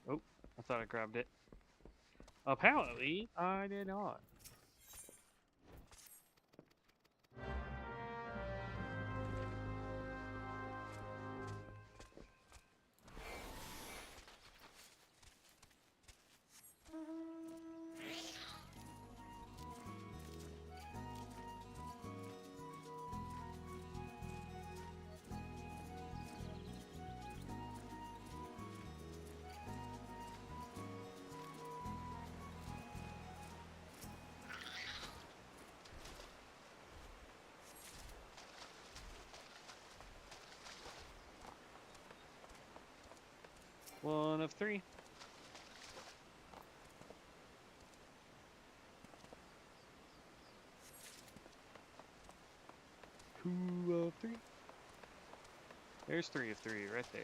Oh, I thought I grabbed it. Apparently, I did not. One of 3. Two of 3. There's 3 of 3 right there.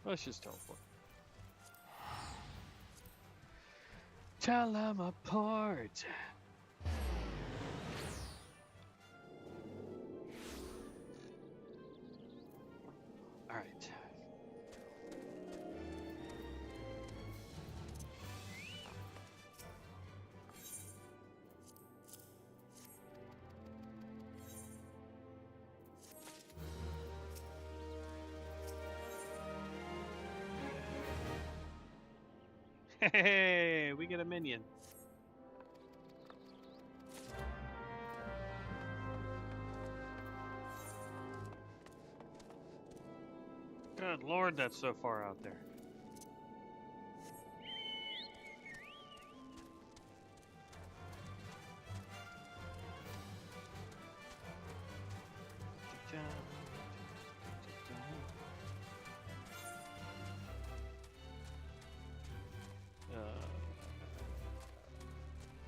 Let's just teleport. Tell them apart. All right. Hey, we get a minion. Good lord, that's so far out there.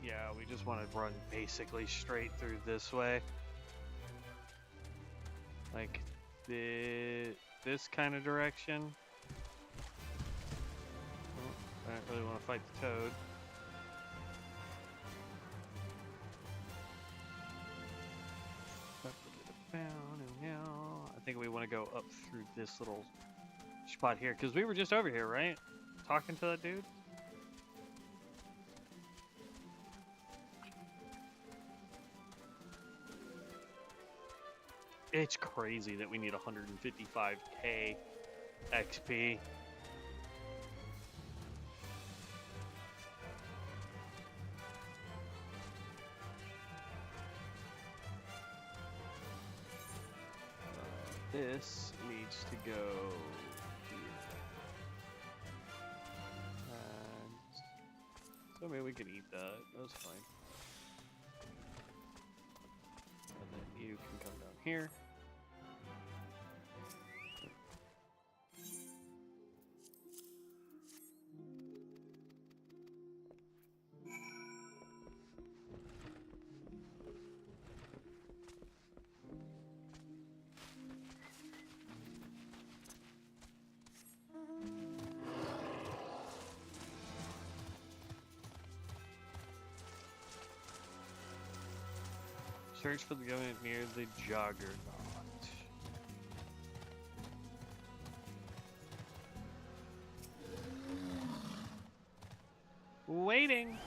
Yeah, we just want to run basically straight through this way. Like, this kind of direction. Oh, I don't really want to fight the toad. I think we want to go up through this little spot here, because we were just over here, right? Talking to that dude? It's crazy that we need 155k XP. This needs to go here. So maybe we can eat that. That's fine. And then you can come down here. Search for the government near the Juggernaut. Waiting.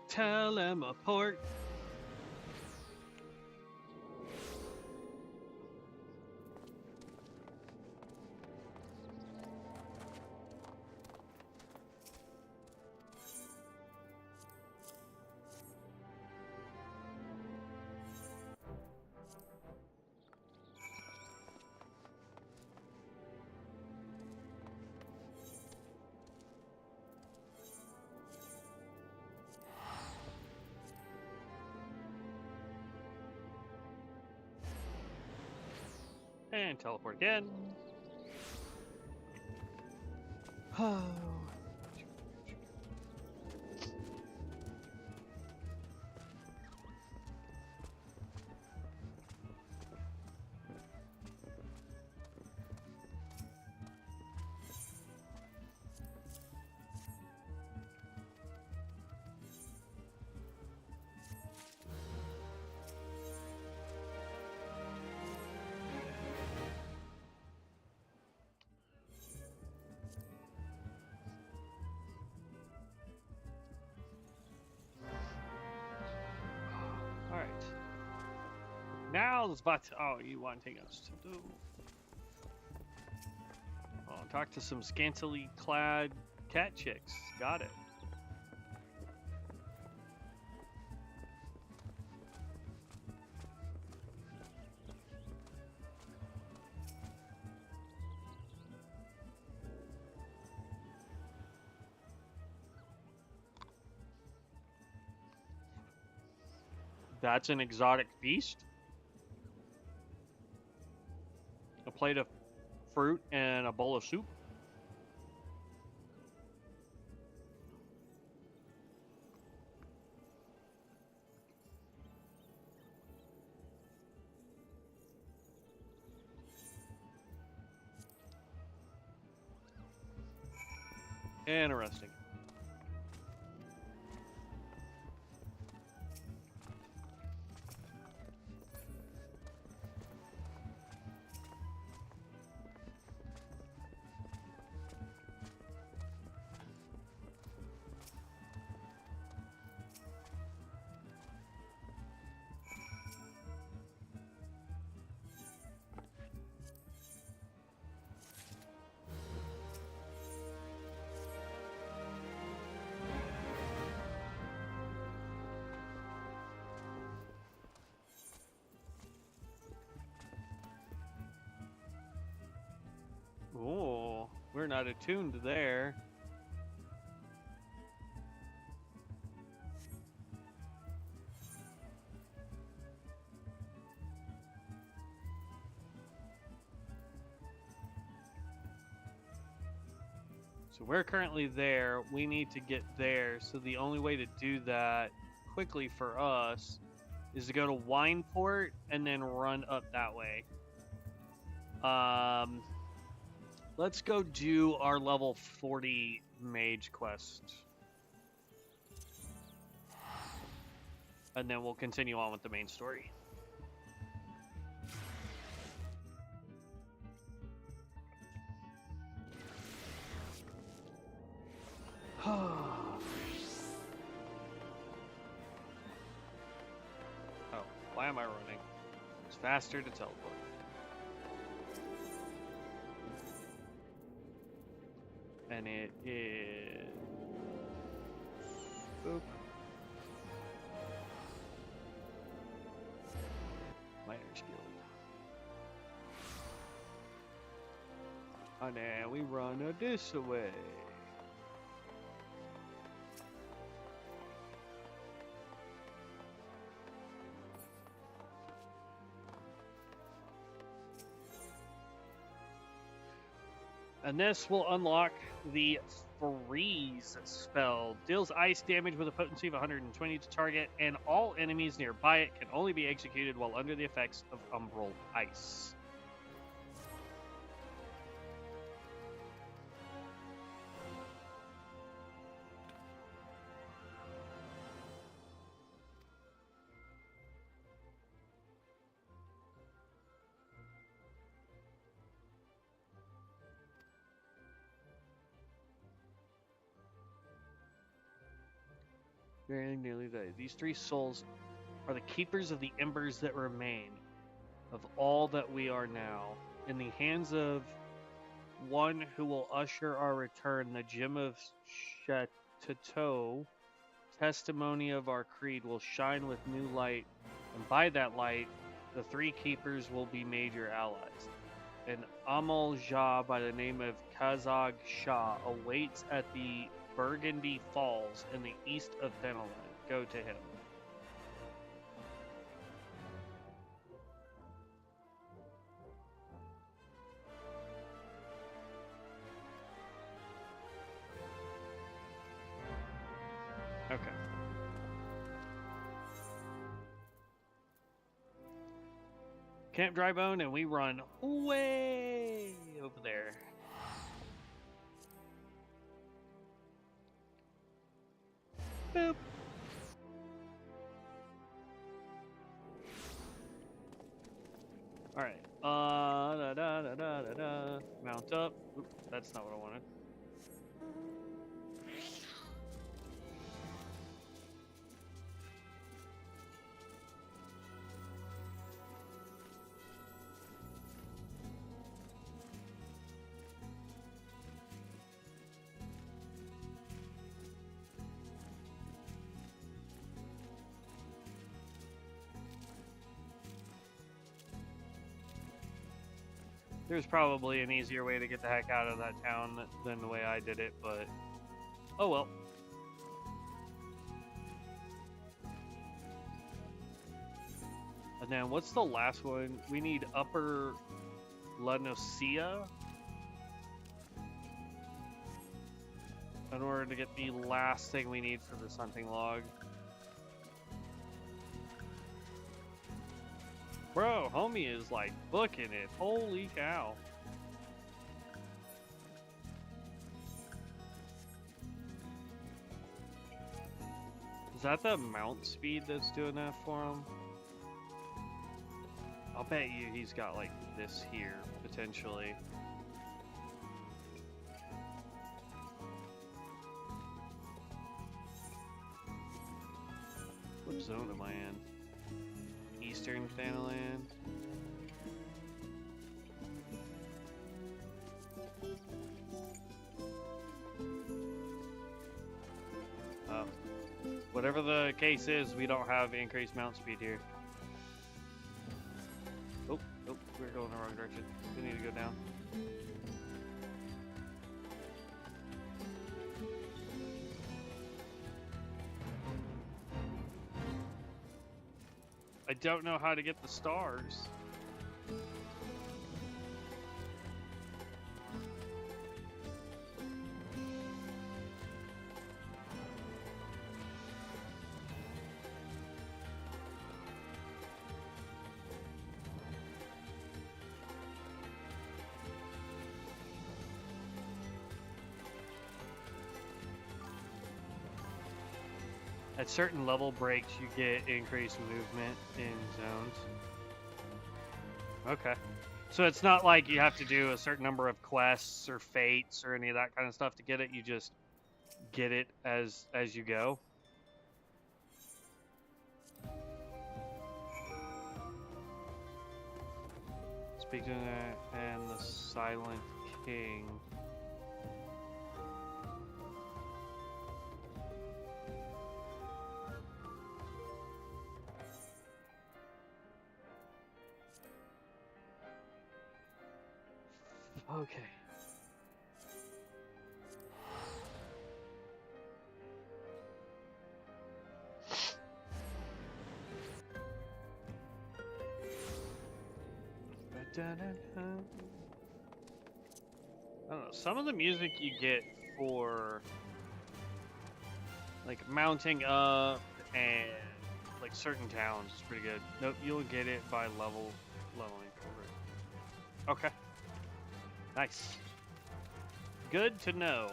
Teleport. And teleport again. Oh. Alright. Now the spot. Oh, you want to take us to do. Oh, talk to some scantily clad cat chicks. Got it. That's an exotic feast. A plate of fruit and a bowl of soup. Interesting. We're not attuned there. So we're currently there. We need to get there. So the only way to do that quickly for us is to go to Wineport and then run up that way. Let's go do our level 40 mage quest. And then we'll continue on with the main story. Oh, why am I running? It's faster to teleport. And it is... Boop. Minor skill. And now we run this way. And this will unlock the Freeze spell. Deals ice damage with a potency of 120 to target, and all enemies nearby it can only be executed while under the effects of Umbral Ice. Very nearly there. These three souls are the keepers of the embers that remain of all that we are now. In the hands of one who will usher our return, the gem of Chateau, testimony of our creed will shine with new light, and by that light, the three keepers will be major allies. An Amal Jah by the name of Kazag Shah awaits at the Burgundy Falls in the east of Fenelon. Go to him. Okay. Camp Drybone, and we run way over there. Boop. Alright. Mount up. Oop, that's not what I wanted. There's probably an easier way to get the heck out of that town than the way I did it, but oh well. And then what's the last one? We need Upper Enochian in order to get the last thing we need for this hunting log. Bro, homie is like booking it. Holy cow. Is that the mount speed that's doing that for him? I'll bet you he's got like this here, potentially. What zone am I in? Eastern Fanaland. Whatever the case is, we don't have increased mount speed here. Oh, we're going the wrong direction. We need to go down. I don't know how to get the stars. At certain level breaks, you get increased movement in zones. Okay. So it's not like you have to do a certain number of quests or fates or any of that kind of stuff to get it. You just get it as you go. Speak to and the Silent King. Okay. I don't know. Some of the music you get for like mounting up and like certain towns is pretty good. Nope, you'll get it by leveling over. Okay. Nice. Good to know.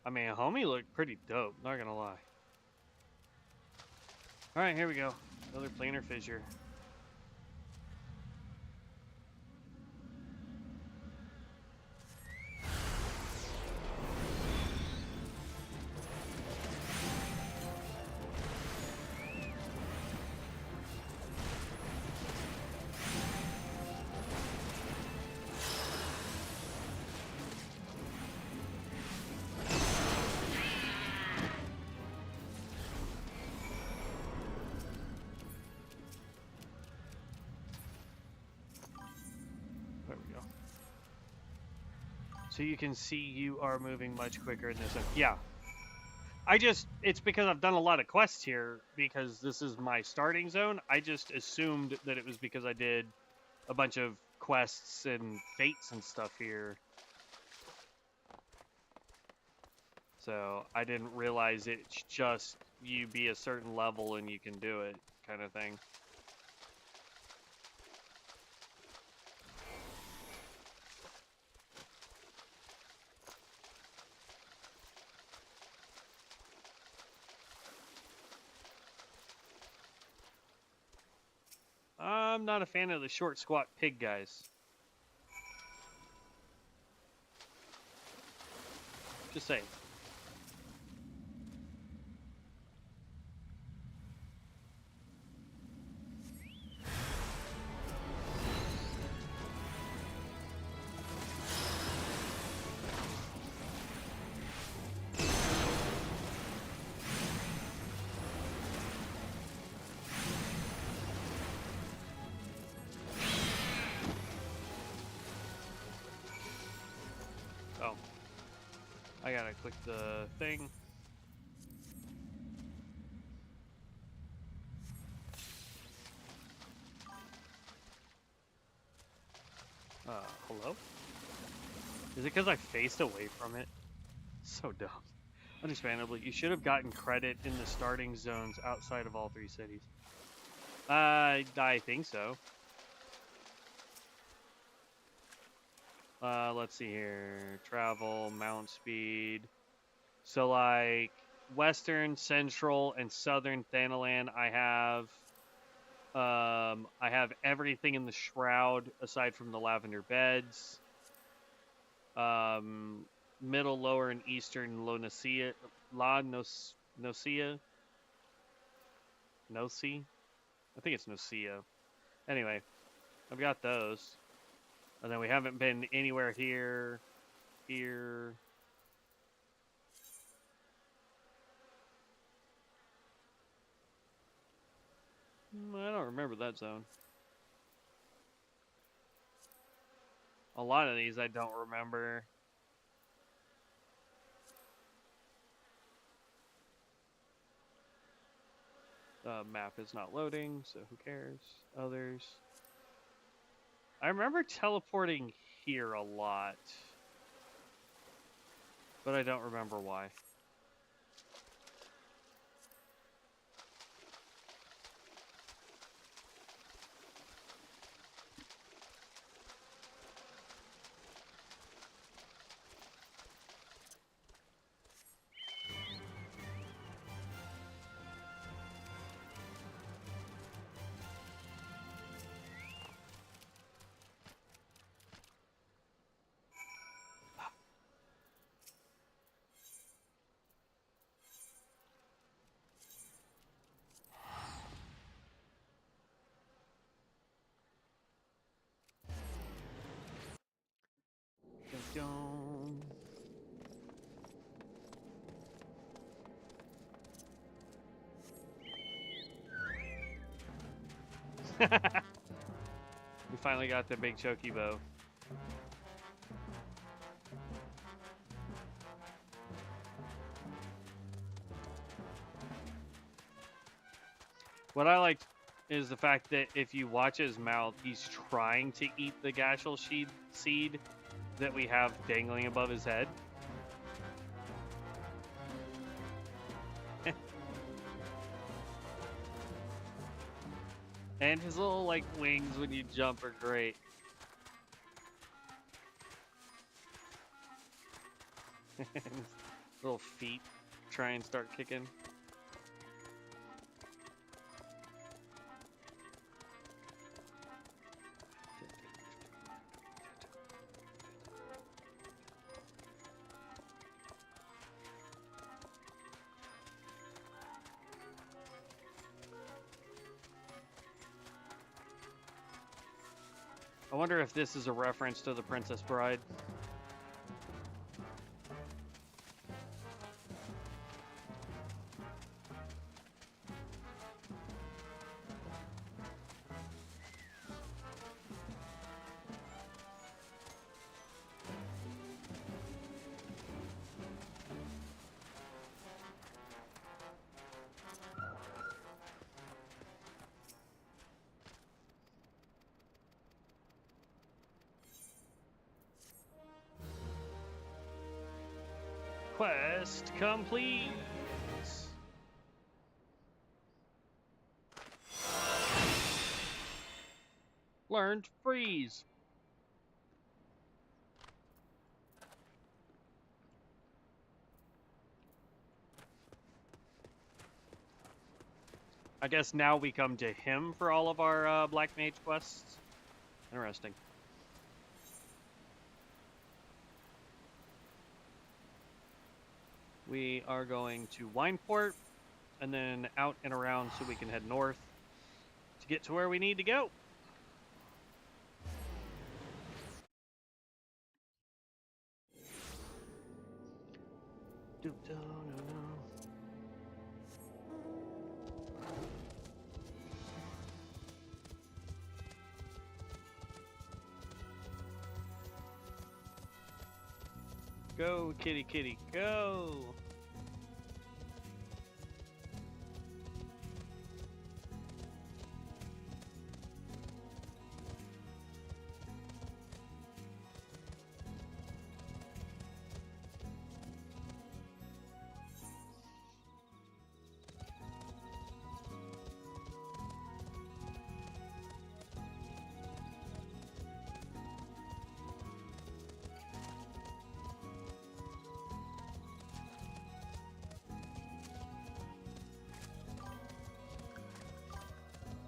I mean, homie looked pretty dope, not gonna lie. Alright, here we go. Another planar fissure. So you can see you are moving much quicker in this. Yeah. It's because I've done a lot of quests here, because this is my starting zone. I just assumed that it was because I did a bunch of quests and fates and stuff here. So I didn't realize it's just you be a certain level and you can do it kind of thing. I'm not a fan of the short, squat pig guys. Just saying. Oh. I gotta click the thing. Hello? Is it because I faced away from it? So dumb. Understandably, you should have gotten credit in the starting zones outside of all three cities. I think so. Let's see here. Travel, mount speed. So like western, central, and southern Thanalan, I have everything in the shroud aside from the lavender beds. Middle, lower, and eastern Nocia. Noci? I think it's Nocia. Anyway, I've got those. And then we haven't been anywhere here. I don't remember that zone. A lot of these I don't remember. The map is not loading, so who cares? Others. I remember teleporting here a lot, but I don't remember why. We finally got the big choky bow. What I liked is the fact that if you watch his mouth, he's trying to eat the gashel seed that we have dangling above his head. And his little, like, wings when you jump are great. His little feet try and start kicking. I wonder if this is a reference to the Princess Bride. Quest complete. Learn to freeze. I guess now we come to him for all of our Black Mage quests. Interesting. We are going to Wineport, and then out and around so we can head north to get to where we need to go. Go, kitty, kitty, go!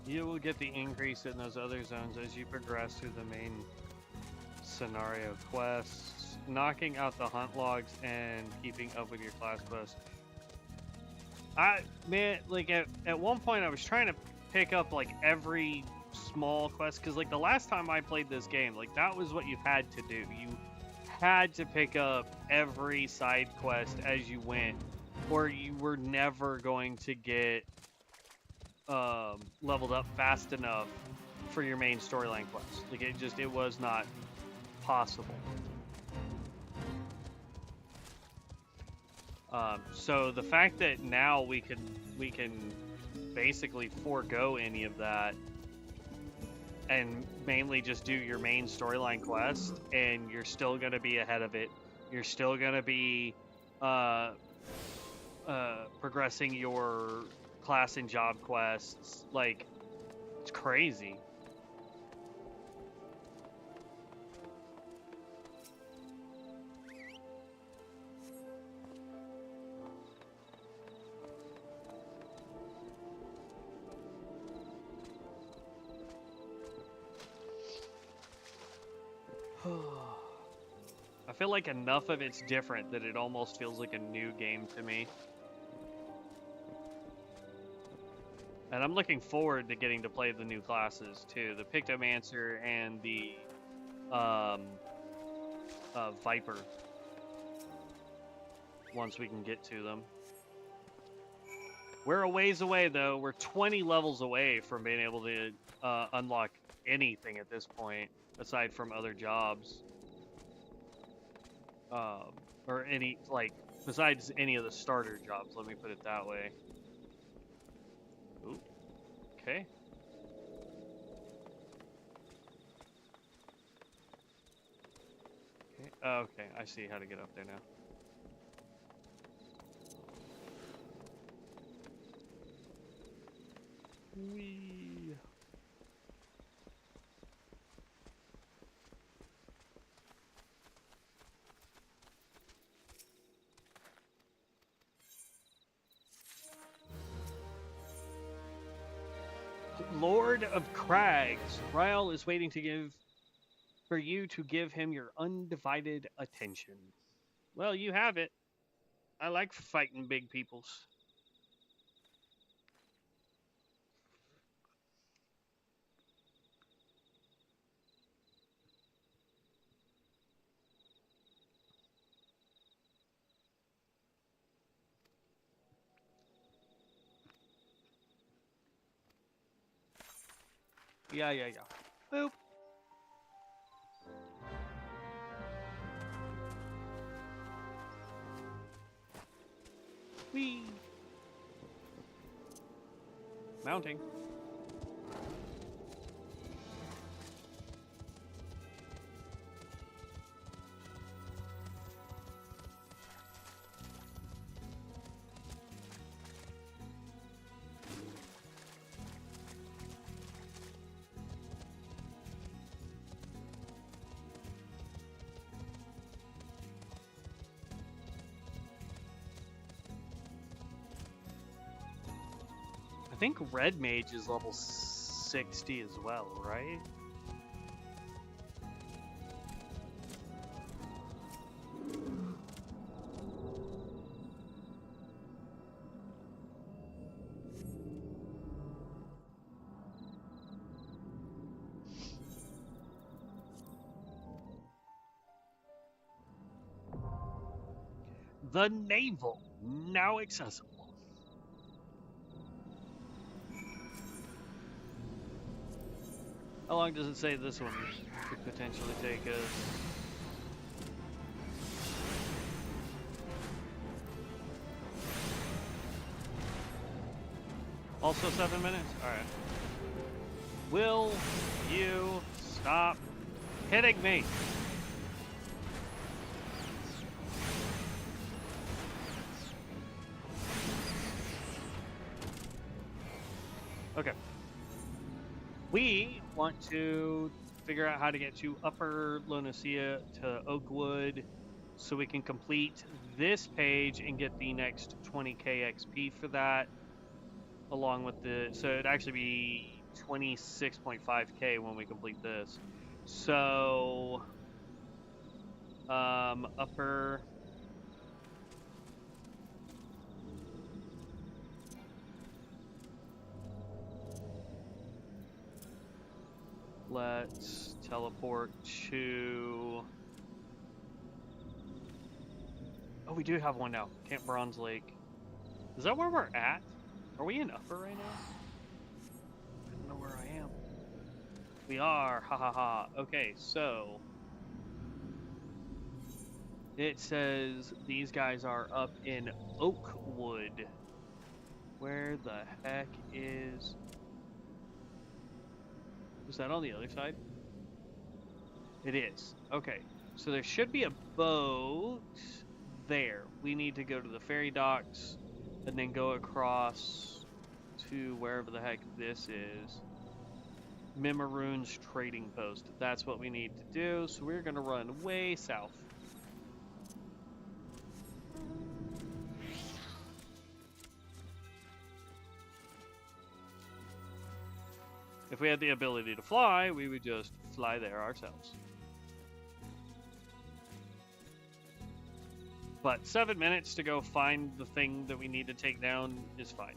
You will get the increase in those other zones as you progress through the main scenario quests, knocking out the hunt logs and keeping up with your class quest. Man, like at one point I was trying to pick up like every small quest, because like the last time I played this game, like that was what you had to do. You had to pick up every side quest as you went, or you were never going to get leveled up fast enough for your main storyline quest. Like it was not possible. So the fact that now we can basically forego any of that and mainly just do your main storyline quest, and you're still going to be ahead of it. You're still going to be progressing your class and job quests. Like, it's crazy. I feel like enough of it's different that it almost feels like a new game to me. And I'm looking forward to getting to play the new classes too. The Pictomancer and the Viper. Once we can get to them. We're a ways away though. We're 20 levels away from being able to unlock anything at this point, aside from other jobs. Or any, like, besides any of the starter jobs, let me put it that way. Ooh, okay. Okay, I see how to get up there now. Whee! Lord of Crags, Ryle is waiting for you to give him your undivided attention. Well, you have it. I like fighting big peoples. Yeah. Boop. Whee! Mounting. I think Red Mage is level 60 as well, right? The Navel, now accessible. How long does it say this one could potentially take us? Also 7 minutes? Alright. Will you stop hitting me? Okay. We want to figure out how to get to Upper Lonosia to Oakwood so we can complete this page and get the next 20k XP for that, along with the, so it'd actually be 26.5k when we complete this. So upper, let's teleport to, oh, we do have one now, Camp Bronze Lake. Is that where we're at? Are we in Upper right now? I don't know where I am. We are, ha ha ha. Okay, so It says these guys are up in Oakwood. Where the heck is... Is that on the other side? It is. Okay. So there should be a boat there. We need to go to the ferry docks and then go across to wherever the heck this is. Mimiroon's trading post. That's what we need to do. So we're going to run way south. If we had the ability to fly, we would just fly there ourselves. But 7 minutes to go find the thing that we need to take down is fine.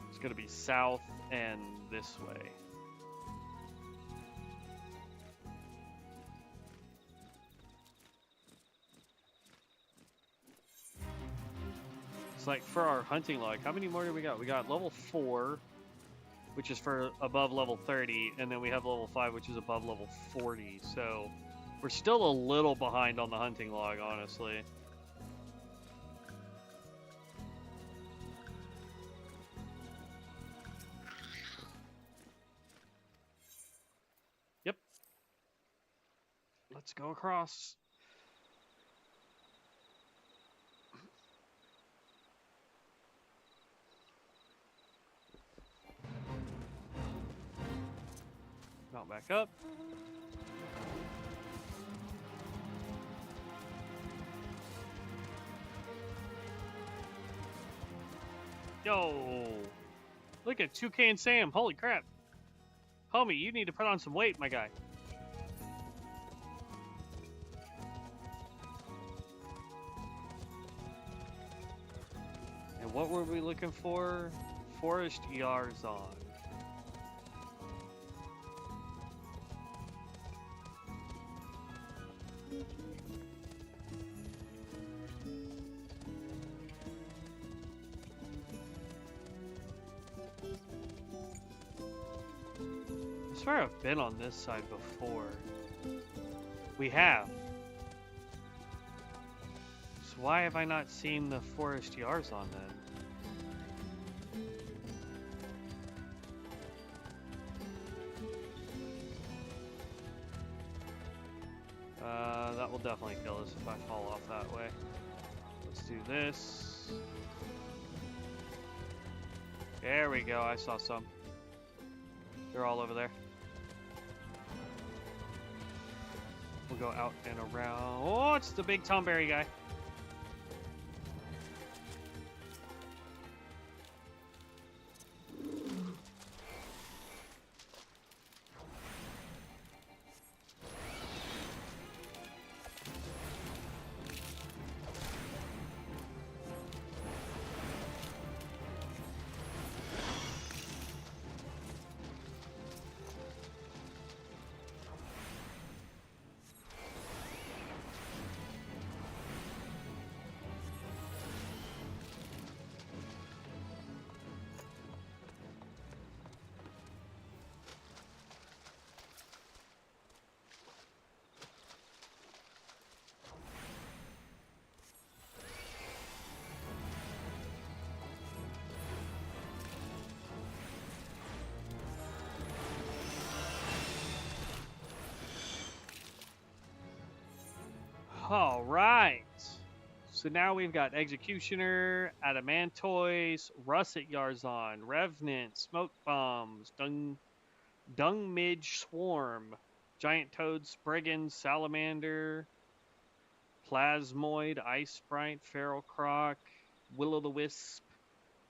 It's going to be south and this way. It's like for our hunting log, how many more do we got? We got level 4, which is for above level 30, and then we have level 5, which is above level 40. So we're still a little behind on the hunting log, honestly. Yep. Let's go across. Mount back up. Yo! Look at Toucan Sam. Holy crap. Homie, you need to put on some weight, my guy. And what were we looking for? Forest Eorzea. I swear I've been on this side before. We have. So why have I not seen the Forest Eorzea then? That will definitely kill us if I fall off that way. Let's do this. There we go, I saw some. They're all over there. We'll go out and around. Oh, it's the big Tomberry guy. All right. So now we've got Executioner, Adamantoise, Russet Yarzon, Revenant, Smoke Bombs, Dung Midge Swarm, Giant Toad, Spriggan, Salamander, Plasmoid, Ice Sprite, Feral Croc, Will-o'-the-Wisp,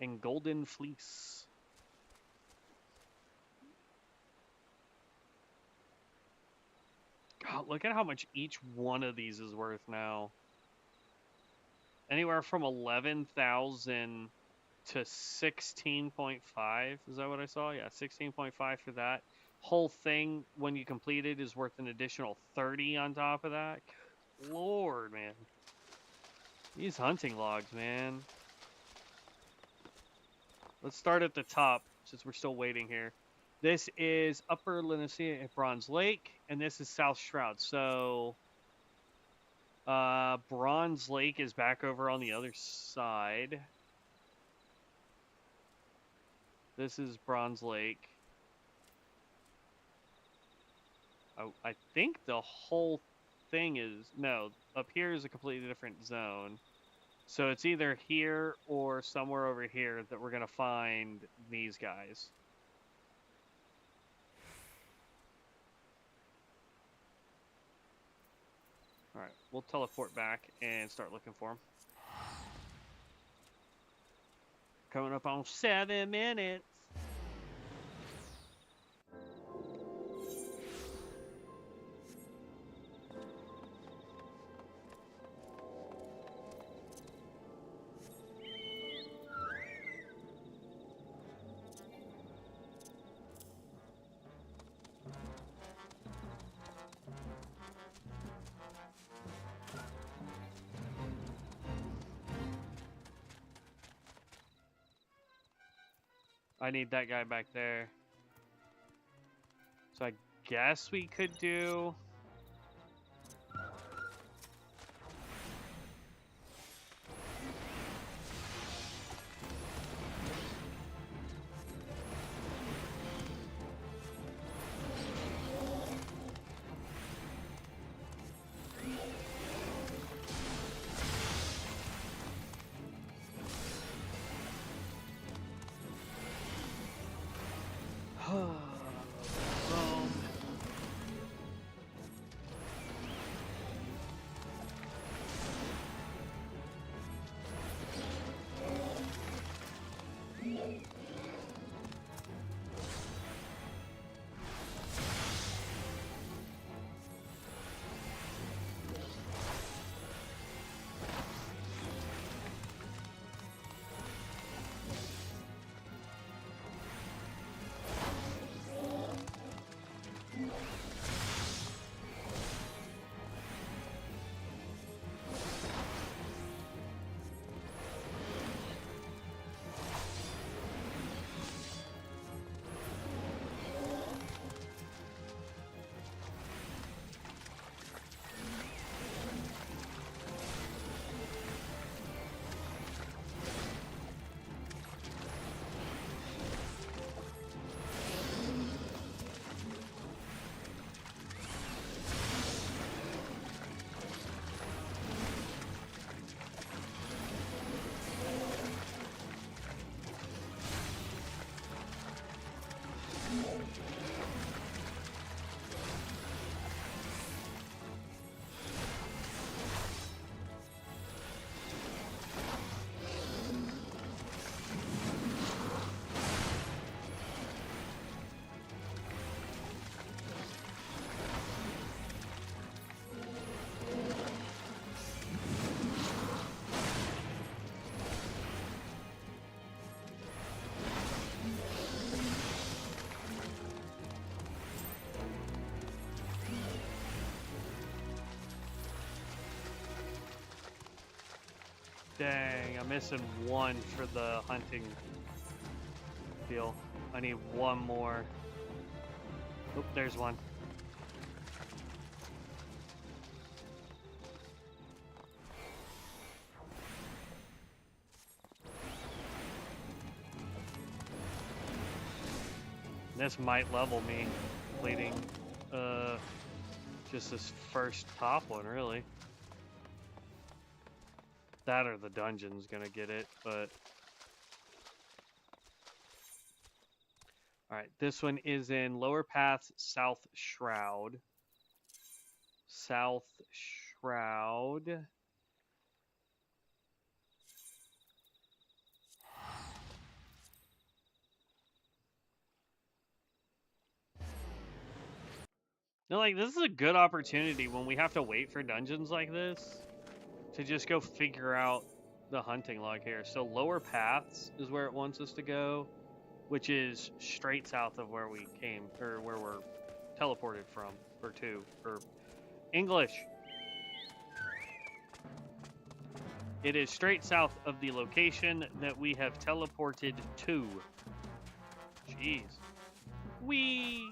and Golden Fleece. God, look at how much each one of these is worth now. Anywhere from 11,000 to 16.5. Is that what I saw? Yeah, 16.5 for that. Whole thing, when you complete it, is worth an additional 30 on top of that. Good Lord, man. These hunting logs, man. Let's start at the top. since we're still waiting here. This is Upper Enochian at Bronze Lake, and this is South Shroud. So, Bronze Lake is back over on the other side. This is Bronze Lake. I think the whole thing is... No, up here is a completely different zone. So it's either here or somewhere over here that we're going to find these guys. Alright, we'll teleport back and start looking for them. Coming up on 7 minutes. I need that guy back there. So I guess we could do... Dang, I'm missing one for the hunting deal. I need one more. Oop, there's one. This might level me, completing just this first top one, really. That or the dungeon's gonna get it, but... Alright, this one is in Lower Paths, South Shroud. South Shroud. No, like, this is a good opportunity when we have to wait for dungeons like this to just go figure out the hunting log here. So Lower Paths is where it wants us to go, which is straight south of where we came, or where we're teleported from, or to, or English. It is straight south of the location that we have teleported to. Jeez. Whee!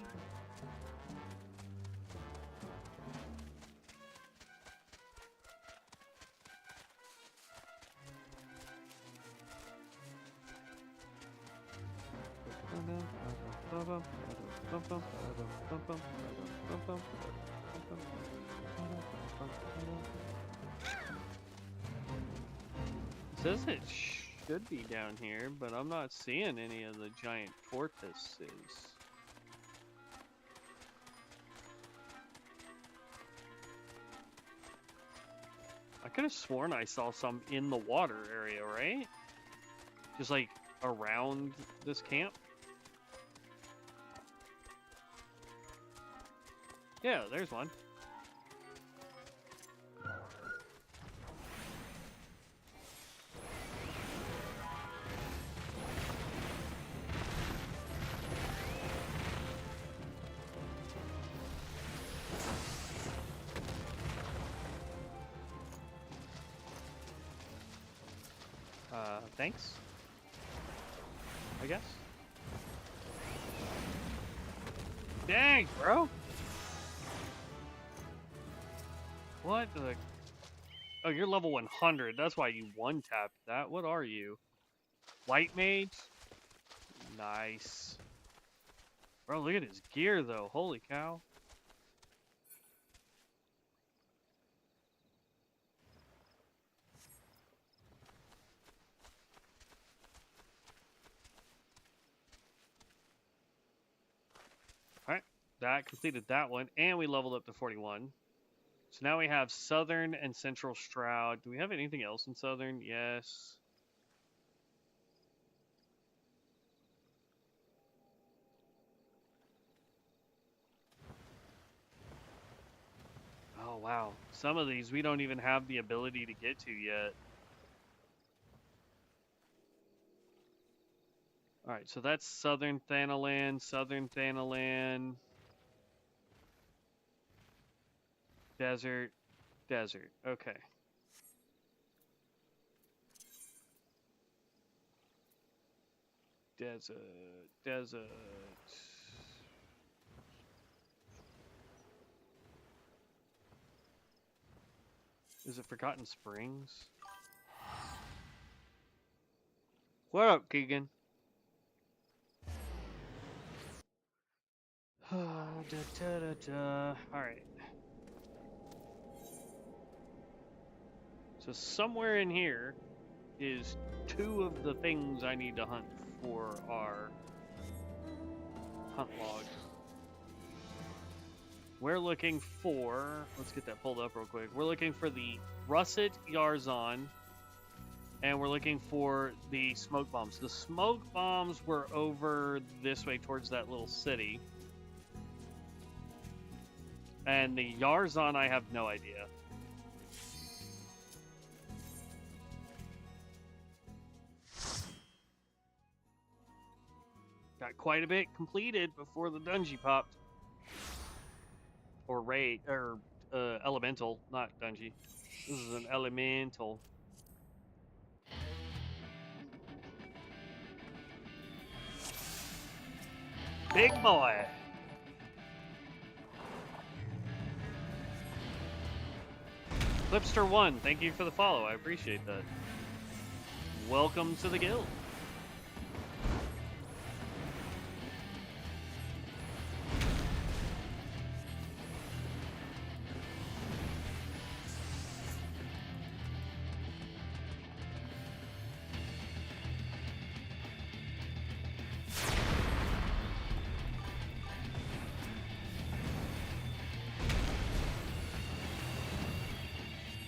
It says it should be down here, but I'm not seeing any of the giant fortresses. I could have sworn I saw some in the water area, right? Just like around this camp. Yeah, there's one. Thanks. I guess. Dang, bro. What the? Oh, you're level 100. That's why you one-tapped that. What are you? White Mage? Nice. Bro, look at his gear, though. Holy cow. Alright, that completed that one, and we leveled up to 41. So now we have Southern and Central Shroud. Do we have anything else in Southern? Yes. Oh, wow. Some of these we don't even have the ability to get to yet. Alright, so that's Southern Thanalan, Southern Thanalan, Desert, Desert. Okay. Desert, Desert. Is it Forgotten Springs? What up, Keegan? Alright. So somewhere in here is 2 of the things I need to hunt for our hunt log. We're looking for, let's get that pulled up real quick. We're looking for the Russet Yarzon, and we're looking for the smoke bombs. The smoke bombs were over this way towards that little city. And the Yarzon, I have no idea. Got quite a bit completed before the dungeon popped. Or raid, or elemental, not dungeon. This is an elemental. Big boy. Clipster1, thank you for the follow. I appreciate that. Welcome to the guild.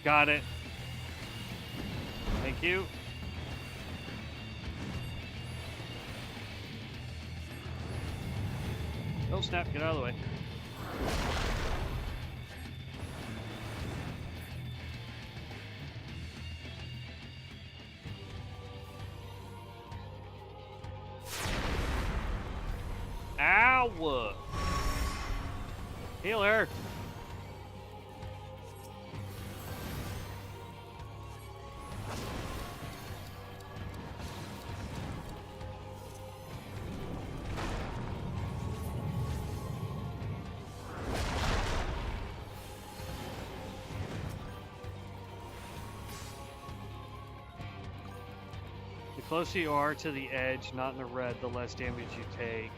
Got it. Thank you. Oh snap, get out of the way. Ow! Healer! closer you are to the edge, not in the red, the less damage you take.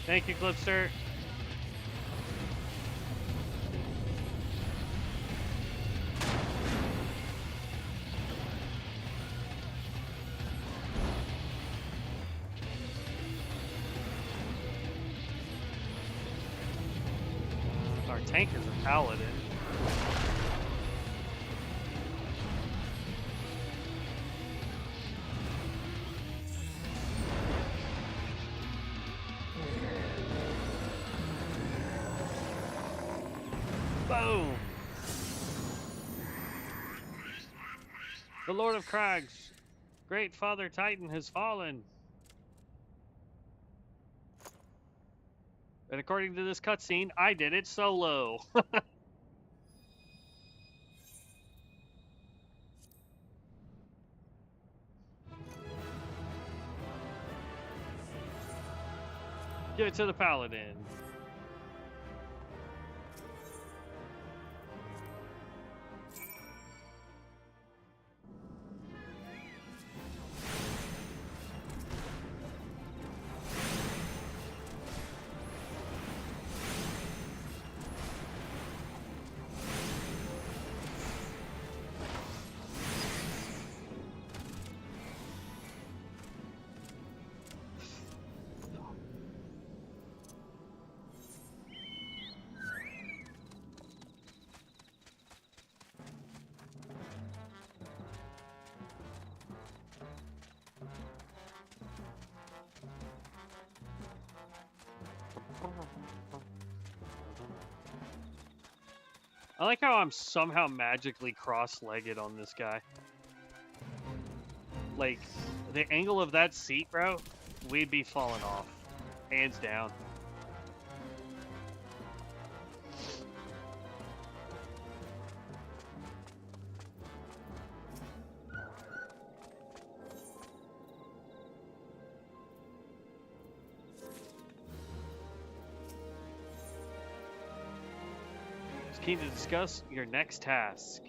Thank you, Clipster. Our tank is a paladin. Boom! The Lord of Crags, Great Father Titan, has fallen. And according to this cutscene, I did it solo. Give it to the paladin. I like how I'm somehow magically cross-legged on this guy. Like, the angle of that seat, bro, we'd be falling off. Hands down. Keen to discuss your next task.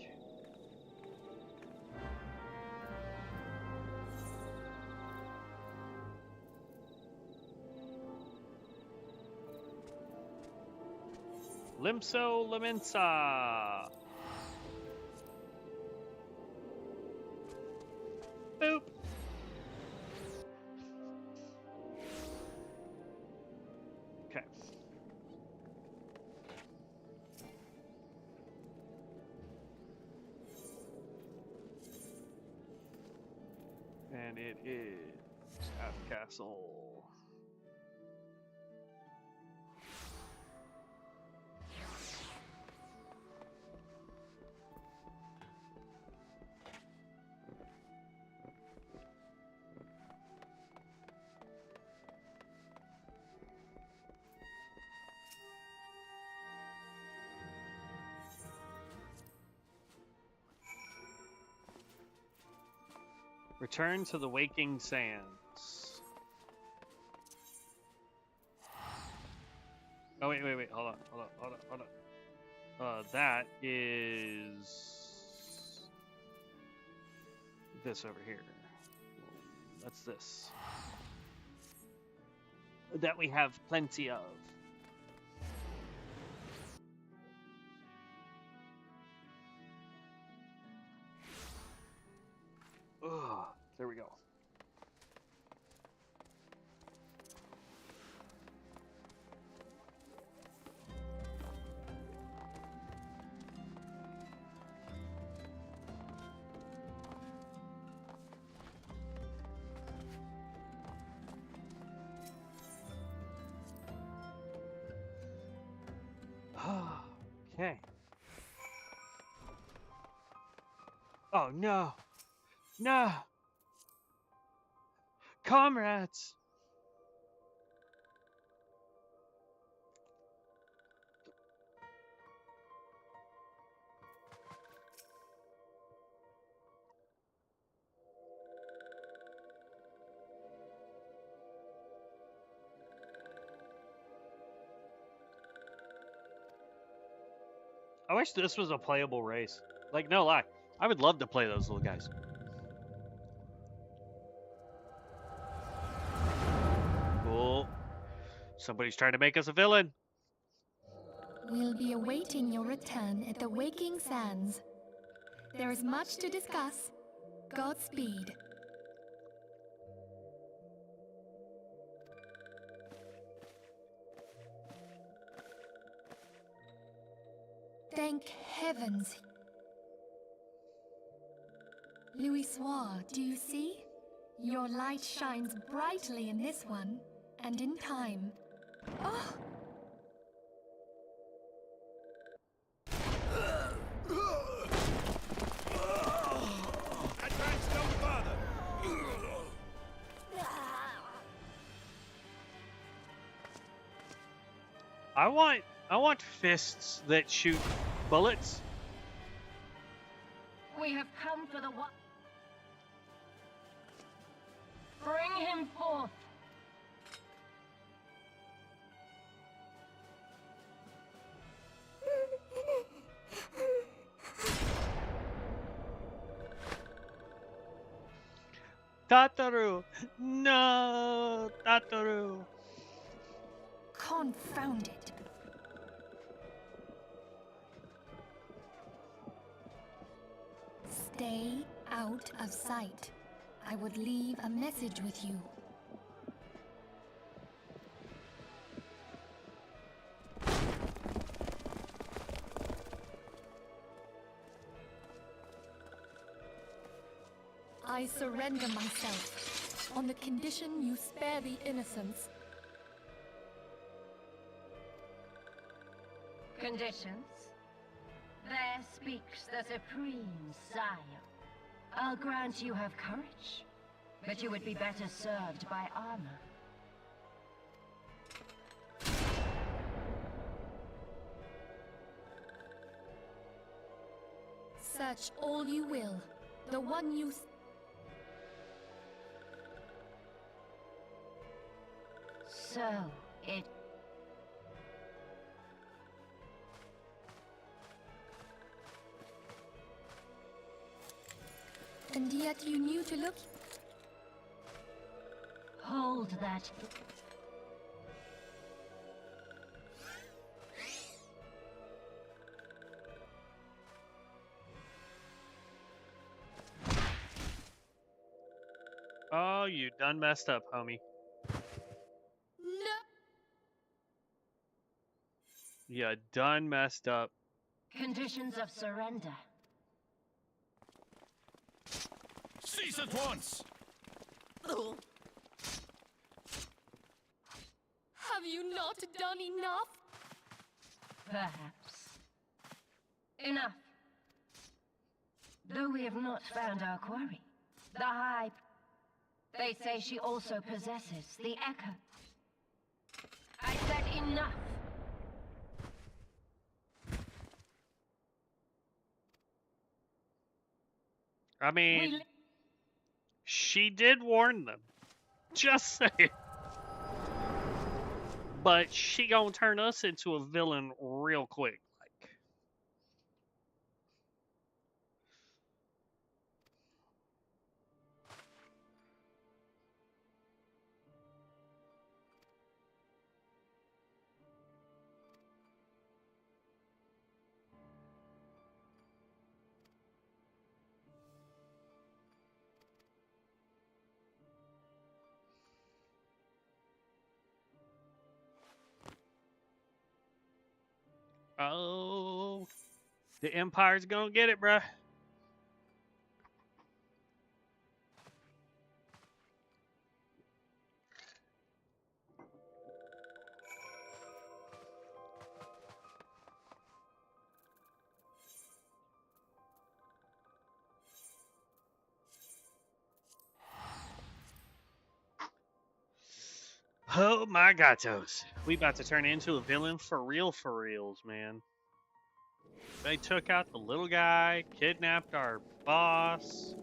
Limso Lamensa. Boop. Okay. And it is at the castle. Return to the Waking Sands. Oh, wait. Hold on. That is this over here. That's this. That we have plenty of. Ugh, there we go. Okay. Oh no. No. Comrades. I wish this was a playable race. Like, no lie. I would love to play those little guys. Cool. Somebody's trying to make us a villain. We'll be awaiting your return at the Waking Sands. There is much to discuss. Godspeed. Thank heavens. Louisoire, do you see? Your light shines brightly in this one, and in time. Oh! Advance no further! I want fists that shoot bullets. We have come for the one. Bring him forth. Tataru! No! Tataru! Confound it. Stay out of sight. I would leave a message with you. I surrender myself on the condition you spare the innocents. Conditions? There speaks the Supreme Sire. I'll grant you have courage, but you would be better served by armor. Search all you will. The one you... So, it... And yet you knew to look... Hold that. Oh, you done messed up, homie. No! You done messed up. Conditions of surrender. Cease at once! Have you not done enough? Perhaps. Enough. Though we have not found our quarry, the High... They say she also possesses the Echo. I said enough. I mean, she did warn them. Just saying. But she gonna turn us into a villain real quick. Like, oh, the Empire's gonna get it, bruh. Oh my gatos. We about to turn into a villain for reals, man. They took out the little guy, kidnapped our boss.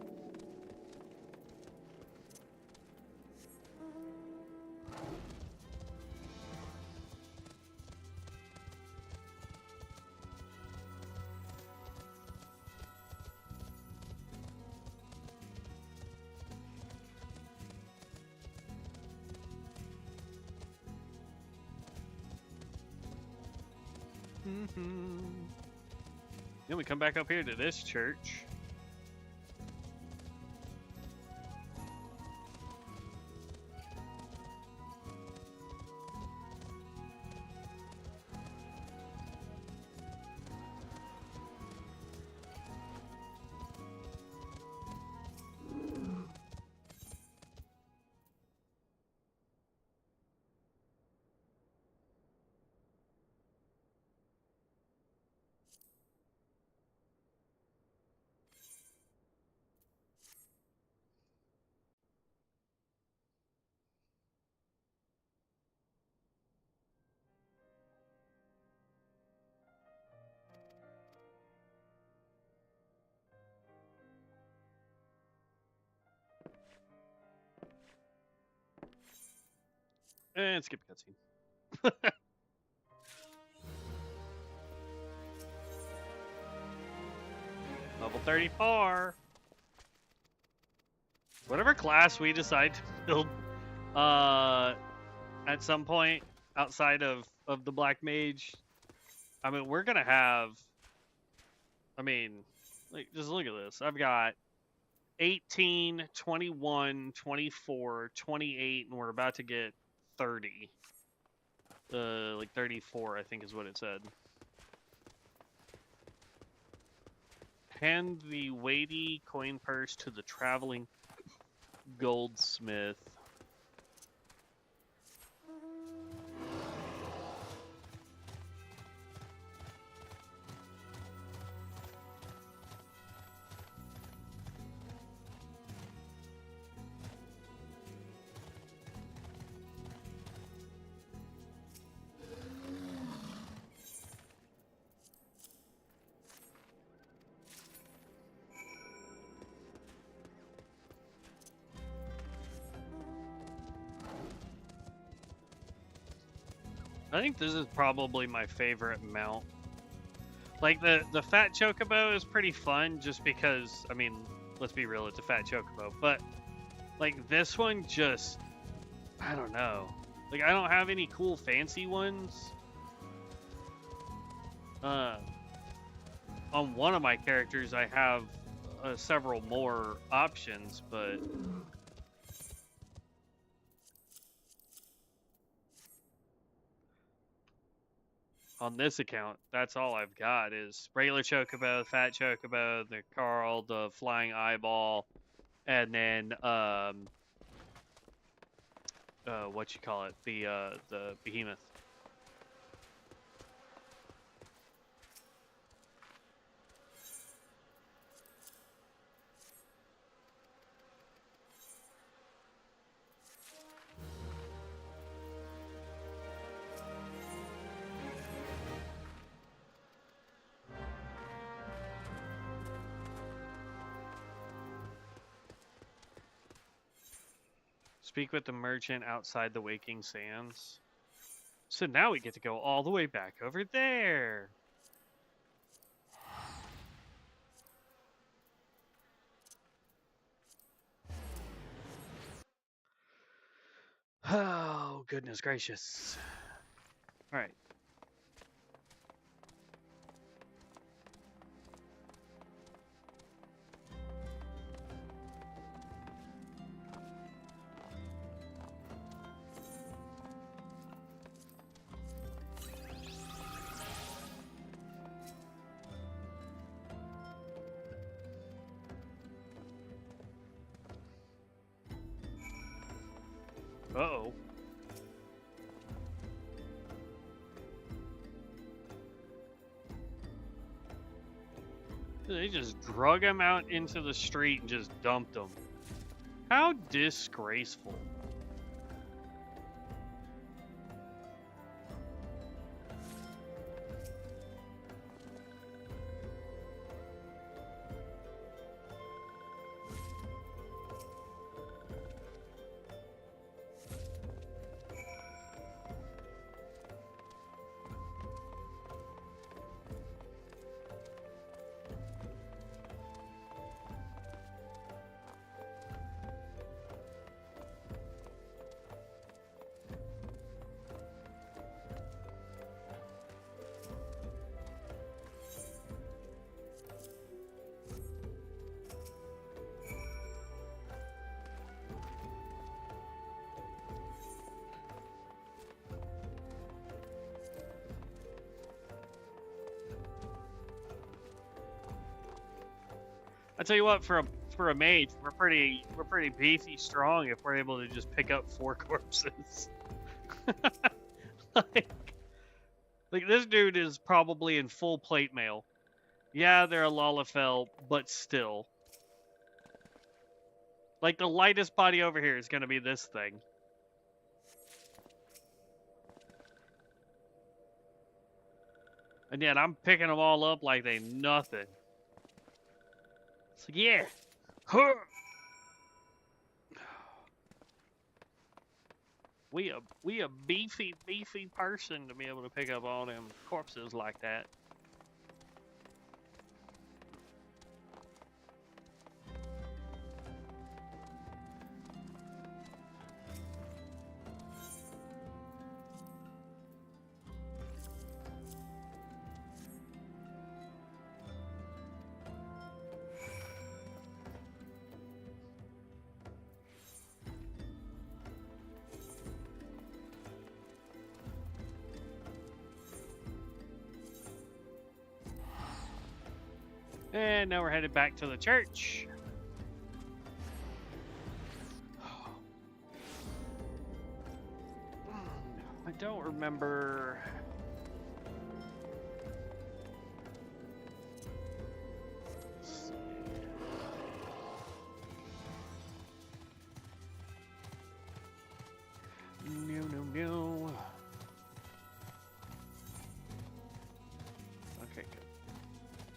Then we come back up here to this church. And skip cutscene. Level 34. Whatever class we decide to build at some point outside of the Black Mage, I mean, we're gonna have, I mean, like, just look at this. I've got 18, 21, 24, 28, and we're about to get 30. Like 34, I think is what it said. Hand the weighty coin purse to the traveling goldsmith. I think this is probably my favorite mount. Like, the fat chocobo is pretty fun just because, I mean, let's be real, it's a fat chocobo. But, like, this one just, I don't know. Like, I don't have any cool fancy ones. On one of my characters, I have several more options, but... on this account, that's all I've got is regular chocobo, fat chocobo, the Carl, the flying eyeball, and then what you call it, the behemoth. Speak with the merchant outside the Waking Sands. So now we get to go all the way back over there. Oh, goodness gracious. All right. Uh-oh. They just drug him out into the street and just dumped him. How disgraceful. I tell you what, for a mage, we're pretty beefy strong if we're able to just pick up 4 corpses. like, like this dude is probably in full plate mail. Yeah, they're a Lalafell, but still. Like the lightest body over here is gonna be this thing. And yet I'm picking them all up like they nothing. It's like, yeah. Huh. We a beefy person to be able to pick up all them corpses like that. And now we're headed back to the church. I don't remember. No. Okay, good.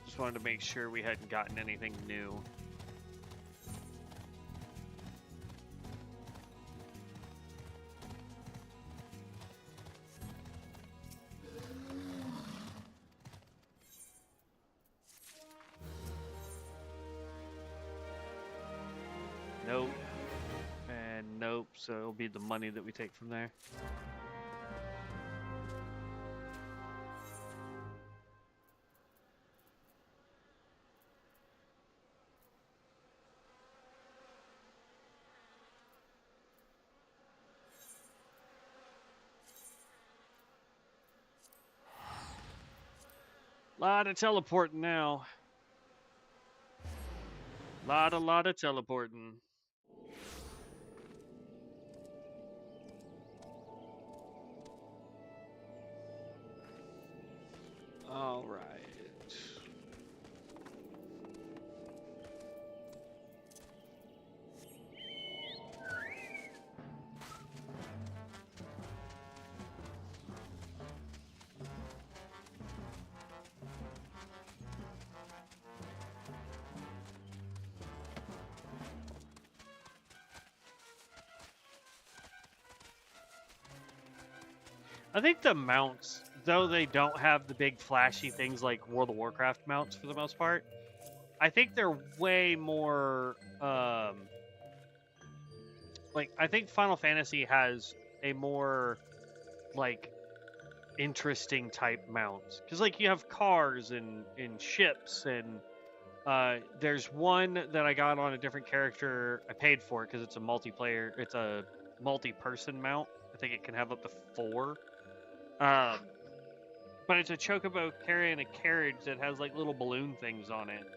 Just wanted to make sure we hadn't gotten anything new. Nope. And nope, so it'll be the money that we take from there. Lot of teleporting now. Lot of teleporting. All right. I think the mounts, though they don't have the big flashy things like World of Warcraft mounts for the most part, I think they're way more, like, I think Final Fantasy has a more, like, interesting type mount. Because, like, you have cars and ships, and there's one that I got on a different character. I paid for it because it's a multiplayer, it's a multi-person mount. I think it can have up to 4. But it's a chocobo carrying a carriage that has like little balloon things on it.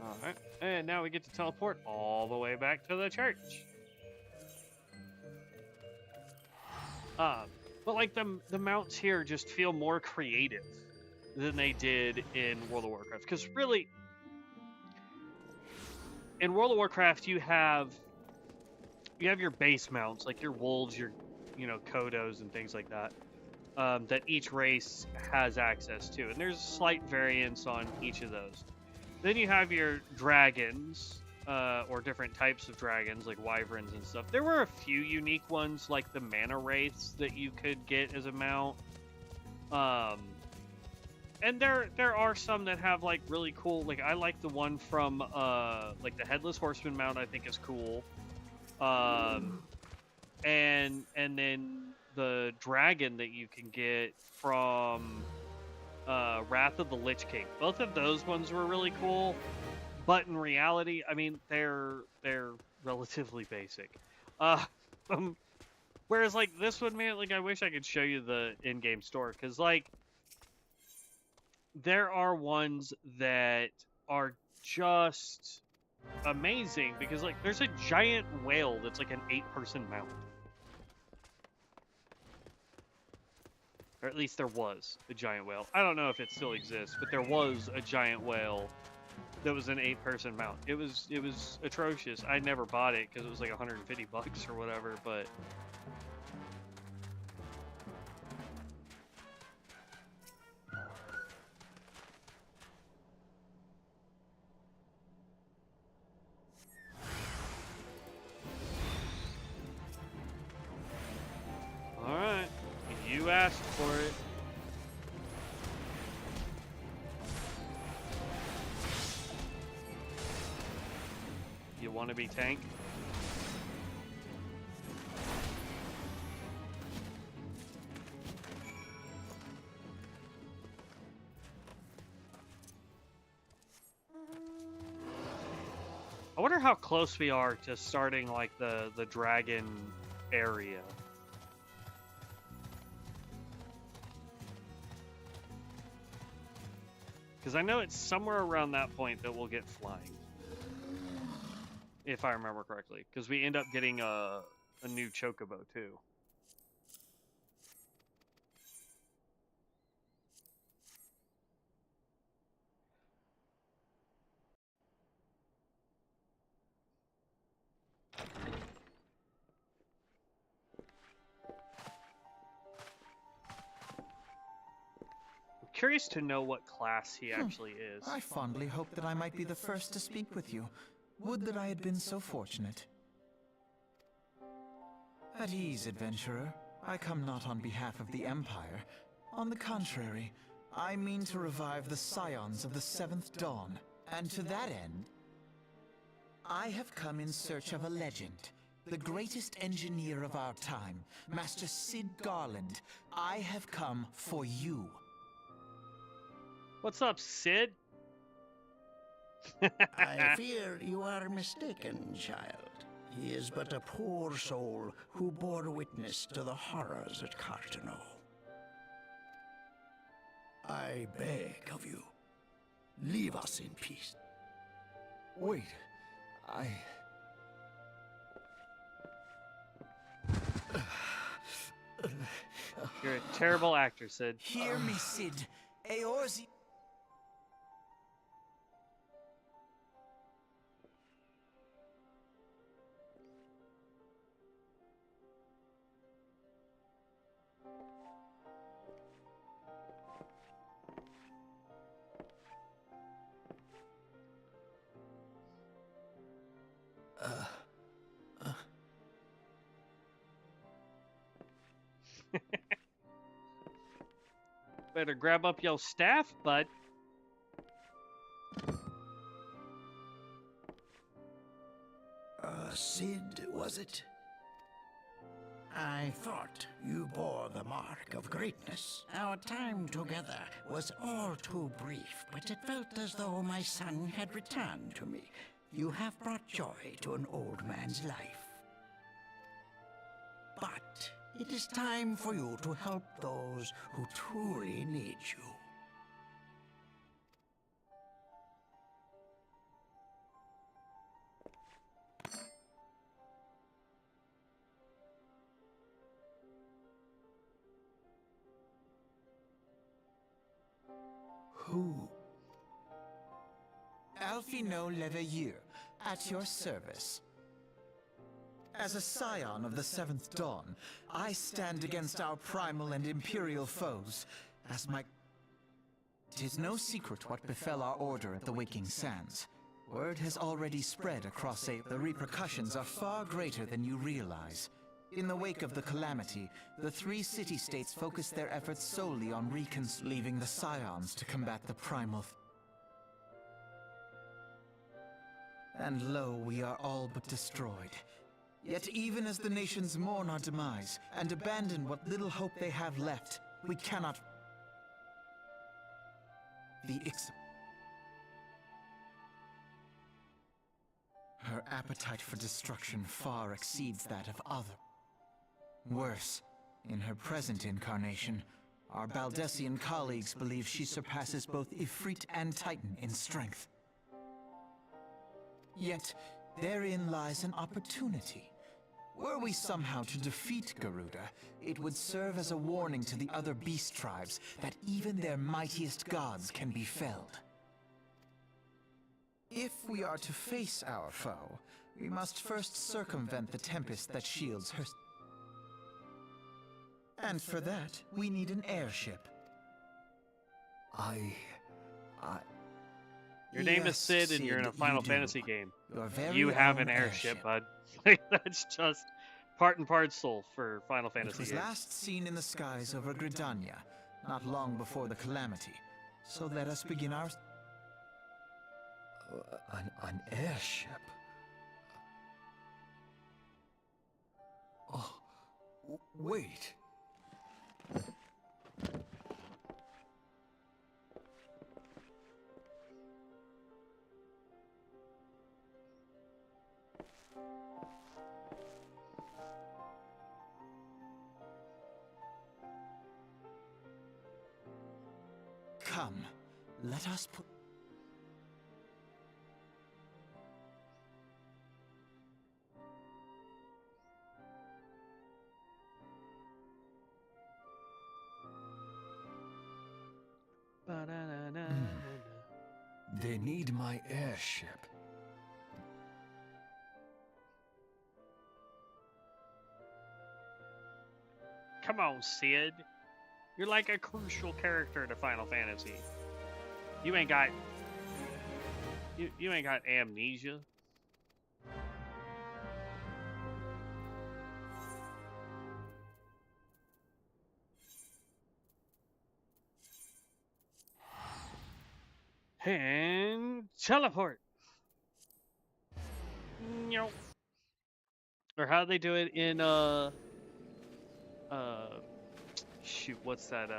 Alright, and now we get to teleport all the way back to the church. But like the mounts here just feel more creative than they did in World of Warcraft. Because really, in World of Warcraft you have your base mounts, like your wolves, your Kodos and things like that, that each race has access to. And there's a slight variance on each of those. Then you have your dragons, or different types of dragons, like wyverns and stuff. There were a few unique ones, like the mana wraiths that you could get as a mount. And there are some that have like really cool. Like I like the one from like the Headless Horseman mount. I think is cool. and then the dragon that you can get from Wrath of the Lich King. Both of those ones were really cool, but in reality, I mean, they're relatively basic. Um, whereas like this one, man, like I wish I could show you the in-game store, because like there are ones that are just amazing, because like there's a giant whale that's like an 8-person mount. Or at least there was a giant whale. I don't know if it still exists, but there was a giant whale that was an 8-person mount. It was atrocious. I never bought it because it was like $150 or whatever, but all right, you asked for it. You want to be tank? I wonder how close we are to starting like the dragon area. Because I know it's somewhere around that point that we'll get flying. If I remember correctly. Because we end up getting a new chocobo too. Curious to know what class he actually is. I fondly hope that I might be the first to speak with you. Would that I had been so fortunate. At ease, adventurer. I come not on behalf of the Empire. On the contrary, I mean to revive the scions of the 7th Dawn. And to that end, I have come in search of a legend. The greatest engineer of our time, Master Cid Garland. I have come for you. What's up, Cid? I fear you are mistaken, child. He is but a poor soul who bore witness to the horrors at Cartano. I beg of you, leave us in peace. Wait, You're a terrible actor, Cid. Hear me, Cid. Eorzea... Better grab up your staff, bud. Cid, was it? I thought you bore the mark of greatness. Our time together was all too brief, but it felt as though my son had returned to me. You have brought joy to an old man's life. But it is time for you to help those who truly need you. Who? Alfino Leveilleur, at your service. As a scion of the 7th Dawn, I stand against our primal and imperial foes, as my... 'Tis no secret what befell our order at the Waking Sands. Word has already spread across the repercussions are far greater than you realize. In the wake of the calamity, the 3 city-states focused their efforts solely on leaving the scions to combat the primal... And lo, we are all but destroyed. Yet even as the nations mourn our demise and abandon what little hope they have left, we cannot... Her appetite for destruction far exceeds that of other. Worse, in her present incarnation, our Baldessian colleagues believe she surpasses both Ifrit and Titan in strength. Yet, therein lies an opportunity. Were we somehow to defeat Garuda, it would serve as a warning to the other beast tribes that even their mightiest gods can be felled. If we are to face our foe, we must first circumvent the tempest that shields her. And for that, we need an airship. Your name is Yes, Sid, and you're in a Sid, Final you do. Fantasy game. Your very You have own an airship, bud. Like, that's just part and parcel for Final It Fantasy was games. last seen in the skies over Gridania, not long before the calamity. So let us begin our... An airship? Oh, wait. Come, let us put... They need my airship. Come on, Sid. You're like a crucial character to Final Fantasy. You ain't got... You ain't got amnesia. And teleport. Nope. Or how they do it in shoot, what's that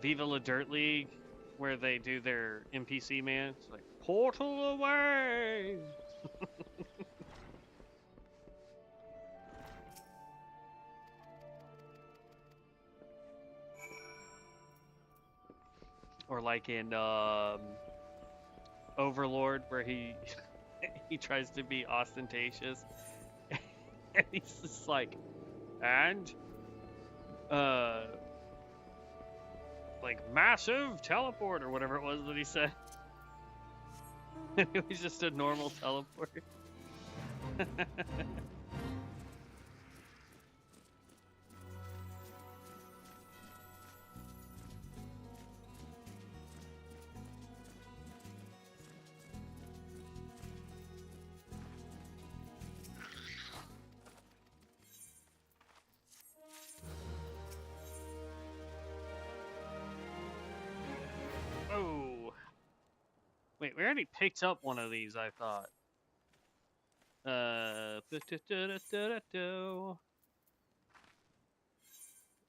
Viva La Dirt League, where they do their NPC man. It's like portal away. Or like in Overlord, where he he tries to be ostentatious, and he's just like, and like massive teleport or whatever it was that he said. It was just a normal teleport. Oh. Wait, we already picked up one of these, I thought.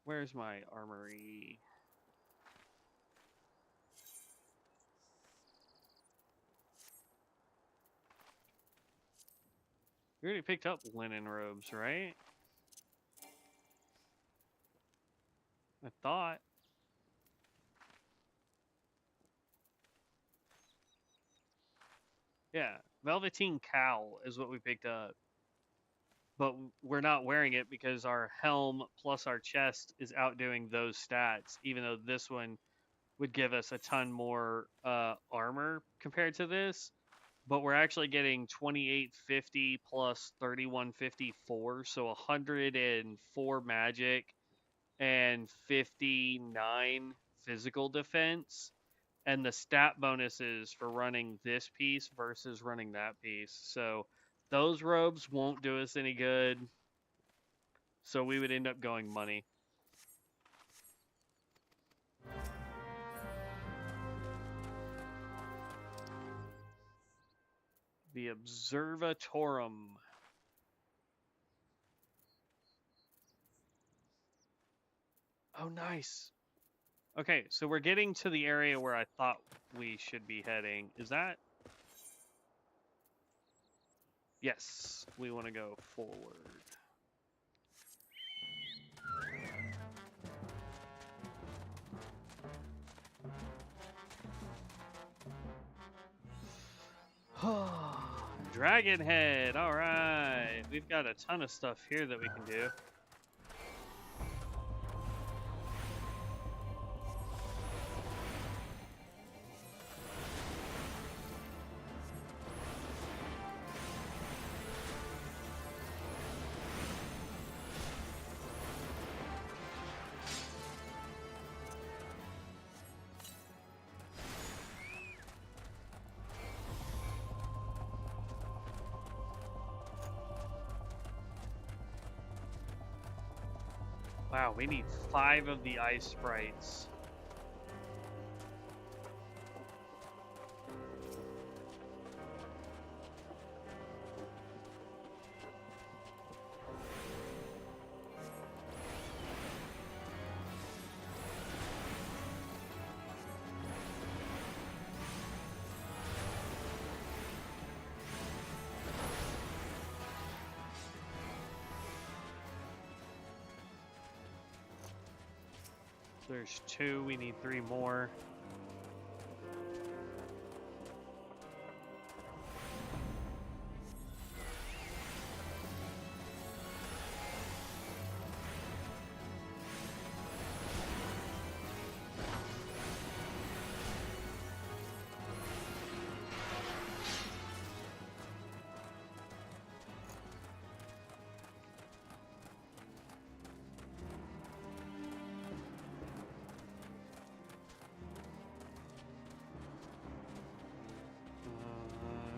Where's my armory? We already picked up linen robes, right? I thought. Yeah, Velveteen Cowl is what we picked up. But we're not wearing it because our helm plus our chest is outdoing those stats, even though this one would give us a ton more armor compared to this. But we're actually getting 2850 plus 3154, so 104 magic and 59 physical defense. And the stat bonuses for running this piece versus running that piece. So those robes won't do us any good. So we would end up going money. The Observatorum. Oh, nice. Okay, so we're getting to the area where I thought we should be heading. Is that? Yes, we want to go forward. Dragon Head, all right. We've got a ton of stuff here that we can do. Wow, we need 5 of the ice sprites. There's 2, we need 3 more.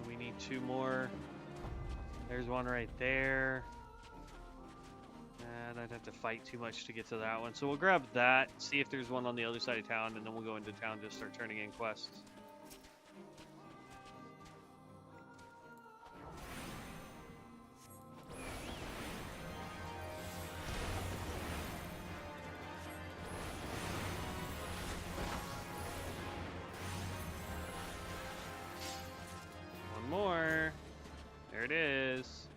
We need 2 more. There's one right there. And I'd have to fight too much to get to that one. So we'll grab that, see if there's one on the other side of town, and then we'll go into town to start turning in quests. One more. There it is.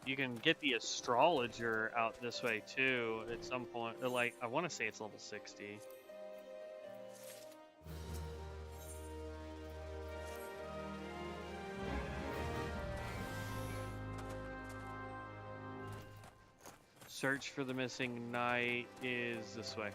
You can get the astrologer out this way too at some point. Like, I want to say it's level 60. Search for the missing knight is this way.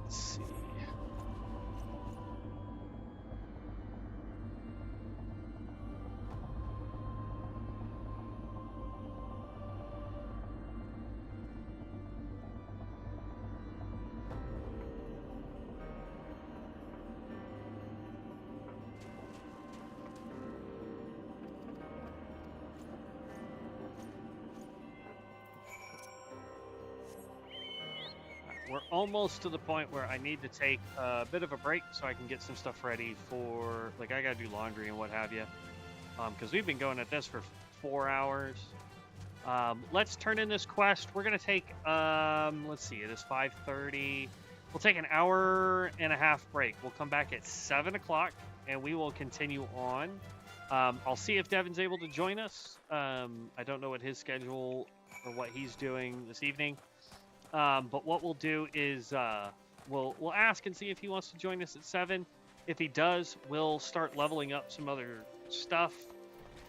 Let's see. we're almost to the point where I need to take a bit of a break so I can get some stuff ready for, like, I gotta do laundry and what have you. Because we've been going at this for 4 hours. Let's turn in this quest. We're gonna take, let's see, it is 5:30. We'll take an hour and a half break. We'll come back at 7 o'clock and we will continue on. I'll see if Devin's able to join us. I don't know what his schedule or what he's doing this evening. But what we'll do is we'll ask and see if he wants to join us at 7. If he does, we'll start leveling up some other stuff.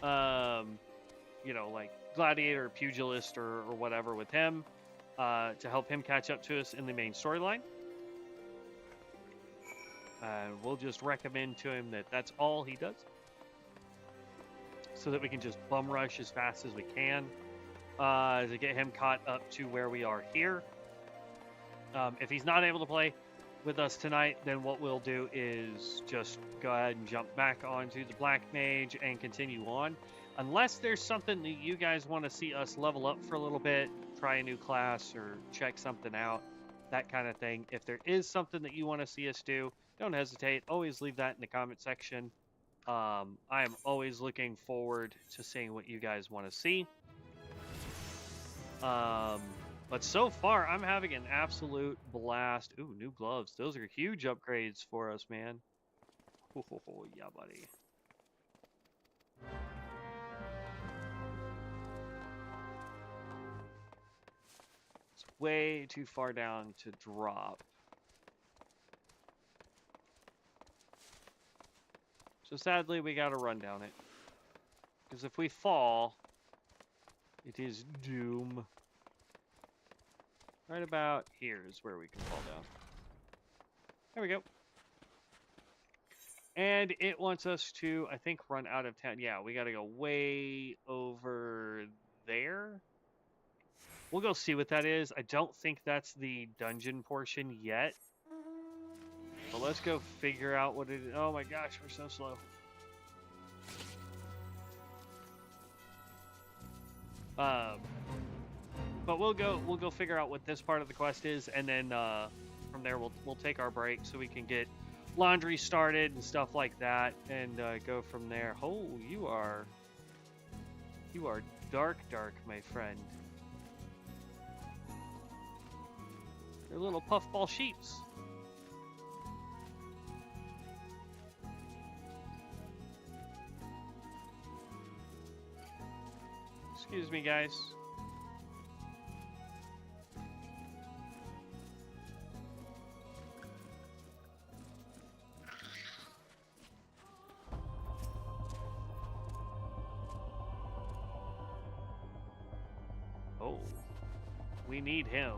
You know, like gladiator, pugilist, or whatever with him to help him catch up to us in the main storyline. We'll just recommend to him that that's all he does, so that we can just bum rush as fast as we can to get him caught up to where we are here. If he's not able to play with us tonight, then what we'll do is just go ahead and jump back onto the Black Mage and continue on. Unless there's something that you guys want to see us level up for a little bit, try a new class or check something out, that kind of thing. If there is something that you want to see us do, don't hesitate. Always leave that in the comment section. I am always looking forward to seeing what you guys want to see. But so far, I'm having an absolute blast. Ooh, new gloves. Those are huge upgrades for us, man. Oh, yeah, buddy. It's way too far down to drop. So sadly, we gotta run down it. Because if we fall, it is doom. Right about here is where we can fall down. There we go. And it wants us to, I think, run out of town. Yeah, we gotta go way over there. We'll go see what that is. I don't think that's the dungeon portion yet. But let's go figure out what it is. Oh my gosh, we're so slow. But we'll go figure out what this part of the quest is, and then from there we'll take our break so we can get laundry started and stuff like that, and go from there. Oh, you are dark, my friend. You're little puffball sheeps. Excuse me, guys. Oh, we need him.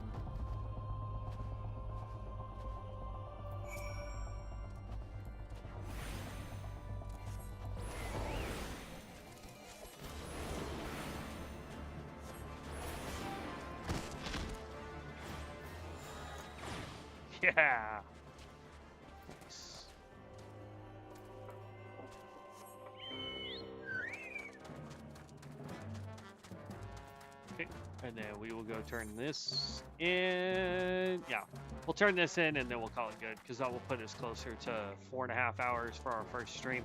Yeah. Nice. Okay, and then we will go turn this in. Yeah, we'll turn this in and then we'll call it good, because that will put us closer to 4.5 hours for our first stream.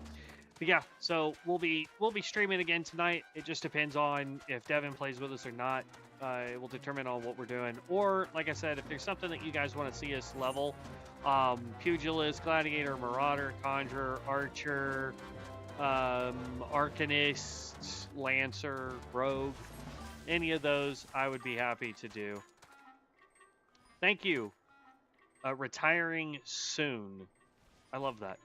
But yeah, so we'll be streaming again tonight. It just depends on if Devin plays with us or not. It will determine on what we're doing. Or, like I said, if there's something that you guys want to see us level, Pugilist, Gladiator, Marauder, Conjurer, Archer, Arcanist, Lancer, Rogue, any of those, I would be happy to do. Thank you. Retiring soon. I love that.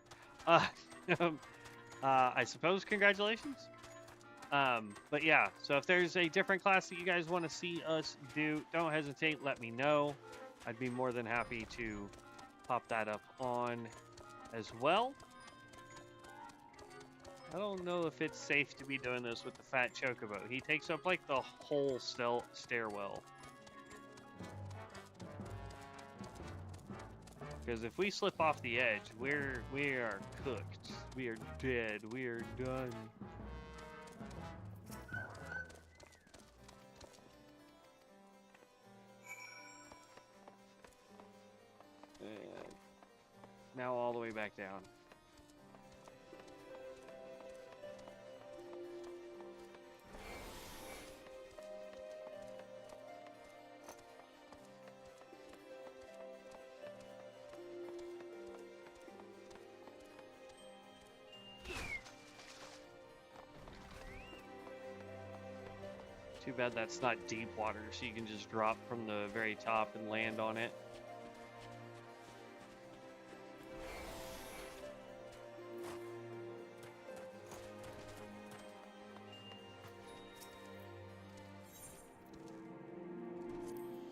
I suppose congratulations. But yeah, so if there's a different class that you guys want to see us do, don't hesitate, let me know. I'd be more than happy to pop that up on as well. I don't know if it's safe to be doing this with the fat chocobo. He takes up like the whole stairwell. Because if we slip off the edge, we are cooked. We are dead. We are done. Now all the way back down. Too bad that's not deep water, so you can just drop from the very top and land on it.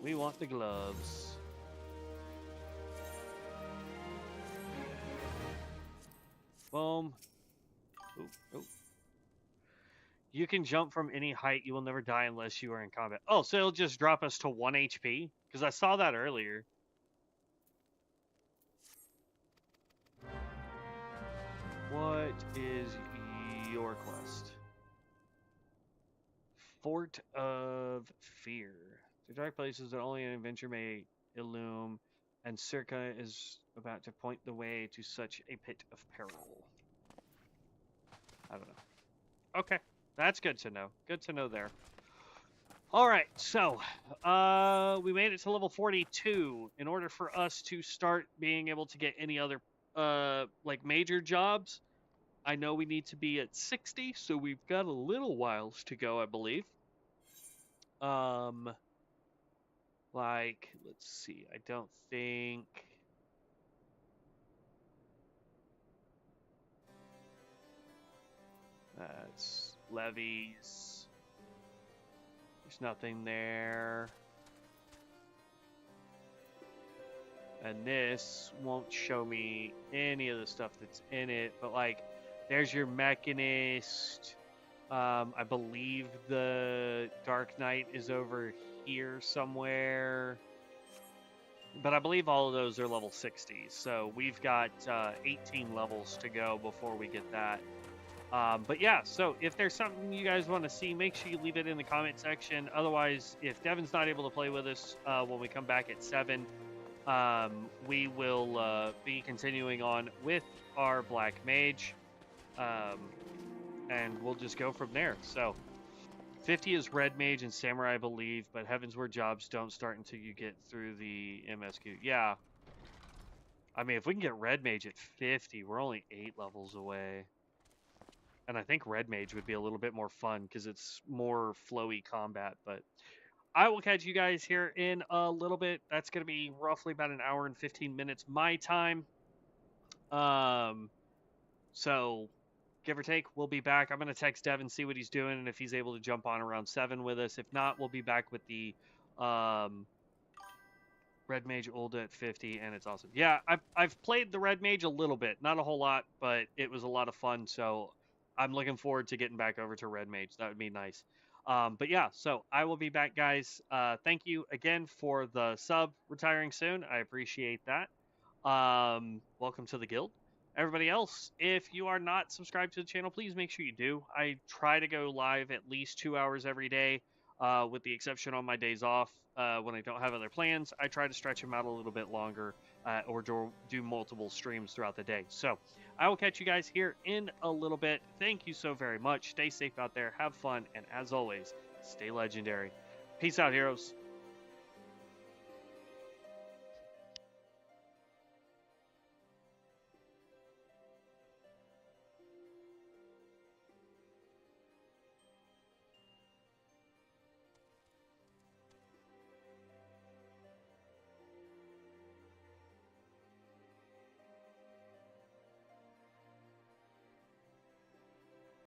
We want the gloves. Boom. Ooh, ooh. You can jump from any height. You will never die unless you are in combat. Oh, so it'll just drop us to 1 HP? Because I saw that earlier. What is your quest? Fort of Fear. The dark places that only an adventure may illume, and Circa is about to point the way to such a pit of peril. I don't know. Okay. That's good to know. Good to know there. All right, so we made it to level 42. In order for us to start being able to get any other like major jobs, I know we need to be at 60, so we've got a little whiles to go, I believe. Like, let's see. I don't think. That's levies. There's nothing there. And this won't show me any of the stuff that's in it, but like, there's your mechanist. I believe the Dark Knight is over here somewhere. But I believe all of those are level 60, so we've got 18 levels to go before we get that. But yeah, so if there's something you guys want to see, make sure you leave it in the comment section. Otherwise, if Devin's not able to play with us when we come back at 7, we will be continuing on with our Black Mage. And we'll just go from there. So 50 is Red Mage and Samurai, I believe, but Heavensward jobs don't start until you get through the MSQ. Yeah. I mean, if we can get Red Mage at 50, we're only 8 levels away. And I think Red Mage would be a little bit more fun because it's more flowy combat. But I will catch you guys here in a little bit. That's going to be roughly about an hour and 15 minutes my time. So give or take, we'll be back. I'm going to text Devin, see what he's doing, and if he's able to jump on around 7 with us. If not, we'll be back with the Red Mage Ulda at 50, and it's awesome. Yeah, I've played the Red Mage a little bit. Not a whole lot, but it was a lot of fun, so I'm looking forward to getting back over to Red Mage. That would be nice. But yeah, so I will be back, guys. Thank you again for the sub retiring soon. I appreciate that. Welcome to the guild. Everybody else, if you are not subscribed to the channel, please make sure you do. I try to go live at least 2 hours every day, with the exception on my days off. When I don't have other plans, I try to stretch them out a little bit longer, or do multiple streams throughout the day. So I will catch you guys here in a little bit. Thank you so very much. Stay safe out there. Have fun. And as always, stay legendary. Peace out, heroes.